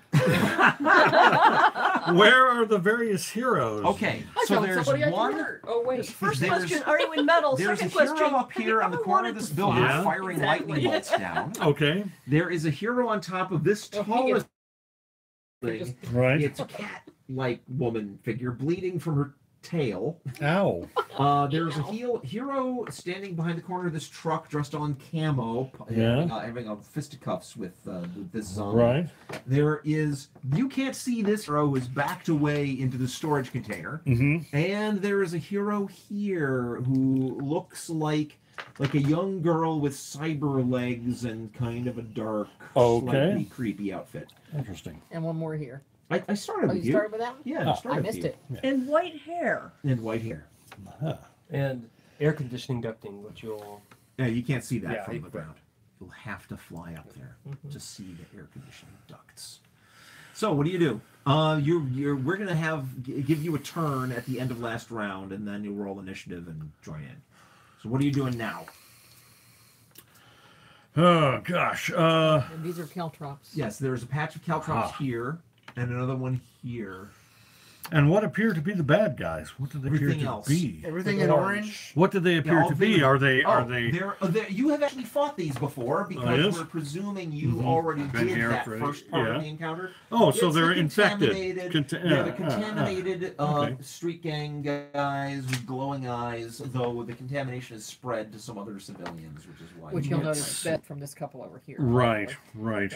Where are the various heroes? Okay, I so found there's somebody I can one. hurt. Oh wait. First There's- question, are you in metal? There's a Second hero question, up have here you on the ever corner of wanted this to building Yeah. firing Exactly. lightning bolts down. Okay. There is a hero on top of this Oh, he tallest is- thing. Right. It's a cat-like woman figure bleeding from her tail. Ow. There's a hero standing behind the corner of this truck dressed all in camo, Yeah. having a fisticuffs with this zombie. Right. You can't see this hero who is backed away into the storage container. Mm-hmm. And there is a hero here who looks like like a young girl with cyber legs and kind of a dark, Okay. slightly creepy outfit. Interesting. And one more here. I started Oh, with you started with that one? Yeah, Oh, I started I with missed you. it. And white hair. And white hair. Huh. And air conditioning ducting, which you'll. Yeah, you can't see that Yeah, from you- the ground. You'll have to fly up there to see the air conditioning ducts. So what do? We're gonna give you a turn at the end of last round, and then you'll roll initiative and join in. So what are you doing now? Oh gosh. And these are caltrops. Yes, there's a patch of caltrops here, and another one here. And what appear to be the bad guys? What do they appear Everything to else. be? Everything in orange. What do they appear all to be? vivid. Are they? You have actually fought these before because yes? we're presuming you already Been did here that for- first part yeah. of the encounter. Oh, so It's they're the infected. contaminated- they're the contaminated okay. street gang guys with glowing eyes, though the contamination is spread to some other civilians, which is why. Which you'll it's- notice that from this couple over here. Right. Right.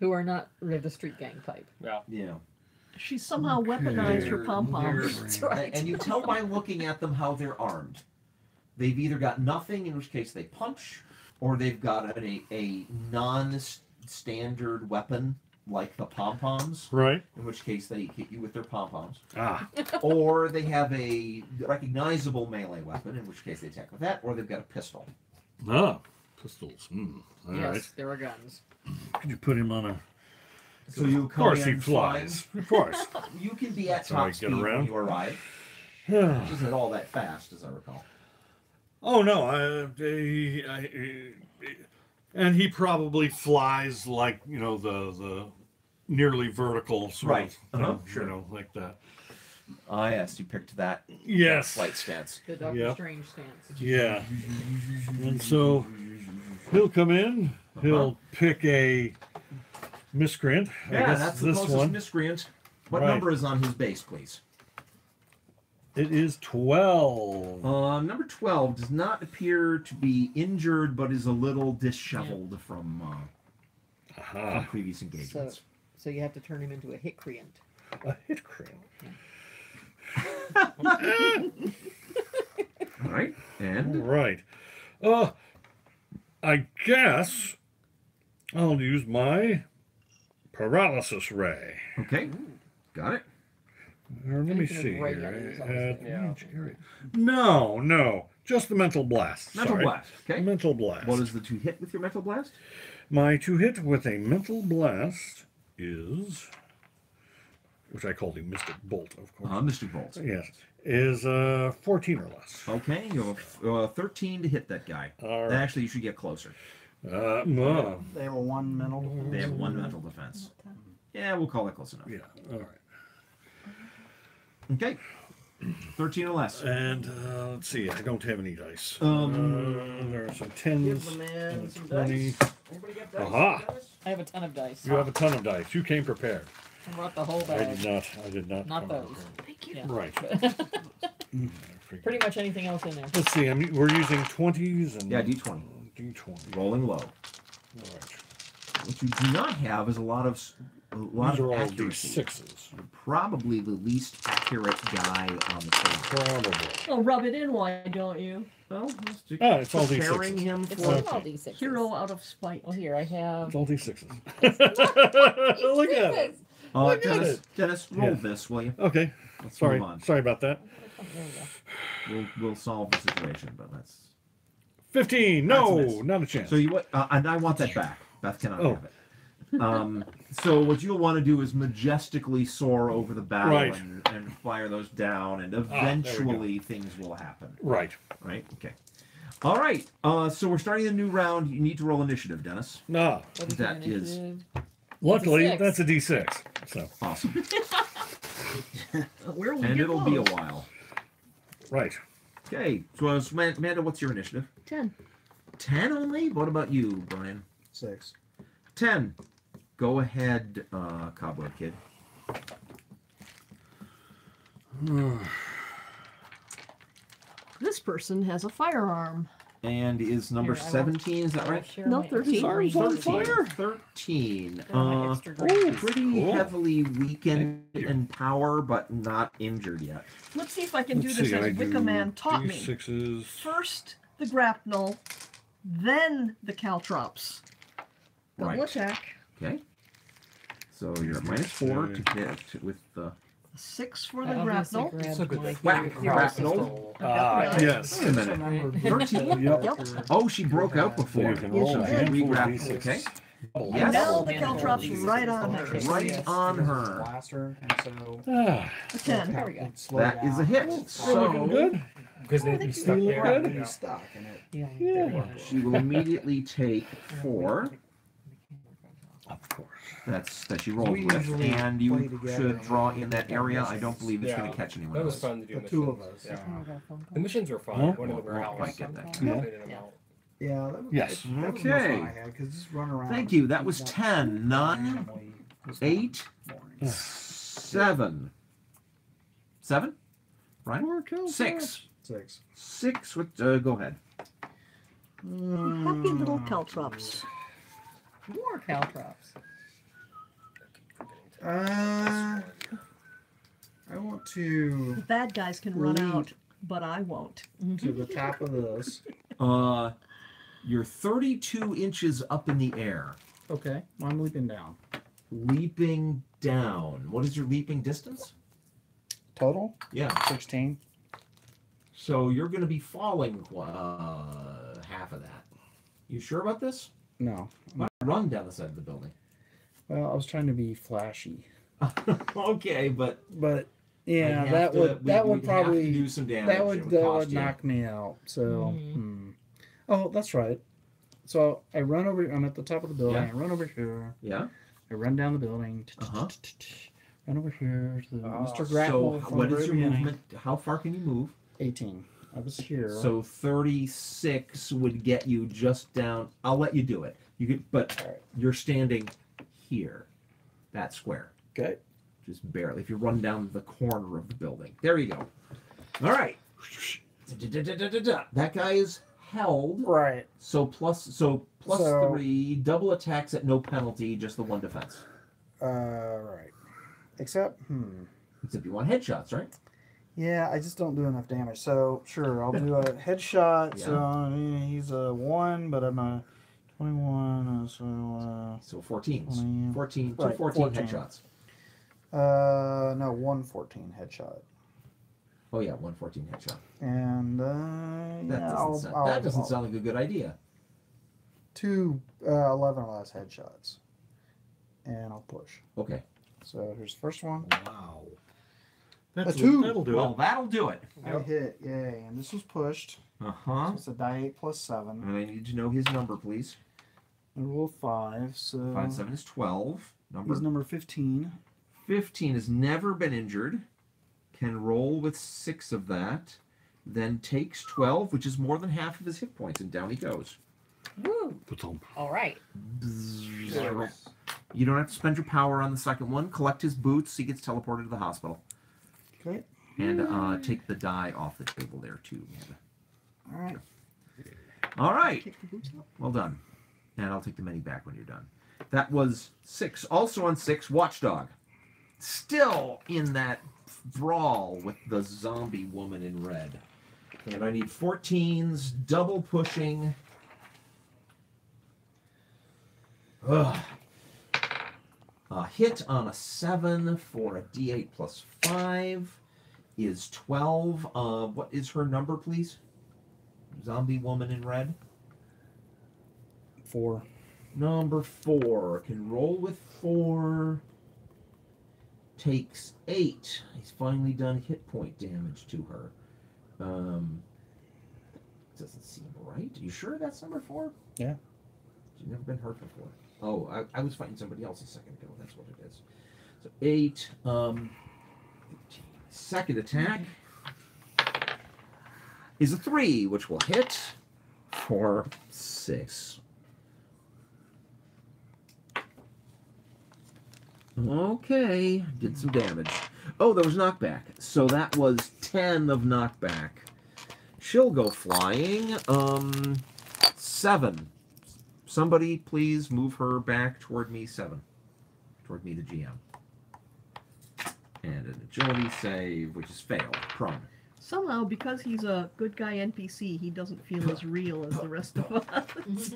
Who are not the street gang type. Yeah. Yeah. She's somehow weaponized her pom-poms. That's right. And you tell by looking at them how they're armed. They've either got nothing, in which case they punch, or they've got a non-standard weapon like the pom-poms, Right. in which case they hit you with their pom-poms. Ah. Or they have a recognizable melee weapon, in which case they attack with that, or they've got a pistol. Ah. Pistols. All Yes, right. there are guns. Could you put him on a? So you Of course he in flies. Of course. flying. You can be at That's how I top get speed when around. you arrive, which isn't all that fast, as I recall. Oh no! And he probably flies like the nearly vertical sort Right. of Uh-huh. sure, like that. Ah, yes, you picked that Yes. flight stance. The Doctor Yep. Strange stance. Yeah. And so he'll come in. He'll pick a miscreant. I Yeah, guess that's the this closest one. miscreant. What Right. number is on his base, please? It is 12. Number 12 does not appear to be injured, but is a little disheveled from Aha. previous engagements. So you have to turn him into a hitcreant. A hit crit. All right, and Right. I guess I'll use my paralysis ray. okay, got it. Or let me Anything see with ray here. letters, obviously. Yeah. No, just the mental blast. Mental Sorry. blast. Okay. Mental blast. What is the 2 hit with your mental blast? My 2 hit with a mental blast is, which I call the Mystic Bolt, of course. Mystic Bolt. Yes, is 14 or less. Okay, you have 13 to hit that guy. All right. Actually, you should get closer. No. They have a 1 mental. They have 1 mental defense. Yeah, we'll call that close enough. Yeah. All right. Okay, 13 or less. And let's see. I don't have any dice. There are some Give 10s. the man and some 20. dice. Anybody got dice? Aha. I have a ton of dice. You have a ton of dice. You came prepared. I brought the whole I bag. did not. I did not. Not come those. prepared. Thank you. Yeah. Right. Pretty much anything else in there. Let's see. We're using 20s and Yeah, D20. D20. Rolling low. All right. What you do not have is a lot of These are all accuracy. D6s. You're probably the least accurate guy on the team. Probably. Oh, rub it in, why don't you? Well, It's all preparing D6s. him It's for. all D6. Hero out of spite. Well, here I have. It's all D6s. Look at it. Look at it. Dennis, roll Yeah. this, will you? Okay. Let's Sorry. move on. Sorry about that. There we go. We'll solve the situation, but that's. 15. That's a No, miss. not a chance. So you what? And I want that back. Beth cannot Oh. have it. So what you'll want to do is majestically soar over the battle Right. and fire those down, and there we go. eventually things will happen. Right. Right? Okay. All right. So we're starting a new round. You need to roll initiative, Dennis. Nah. What is That your is- initiative? Luckily, six. that's a D6. So, Awesome. Where will we And get it'll be a those? while. right. Okay. So Amanda, what's your initiative? 10. 10 only? What about you, Brian? 6. 10. Go ahead, Cobweb Kid. This person has a firearm. And is number Here, I will- 17, is that I'll right? share No, my 13. extra Sorry, green sorry, with you. sorry. 13. They're my extra Oh, greens. pretty Cool. heavily weakened Thank you. in power, but not injured yet. Let's see if I can do Let's this see, I as Wicca do Man taught me. D6s. First the grapnel, then the caltrops. Double Right. attack. Okay. So you're at -4 to hit with the. 6 for I the obviously grapnel. grabbed So good. my Whack, favorite grapnel. roll. Yes. Wait a minute. 13. Yep. Oh, she broke out So before. you can Yes, roll you a did. handful of Regrapple, D6s. okay. Double. Yes. Now the Handful of caltrops D6s. right on her. Okay. Right on her. Blaster, and so Ah, A 10. There we go. That is a hit. looking So good. Because they'd be stuck you look there. good. He's stuck in it. Yeah. Yeah. she will immediately take 4. Of course. That's that she rolled We with, usually and play you together should and draw we in that play area. missions. I don't believe it's going Yeah. to catch anyone That was else. fun to do. The missions. two of us. Yeah. Yeah. The missions were fun. Huh? One in the Won't warehouse. quite get that. Yeah. Yeah. Cleaning them out. Yeah, that was, Yeah. that was the most Okay. fun I had, 'cause just run around. Thank you. That was Not 10, 9, family. Just 8, morning. 7. 7? Right? More kills. 6. 6. 6 with, go ahead. Happy little caltrops. More caltrops. I want to The bad guys can run Lead. out, but I won't. to the top of this. You're 32 inches up in the air, Okay, I'm leaping down. leaping down. What is your leaping distance? Total Yeah. 16. So you're going to be falling half of that. You sure about this? No. Why not run down the side of the building? Well, I was trying to be flashy, Okay, but but I'd yeah, have that to- would we'd have to probably do some damage. that It would cost you. knock me out. So, Mhm. oh, that's right. So I run over. I'm at the top of the building. Yeah. I run over here. Yeah. I run down the building. Uh-huh. Run over here to Ah, Mr. so Grapple. So from what the is your very beginning. movement? How far can you move? 18. I was here. So 36 would get you just down. I'll let you do it. You could, but Alright. you're standing here, that square, Okay. just barely. If you run down the corner of the building, there you go. All right. That guy is held. Right. So plus So- 3, double attacks at no penalty, just the 1 defense. Right. Except, Except you want headshots, right? yeah, I just don't do enough damage. So sure, I'll do a headshot. Yeah. So he's a 1, but I'm a 21. So 14s. 20. 14, Right, 14 14. headshots. No, 114 headshot. Oh yeah, 114 headshot. And That yeah, doesn't sound like a good idea. 2 11 or less headshots, and I'll push. Okay. So here's the first one. Wow. A 2. That'll do Well, it. that'll do it. I hit, yay! And this was pushed. Uh-huh. So it's a die 8 plus 7. And I need to know his number, please. I roll 5, so 5, 7 is 12. Number he's number 15. 15 has never been injured. Can roll with 6 of that. Then takes 12, which is more than half of his hit points, and down he goes. Woo! Ba-thump. All right. You don't have to spend your power on the second one. Collect his boots. He gets teleported to the hospital. Okay. And take the die off the table there, too. All right. All right. Kick the boots out. Well done. And I'll take the mini back when you're done. That was 6. Also on 6, Watchdog. Still in that brawl with the zombie woman in red. And I need 14s, double pushing. Ugh. A hit on a 7 for a d8 plus 5 is 12. What is her number, please? Zombie woman in red. 4. Number 4 can roll with 4. Takes 8. He's finally done hit point damage to her. Doesn't seem right. Are you sure that's number 4? Yeah. She's never been hurt before. Oh, I was fighting somebody else a second ago. That's what it is. So 8. Second attack is a 3, which will hit for 6. Okay, did some damage. Oh, there was knockback. So that was 10 of knockback. She'll go flying. 7. Somebody please move her back toward me. 7. Toward me, the GM. And an agility save, which is failed. Prone. Somehow, because he's a good guy NPC, he doesn't feel as real as the rest of us.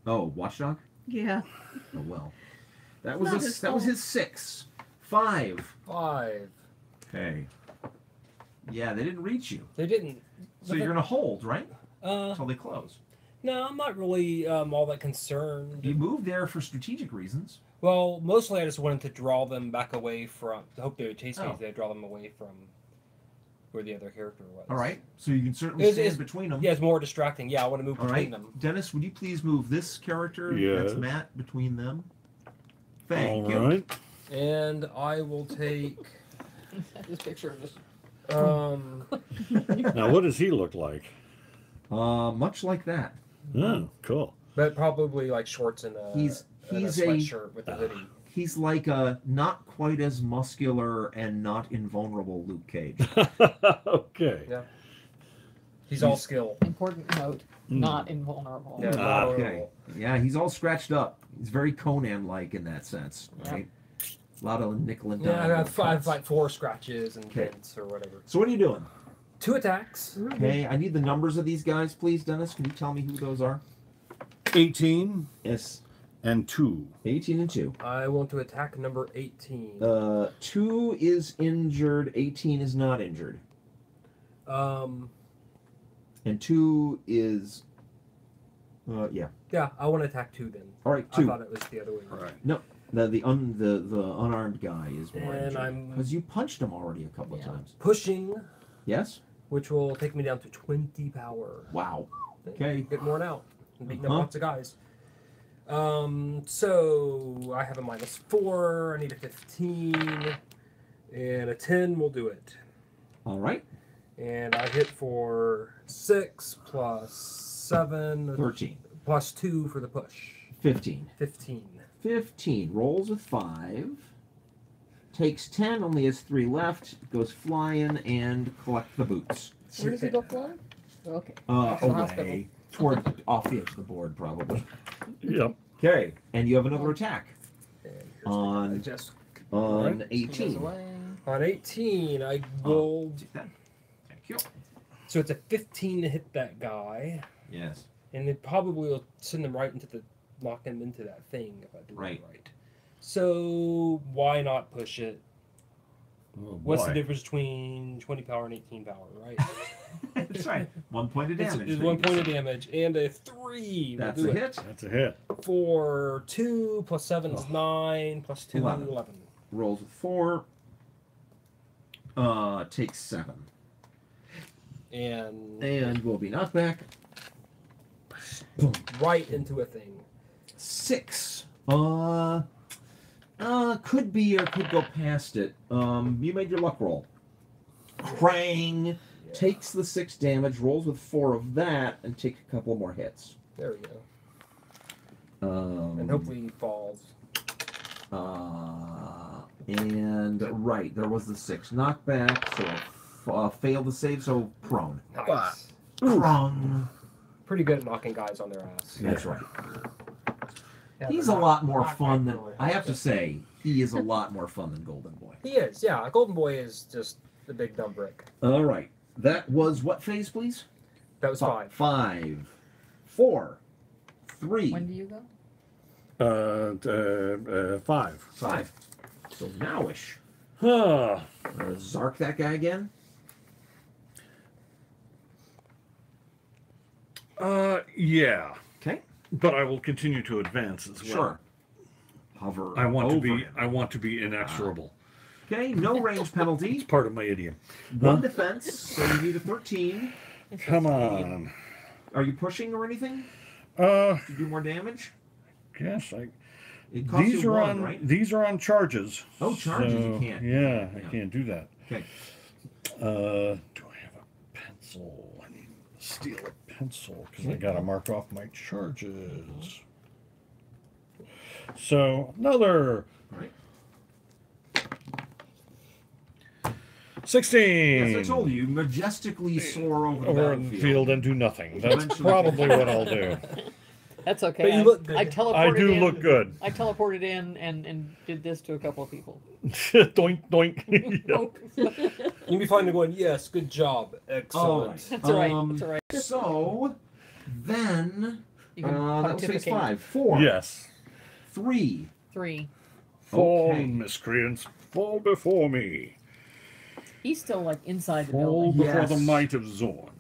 Oh, Watchdog? Yeah. Oh well. That Not was his that was fault. his 6. 5. 5. Okay. Yeah, they didn't reach you. They didn't. So you're gonna hold, right? Uh, Until they close. no, I'm not really all that concerned. You moved there for strategic reasons. Well, mostly I just wanted to draw them back away from. I hope they would chase me. Oh. They draw them away from where the other character was. All right. So you can certainly It's- stand between them. Yeah, it's more distracting. Yeah, I want to move All between right. them. Dennis, would you please move this character? Yes. That's Matt between them. Thank All you. right. And I will take. This picture of this. Now, what does he look like? Much like that. Oh, cool. But probably like shorts and a, He's and a a- sweatshirt with a hoodie. He's like a not quite as muscular and not invulnerable Luke Cage. Okay. Yeah. He's all skill. Important note, not invulnerable. Yeah, Ah, not Okay. horrible. Yeah, he's all scratched up. He's very Conan-like in that sense, right? A lot of nickel and dime. Yeah, I got five, cuts. like 4 scratches and Okay. dents or whatever. So what are you doing? 2 attacks. Okay, I need the numbers of these guys, please, Dennis. Can you tell me who those are? 18 Yes, and 2. 18 and 2. I want to attack number 18. 2 is injured, 18 is not injured. And 2 is... yeah. Yeah, I want to attack 2 then. All right, I 2. thought it was the other way around. Right. No, the unarmed guy is more And injured. I'm- Because you punched him already a couple of times. Pushing, Yes? which will take me down to 20 power. Wow. Okay. Get worn out. And beating Uh-huh. up lots of guys. So I have a -4. I need a 15. And a 10 will do it. All right. And I hit for 6 plus 7 13. plus 2 for the push. 15. 15. 15. Rolls with 5. Takes 10. Only has 3 left. Goes flying and collect the boots. Where does he go flying? Okay. To the Away. hospital. Toward off the edge of the board, probably. Yep. Okay. And you have another attack. And here's On- the just On He goes 18. away. on 18, I will. Take that. Thank you. So it's a 15 to hit that guy, Yes. and it probably will send him right into the knock him into that thing if I do Right. it right. So why not push it? Oh, What's boy. the difference between 20 power and 18 power, right? That's right. 1 point of damage. It's 1 point of damage and a 3. That's will a do hit. That's a hit. it. For 2 plus 7 is 9 plus 2 11. 11. Rolls with 4. Takes 7. And And will be knocked back. Boom. right into a thing. 6. Could be or could go past it. You made your luck roll. Krang takes the 6 damage, rolls with 4 of that, and takes a couple more hits. There we go. And hopefully he falls. And right, there was the 6 knockback, so failed to save, so prone. Nice. Prone. Pretty good at knocking guys on their ass. That's right. Yeah, He's but a lot more not fun than, really. I have to say, he is a lot more fun than Golden Boy. He is, yeah. Golden Boy is just the big dumb brick. All right. That was what phase, please? That was 5. 5, 4, 3, When do you go? 5. 5. So nowish. Huh. Zark that guy again? Yeah. Okay. But I will continue to advance as well. Sure. Hover. I want to over be. him. I want to be inexorable. Okay, no range It's penalty. part of my idiom. 1 defense, so you need a 13. Come on. Are you pushing or anything? Uh, To do more damage? yes. I. It costs These you are 1, on. right? These are on charges. Oh, charges, you so, can't. Yeah, I Yeah. can't do that. Okay. Do I have a pencil? I need to steal a pencil because I gotta mark off my charges. So another All right. 16. Yes, I told you, majestically soar over the Over the battlefield. field and do nothing. That's Eventually- probably what I'll do. That's okay. But you look good. I teleported I do in. look good. I teleported in and did this to a couple of people. Doink, doink. Yeah. You'd be fine to going, yes, good job. All Excellent. right. That's all right. That's all right. So then, You can that looks like it's pontificate. 5, 4, Yes. 3. 3. Fall, Okay. miscreants, fall before me. He's still like inside the Fall building. before Yes. the might of Zorn.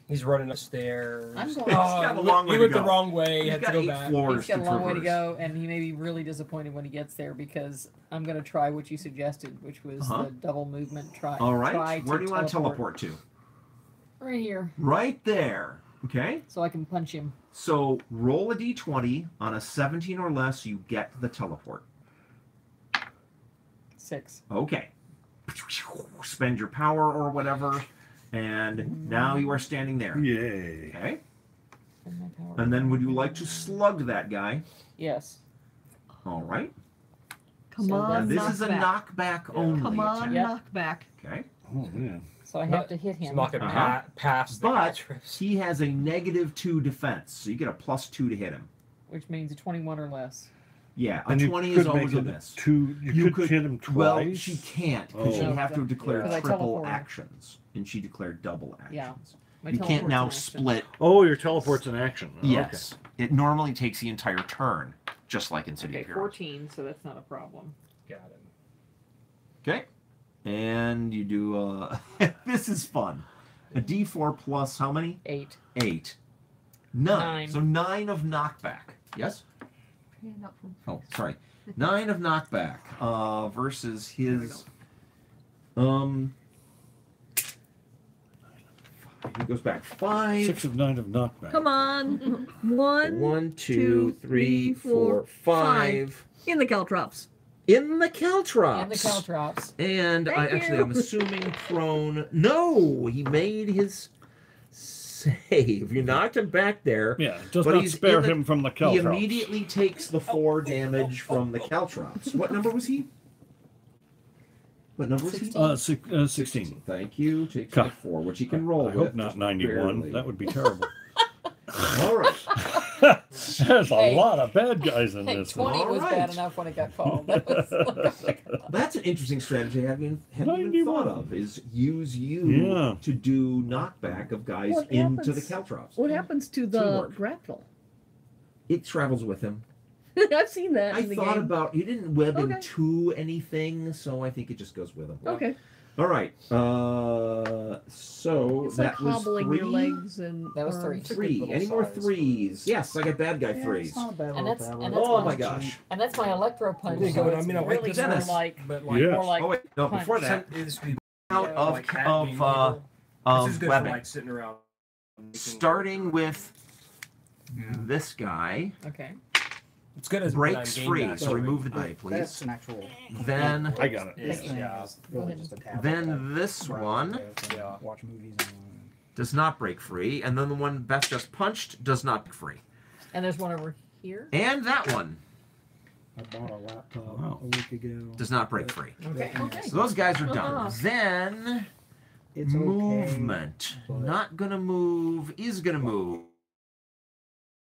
He's running upstairs. I'm going- He's got a long way he to went go. the wrong way. He's Had to got go 8 back. floors He's got a long way to traverse. go, and he may be really disappointed when he gets there because I'm going to try what you suggested, which was Uh-huh. the double movement. Try. All right. Try Where do you want to teleport to? Right here, Right there. Okay. so I can punch him. So roll a d20. On a 17 or less, you get the teleport. 6. Okay. Spend your power or whatever, and now you are standing there. Yay. Okay. And my power. And then would you like to slug that guy? Yes. All right. Come So on, This is a knockback. knockback only Come on, attack. Yeah. knockback. Okay. Oh, man. So I have to hit him. He's not going to Uh-huh. pass the But mattress. he has a -2 defense, so you get a +2 to hit him. Which means a 21 or less. Yeah, a And you 20 could is always a make it miss. You could hit him twice. Well, she can't because she Oh. have to declare Because I triple teleported. actions, and she declared double Yeah. actions. My You can't teleport's now an action. split. Oh, your teleport's in action. Oh, Yes, it normally takes the entire turn, just like in City Okay, of Heroes. 14, so that's not a problem. Got him. Okay, and you do. This is fun. A D4 plus how many? 8. 8. 9. 9. So 9 of knockback. Yes. Oh, sorry. 9 of knockback versus his. He goes back 5. 6 of 9 of knockback. Come on. 1, 1, 2, 3, 4, 5. In the caltrops. In the caltrops. And the caltrops. And I Thank actually, you. I'm assuming prone. No, he made his save. You knocked him back there. Yeah, it does But not he's spare in the- him from the He caltrops. immediately takes the 4 damage from the caltrops. What number was he? What number was he? 16. Thank you. Takes Huh. the 4, which he can roll I with. hope not just 91. barely. That would be terrible. All right. There's a Hey. lot of bad guys in Hey, this 20 one. All was right. bad enough when it got called. That was, That's an interesting strategy I haven't even 91. thought of, is use you Yeah. to do knockback of guys What into the happens- caltrops. What happens to the Teamwork. grapple? It travels with him. I've seen that I in the thought game. about, you didn't web Okay. into anything, so I think it just goes with him. Okay. All right. So It's that like was hobbling 3. your legs and That was arms. 3. 3. Any more size. 3s? Yes, I got bad guy 3s. And that's Oh my, my gosh. And that's my electro punch. Okay, So good. it's I mean, I like really this more Dennis. like, But like, Yeah. more like Oh wait, no. punch. Before that, this would be out Yeah, of like hat being of this is good webbing. for like sitting around. Starting with Yeah. this guy, Okay. It's good as breaks game free. back, So so remove the die, That's please. an actual. Then I got it. This Yeah. thing Yeah. is really just a tablet Then that this browse one with and Yeah. watch movies on. does not break free, and then the one Beth just punched does not break free, And there's one over here. and that one I bought a laptop Wow. a week ago. does not break free. Okay. Okay. So those guys are done. Uh-huh. Then It's okay, movement. but Not gonna move. Is gonna move.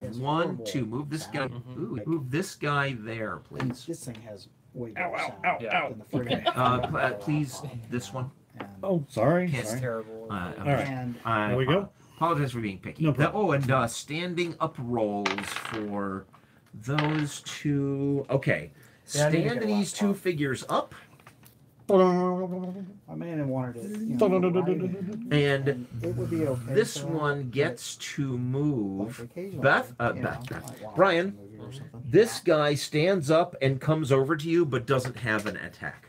it's 1, horrible 2. Move this guy. sound. Ooh, move this guy there, And please. this thing has way Ow, better ow, sound ow, Yeah. ow. than the friggin' Please, this one. And, Oh, sorry. Can't It's sorry. terrible. All All right. and I There we go. apologize for being picky. No problem. Oh, and standing up rolls for those two. Okay, Yeah, I need to stand get a these two laptop. figures up, I may have wanted it. You know, riding, and it would be okay. this for that, one but, gets to like, move. occasionally, Beth, you know, Beth, I might watch Brian, a movie or something. This guy stands up and comes over to you, but doesn't have an attack.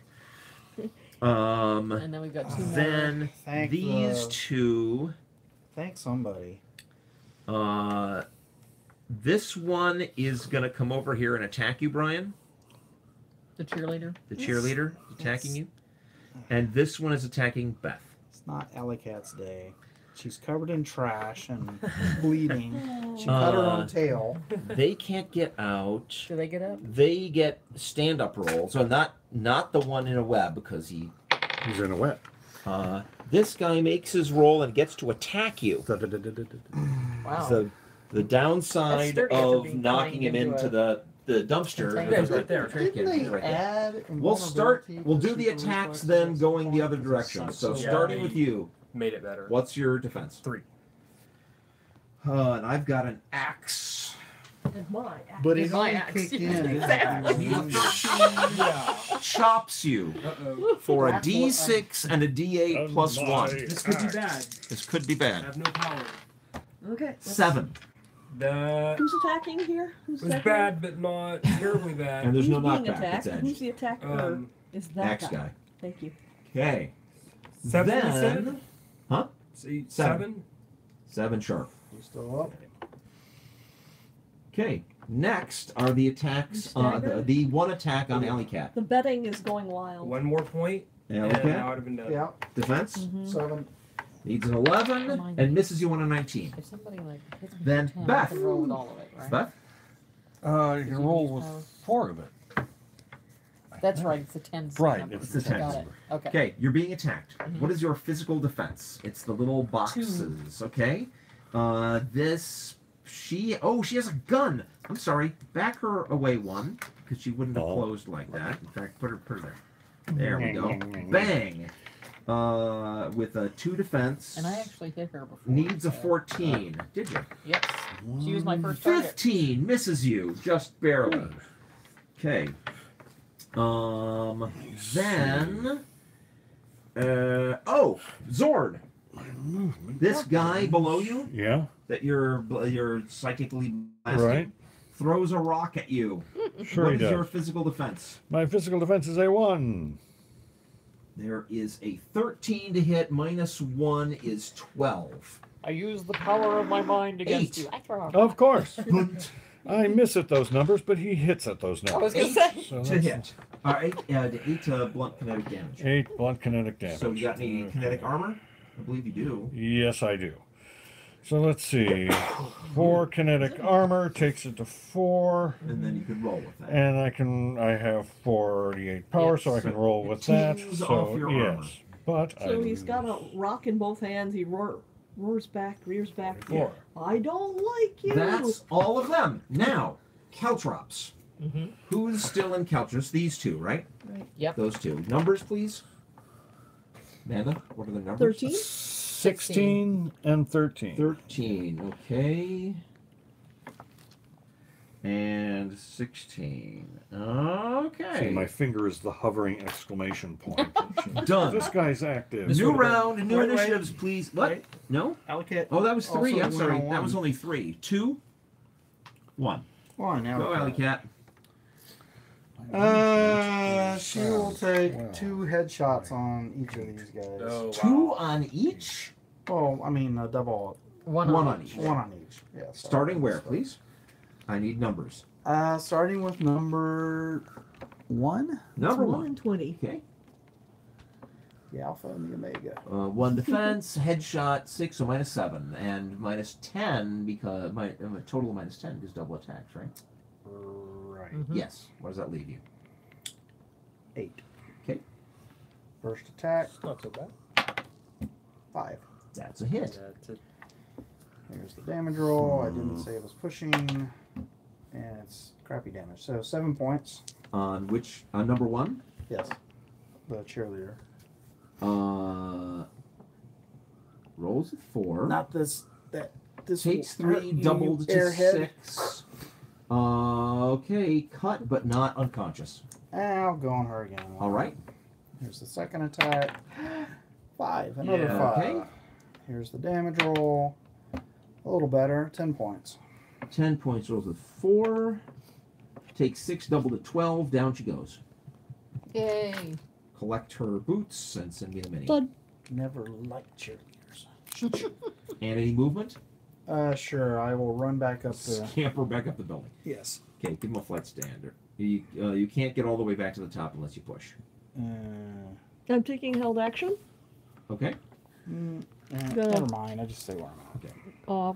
And then we've got 2 more. Then Thank these the- two. Thank somebody. This one is gonna come over here and attack you, Brian. The cheerleader. The Yes. cheerleader is attacking Yes. you, and this one is attacking Beth. It's not Alley Cat's day. She's covered in trash and bleeding. She cut her Uh, own tail. They can't get out. Do they get up? They get stand-up roll. So not the one in a web because he He's in a wet. This guy makes his roll and gets to attack you. Wow. So the downside sturdy after of being knocking him crammed into into the dumpster. container. It's right there. Didn't they Right there. add We'll start. invulnerability We'll to do the super attacks reflexes then at going some the point? other 'Cause it direction. sucks So so starting bad. with you, Made it better. what's your defense? 3. And I've got an axe. And my axe. But And it my only axe. kicked in. Exactly. Chops you Uh-oh. for a That's what D6 and a D8 plus Oh, 1. my. This could be bad. This could be I bad. have no power. Okay. let's- 7. That Who's attacking here? Who's was attacking? bad, but not terribly bad. And there's Who's no being knockback. attacked? It's Who's edged. the attacker? Um, Is that Axe guy. Thank you. Okay. 7 Then- you said? Huh? See, 7. 7? 7 sharp. He's still up. Okay. Next are the attacks. Staggered? The one attack on Alley Cat. The betting is going wild. 1 more point, Alley and I Cat. would have been done. Yeah. Defense. Mhm. 7. Needs an 11 and misses you on a 19. If somebody like hits me Then for 10, Beth. I can roll with all of it, right? Beth? You Did can you roll use with power? 4 of it. That's right. It's the 10. Right, number. it's the 10 Got it. number. Okay. Okay, you're being attacked. Mhm. What is your physical defense? It's the little boxes, okay? She has a gun. I'm sorry. Back her away one, because she wouldn't have Oh. closed like that. In fact, put her there. There we go. Bang! With a 2 defense. And I actually hit her before. Needs a so- 14. Did you? Yes. She was my first target. 15 misses you, just barely. Okay. Then. Zord. This guy below you Yeah, that you're psychically blasting right. throws a rock at you. Sure What he is your does. physical defense? My physical defense is a 1. There is a 13 to hit, minus 1 is 12. I use the power of my mind against 8. you. I throw a Of course. I miss at those numbers, but he hits at those I was numbers. gonna say. So To that's hit. 8 blunt kinetic damage. 8 blunt kinetic damage. So you got any Okay. kinetic armor? I believe you do. Yes, I do. So let's see. 4 kinetic armor takes it to 4. And then you can roll with that. And I have 48 power, so I can roll with that. Teams So off your armor. yes, but So I he's got a lose. rock in both hands. He roars back, rears back. 4. I don't like you. That's all of them. Now, caltrops. Mhm. Who's still in caltrops? These two, right? Yep. Those two. Numbers, please. Amanda, what are the numbers? 13. 16 and 13. 13. Okay. And 16. Okay. See, my finger is the hovering exclamation point. Done. This guy's active. New round, new Wait, wait. initiatives, please. What? Wait. No? Allocate. Oh, that was 3. Also I'm sorry. went on That was one. only 3. 2. 1. One. Now. Go, Alley Cat. She will take Wow. 2 headshots on each of these guys. Oh, wow. 2 on each? Oh, I mean a double. One One on on each. One on each. Yeah. sorry. Starting where, please? I need numbers. Starting with number 1. Number 1 1. and 20. Okay. The Alpha and the Omega. 1 defense, headshot, 6, so minus 7. And minus 10 because my total of minus 10 because double attacks, right? Right. Mhm. Yes. What does that leave you? 8. Okay. First attack. Not so bad. 5. That's a hit. That's it. Here's the damage roll. I didn't say it was pushing. And it's crappy damage. So 7 points. On which? On number 1? Yes. The cheerleader. Rolls at 4. Not this. This Takes will hurt 3, you, doubled to airhead. 6. Okay, cut but not unconscious. I'll go on her again. All right. Here's the second attack. 5. Another Yeah. 5. Okay. Here's the damage roll. A little better. 10 points. 10 points, rolls with 4. Takes 6, double to 12. Down she goes. Yay. Collect her boots and send me the mini. Thud. Never liked cheerleaders. And any movement? Sure. I will run back up the. Scamper back up the building. Yes. Okay, give him a flight standard. You can't get all the way back to the top unless you push. I'm taking held action. Okay? Never mind. I just say where I'm at.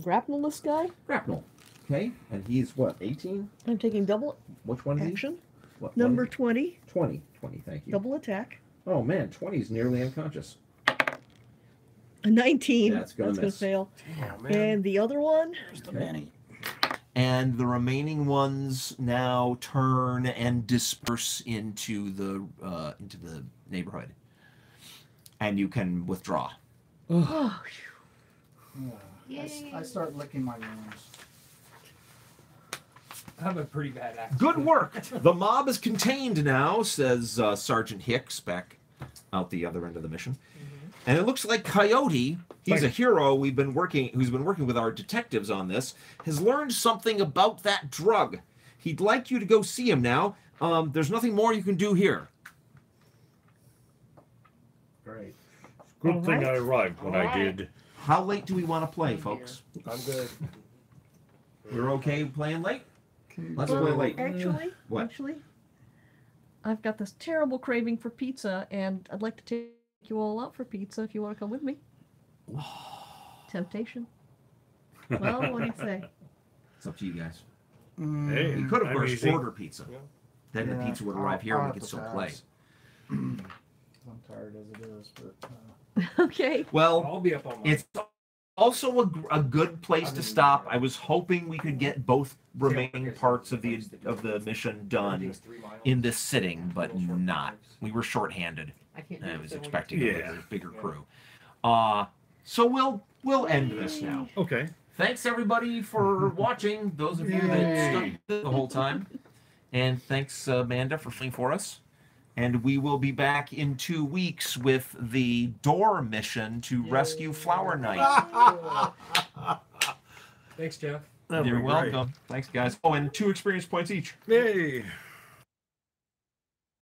Grapple this guy. Grapnel. Okay, and he's what, 18? I'm taking double Which one is he? action. What, Number what is 20. he? 20. 20, thank you. Double attack. Oh man, 20 is nearly unconscious. A 19. That's gonna miss. fail. Damn, man. And the other one? There's the many. And the remaining ones now turn and disperse into the neighborhood, and you can withdraw. Oh, I start licking my wounds. I have a pretty bad accent. Good work. The mob is contained now, says Sergeant Hicks back out the other end of the mission. And it looks like Coyote, he's a hero who's been working with our detectives on this, has learned something about that drug. He'd like you to go see him now. There's nothing more you can do here. Great. Good thing I arrived when I did. How late do we want to play, folks? I'm good. We're okay playing late? Let's play late. Actually, What? I've got this terrible craving for pizza, and I'd like to take you all out for pizza if you want to come with me. Temptation. Well, what do you say? It's up to you guys. Hey, You could, of I'm course, easy. order pizza. Yeah. Then the Yeah, pizza would arrive here and I'll we could have still to play. pass. I'm tired as it is, but Okay. Well, I'll be up on my. it's also a good place to stop. I was hoping we could get both remaining parts of the mission done in this sitting, but not. We were shorthanded. I can't. I do was it, so expecting Yeah. a bigger crew. So we'll end this now. Okay. Thanks everybody for watching. Those of you that stuck the whole time, and thanks Amanda for filling for us. And we will be back in 2 weeks with the door mission to rescue Flower Knight. Thanks, Jeff. That'll You're be great. welcome. Thanks, guys. Oh, and 2 experience points each. Yay.